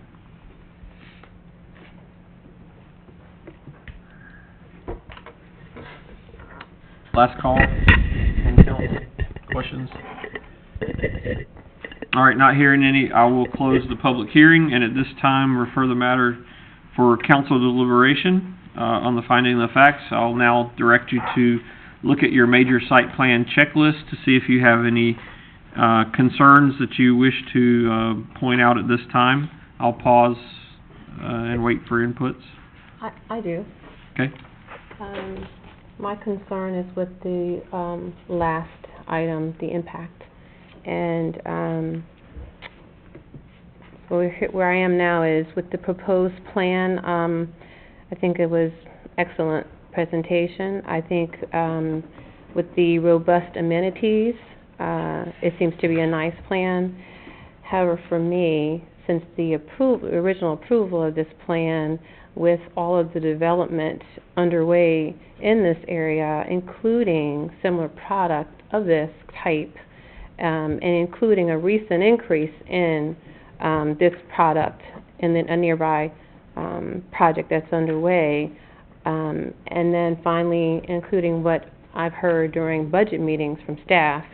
Last call from council. Questions? All right, not hearing any, I will close the public hearing, and at this time, refer the matter for council deliberation on the finding of the facts. I'll now direct you to look at your major site plan checklist to see if you have any concerns that you wish to point out at this time. I'll pause and wait for inputs. I do. Okay? My concern is with the last item, the impact. And where I am now is with the proposed plan. I think it was excellent presentation. I think with the robust amenities, it seems to be a nice plan. However, for me, since the original approval of this plan, with all of the development underway in this area, including similar product of this type, and including a recent increase in this product in a nearby project that's underway, and then finally including what I've heard during budget meetings from staff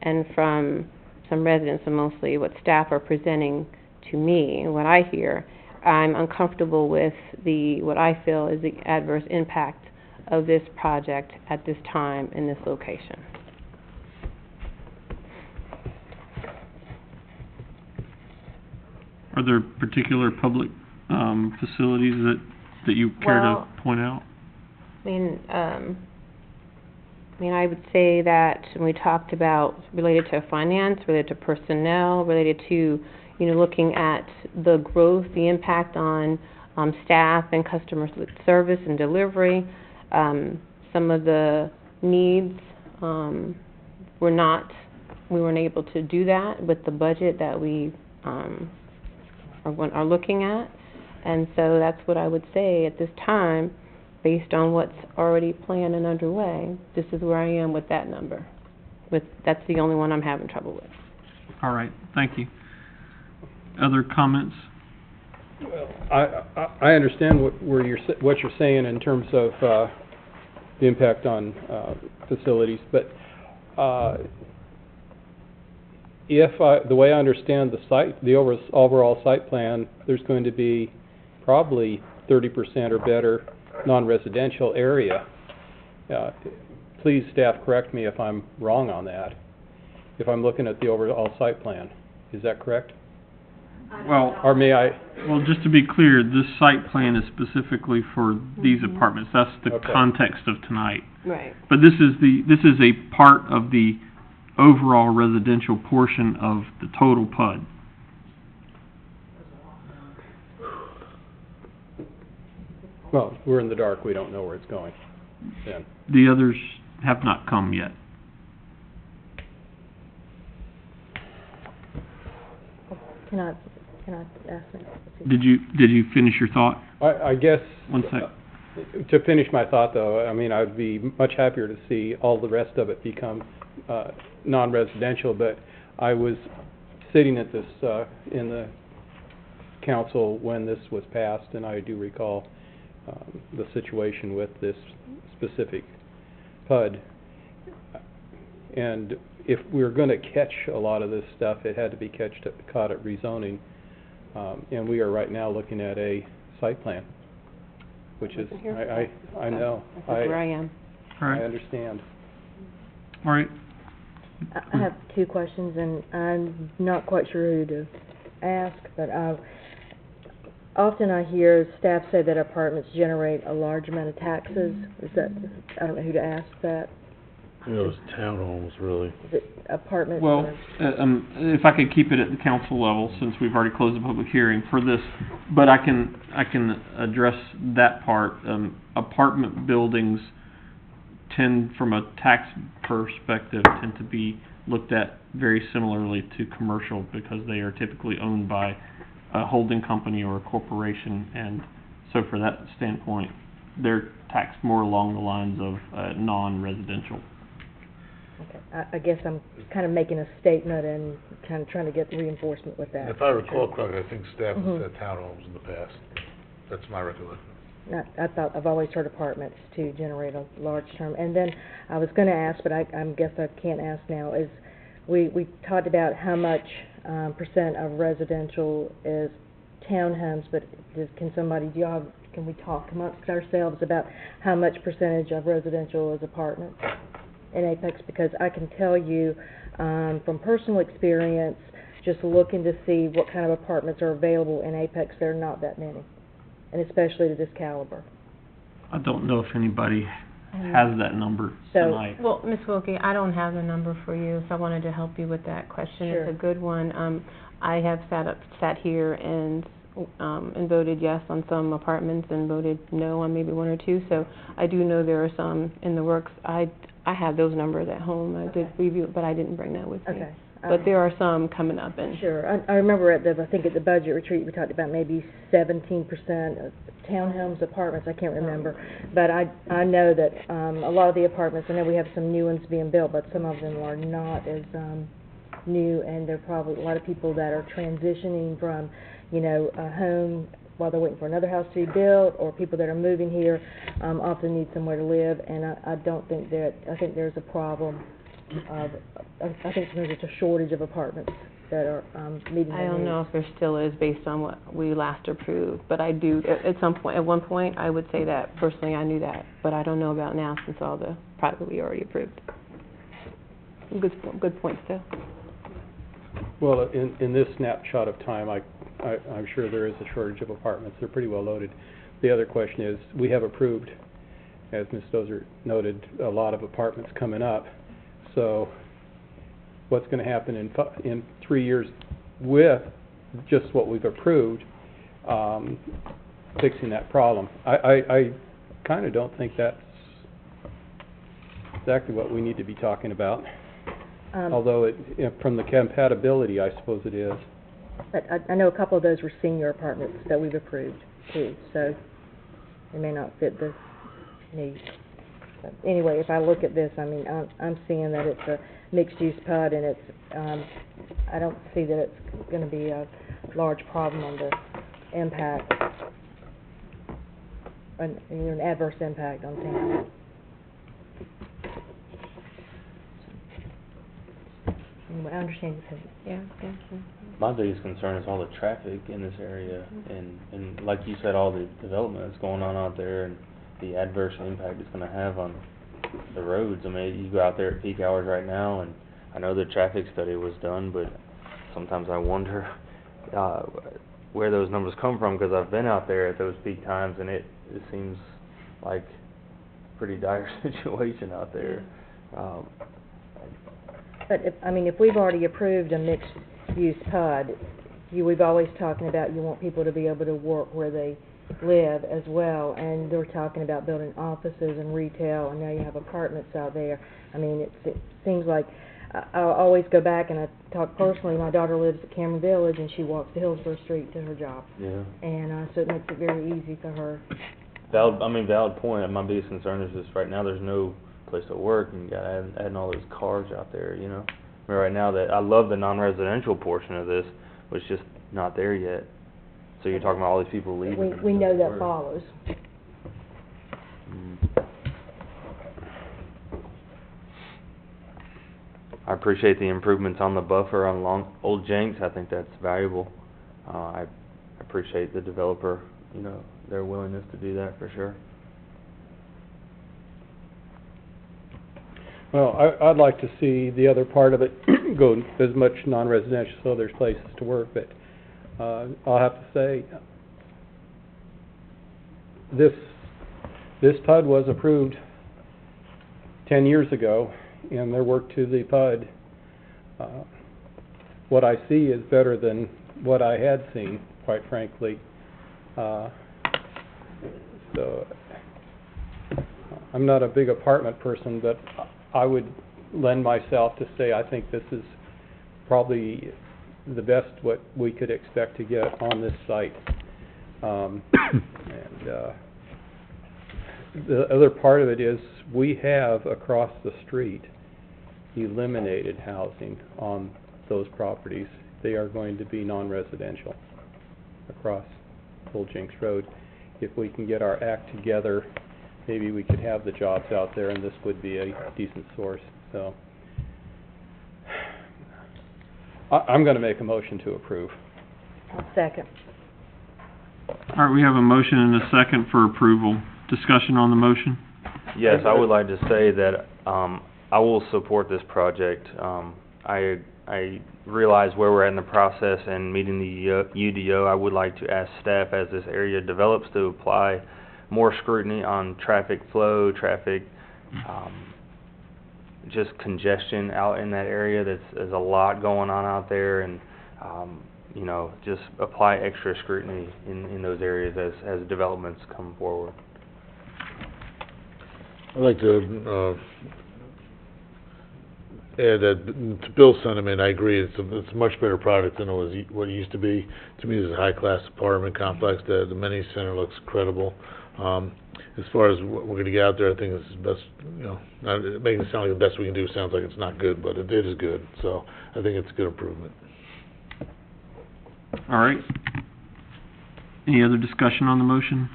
and from some residents, and mostly what staff are presenting to me and what I hear, I'm uncomfortable with what I feel is the adverse impact of this project at this time in this location. Are there particular public facilities that you care to point out? I I would say that when we talked about related to finance, related to personnel, related to, looking at the growth, the impact on staff and customer service and delivery, some of the needs, we weren't able to do that with the budget that we are looking at. And so that's what I would say at this time, based on what's already planned and underway. This is where I am with that number. That's the only one I'm having trouble with. All right, thank you. Other comments? Well, I understand what you're saying in terms of the impact on facilities, but the way I understand the overall site plan, there's going to be probably 30% or better non-residential area. Please, staff, correct me if I'm wrong on that, if I'm looking at the overall site plan. Is that correct? Well, or may I? Well, just to be clear, this site plan is specifically for these apartments. That's the context of tonight. Right. But this is a part of the overall residential portion of the total PUD. Well, we're in the dark. We don't know where it's going then. The others have not come yet. Can I ask that? Did you finish your thought? I guess. 1 sec. To finish my thought, though, I'd be much happier to see all the rest of it become non-residential. But I was sitting at this in the council when this was passed, and I do recall the situation with this specific PUD. And if we were going to catch a lot of this stuff, it had to be caught at rezoning. And we are right now looking at a site plan, which is, Wasn't here for I know. That's where I am. I understand. All right. I have two questions, and I'm not quite sure who to ask, but often I hear staff say that apartments generate a large amount of taxes. Is that, I don't know who to ask that. You know, it's townhomes, really. Is it apartments? Well, or- if I could keep it at the council level, since we've already closed the public hearing for this, but I can address that part. Apartment buildings tend, from a tax perspective, tend to be looked at very similarly to commercial because they are typically owned by a holding company or a corporation, and so for that standpoint, they're taxed more along the lines of non-residential. Okay, I guess I'm kind of making a statement and kind of trying to get reinforcement with that. If I recall correctly, I think staff has Mhm. said townhomes in the past. That's my recollection. I thought, I've always heard apartments to generate a large term. And then I was gonna ask, but I guess I can't ask now, is we talked about how much percent of residential is townhomes, but can we talk amongst ourselves about how much percentage of residential is apartments in Apex? Because I can tell you, from personal experience, just looking to see what kind of apartments are available in Apex, there are not that many, and especially to this caliber. I don't know if anybody has that number So- tonight. Well, Ms. Wilkie, I don't have the number for you, so I wanted to help you with that question. Sure. It's a good one. I have sat here and voted yes on some apartments and voted no on maybe one or two, so I do know there are some in the works. I have those numbers at home. I did review it, but I didn't bring that with me. Okay. But there are some coming up, and Sure. I remember I think at the budget retreat, we talked about maybe 17% of townhomes, apartments, I can't remember. But I know that, a lot of the apartments, I know we have some new ones being built, but some of them are not as, new, and there are probably a lot of people that are transitioning from, a home while they're waiting for another house to be built, or people that are moving here, often need somewhere to live, and I think there's a problem of, I think there's just a shortage of apartments that are, meeting the I don't needs. know if there still is based on what we last approved, but I do, at one point, I would say that personally I knew that, but I don't know about now since all the projects we already approved. Good point, still. Well, in this snapshot of time, I'm sure there is a shortage of apartments. They're pretty well loaded. The other question is, we have approved, as Ms. Dozer noted, a lot of apartments coming up. So what's going to happen in 3 years with just what we've approved, fixing that problem? I kind of don't think that's exactly what we need to be talking about. Although from the compatibility, I suppose it is. But I know a couple of those were senior apartments that we've approved too, so they may not fit the needs. But anyway, if I look at this, I mean, I'm seeing that it's a mixed-use PUD, and it's, I don't see that it's gonna be a large problem on the impact, an adverse impact on town. Anyway, I understand your opinion. Yeah. My biggest concern is all the traffic in this area, and like you said, all the development that's going on out there, and the adverse impact it's gonna have on the roads. I mean, you go out there at peak hours right now, and I know the traffic study was done, but sometimes I wonder where those numbers come from, because I've been out there at those peak times, and it seems like a pretty dire situation out there. But if we've already approved a mixed-use PUD, we've always talking about you want people to be able to work where they live as well, and they're talking about building offices and retail, and now you have apartments out there. I mean, it seems like, I'll always go back and I talk personally, my daughter lives at Cameron Village, and she walks to Hillsborough Street to her job. Yeah. And, so it makes it very easy for her. Valid point. My biggest concern is just right now there's no place to work, and you got adding all those cars out there, I mean, right now that I love the non-residential portion of this, but it's just not there yet. So you're talking about all these people leaving. We know that follows. I appreciate the improvements on the buffer on Old Jenks. I think that's valuable. I appreciate the developer, their willingness to do that for sure. Well, I'd like to see the other part of it go as much non-residential so there's places to work, but, I'll have to say, this PUD was approved 10 years ago, and their work to the PUD, what I see is better than what I had seen, quite frankly. So, I'm not a big apartment person, but I would lend myself to say I think this is probably the best what we could expect to get on this site. The other part of it is we have across the street eliminated housing on those properties. They are going to be non-residential across Old Jinks Road. If we can get our act together, maybe we could have the jobs out there and this would be a decent source. So I'm going to make a motion to approve. I'll second. All right, we have a motion and a second for approval. Discussion on the motion? Yes, I would like to say that I will support this project. I realize where we're at in the process and meeting the UDO. I would like to ask staff, as this area develops, to apply more scrutiny on traffic flow, just congestion out in that area. There's a lot going on out there, and you know, just apply extra scrutiny in those areas as developments come forward. I'd like to add that, to Bill's sentiment, I agree, it's a much better product than what it used to be. To me, it's a high-class apartment complex. The amenity center looks incredible. As far as what we're going to get out there, I think it's the best, you know, not making it sound like the best we can do sounds like it's not good, but it is good. So I think it's a good improvement. All right. Any other discussion on the motion?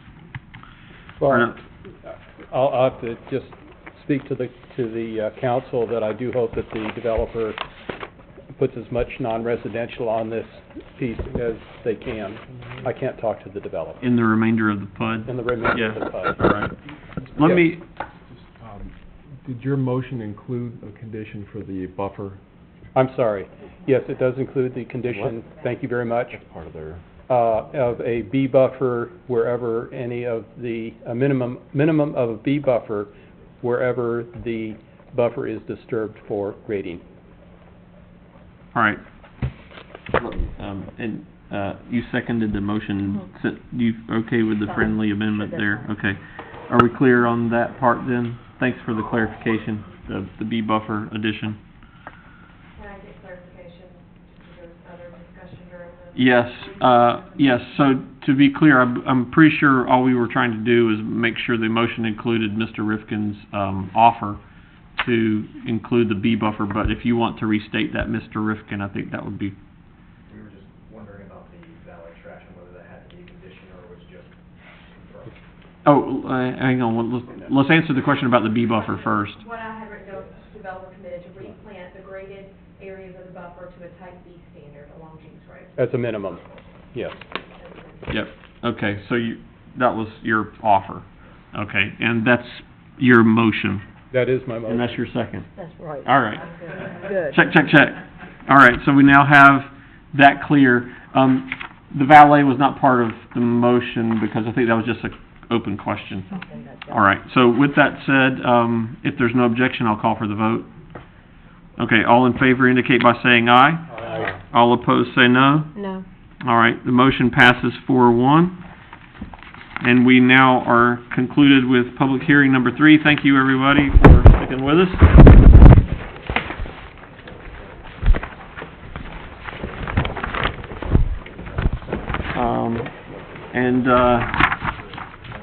Well, I'll have to just speak to the council that I do hope that the developer puts as much non-residential on this piece as they can. I can't talk to the developer. In the remainder of the PUD? In the remainder of the PUD. All right. Let me... Did your motion include a condition for the buffer? I'm sorry. Yes, it does include the condition, thank you very much. That's part of their... Of a B buffer wherever any of the, a minimum of a B buffer wherever the buffer is disturbed for grading. All right. You seconded the motion. So you okay with the friendly amendment there? Okay. Are we clear on that part then? Thanks for the clarification, the B buffer addition. Can I get clarification? Is there other discussion during this? Yes, so to be clear, I'm pretty sure all we were trying to do is make sure the motion included Mr. Rifkin's offer to include the B buffer, but if you want to restate that, Mr. Rifkin, I think that would be... We were just wondering about the valet trash and whether that had to be a condition or was just confirmed. Oh, hang on, let's answer the question about the B buffer first. What I had written down, developer committed to replant the graded areas of the buffer to a type B standard along Jinks Road. That's a minimum, yes. Yep, okay, so that was your offer. Okay, and that's your motion. That is my motion. And that's your second. That's right. All right. Good. Check. All right, so we now have that clear. The valet was not part of the motion because I think that was just an open question. All right, so with that said, if there's no objection, I'll call for the vote. Okay, all in favor indicate by saying aye. Aye. All opposed say no. No. All right, the motion passes 4-1. And we now are concluded with public hearing number 3. Thank you, everybody, for sticking with us.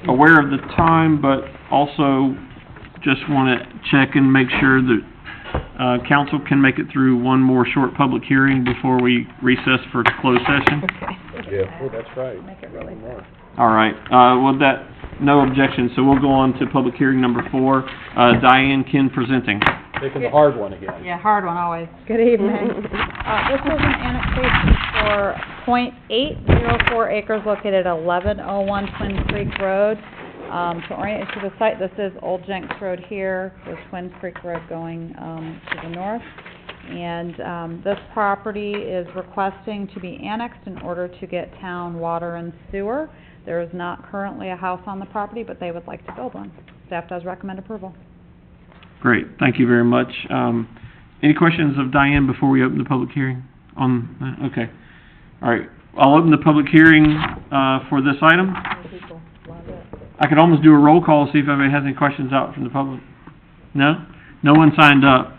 Aware of the time, but also just want to check and make sure that council can make it through one more short public hearing before we recess for closed session. Yeah. Oh, that's right. Make it really fast. All right, with that, no objection, so we'll go on to public hearing number 4. Diane Kin presenting. Taking the hard one again. Yeah, hard one always. Good evening. This is an annexation for .804 acres located at 1101 Twin Creek Road. To orient you to the site, this is Old Jenks Road here, with Twin Creek Road going to the north. And this property is requesting to be annexed in order to get town water and sewer. There is not currently a house on the property, but they would like to build one. Staff does recommend approval. Great, thank you very much. Any questions of Diane before we open the public hearing on, okay. All right, I'll open the public hearing, for this item. I could almost do a roll call, see if anybody has any questions out from the public. No? No one signed up.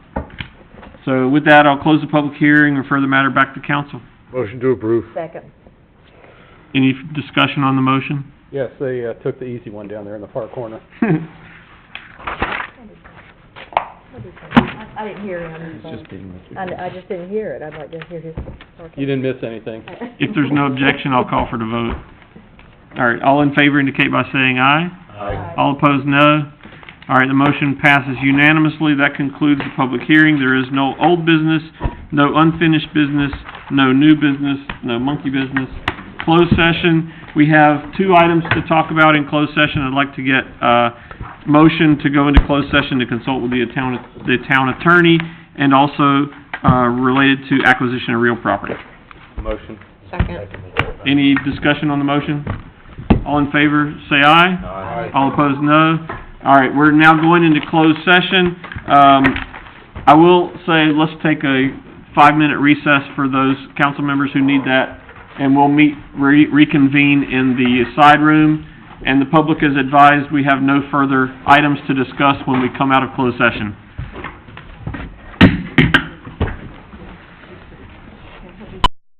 So with that, I'll close the public hearing, refer the matter back to council. Motion to approve. Second. Any discussion on the motion? Yes, they, took the easy one down there in the far corner. I didn't hear him. I just didn't hear it. I'd like to hear his. You didn't miss anything. If there's no objection, I'll call for the vote. All right, all in favor indicate by saying aye. Aye. All opposed, no. All right, the motion passes unanimously. That concludes the public hearing. There is no old business, no unfinished business, no new business, no monkey business. Closed session, we have two items to talk about in closed session. I'd like to get motion to go into closed session to consult with the town attorney, and also related to acquisition of real property. Motion. Second. Any discussion on the motion? All in favor, say aye. Aye. All opposed, no. All right, we're now going into closed session. I will say, let's take a 5-minute recess for those council members who need that, and we'll reconvene in the side room. And the public is advised we have no further items to discuss when we come out of closed session.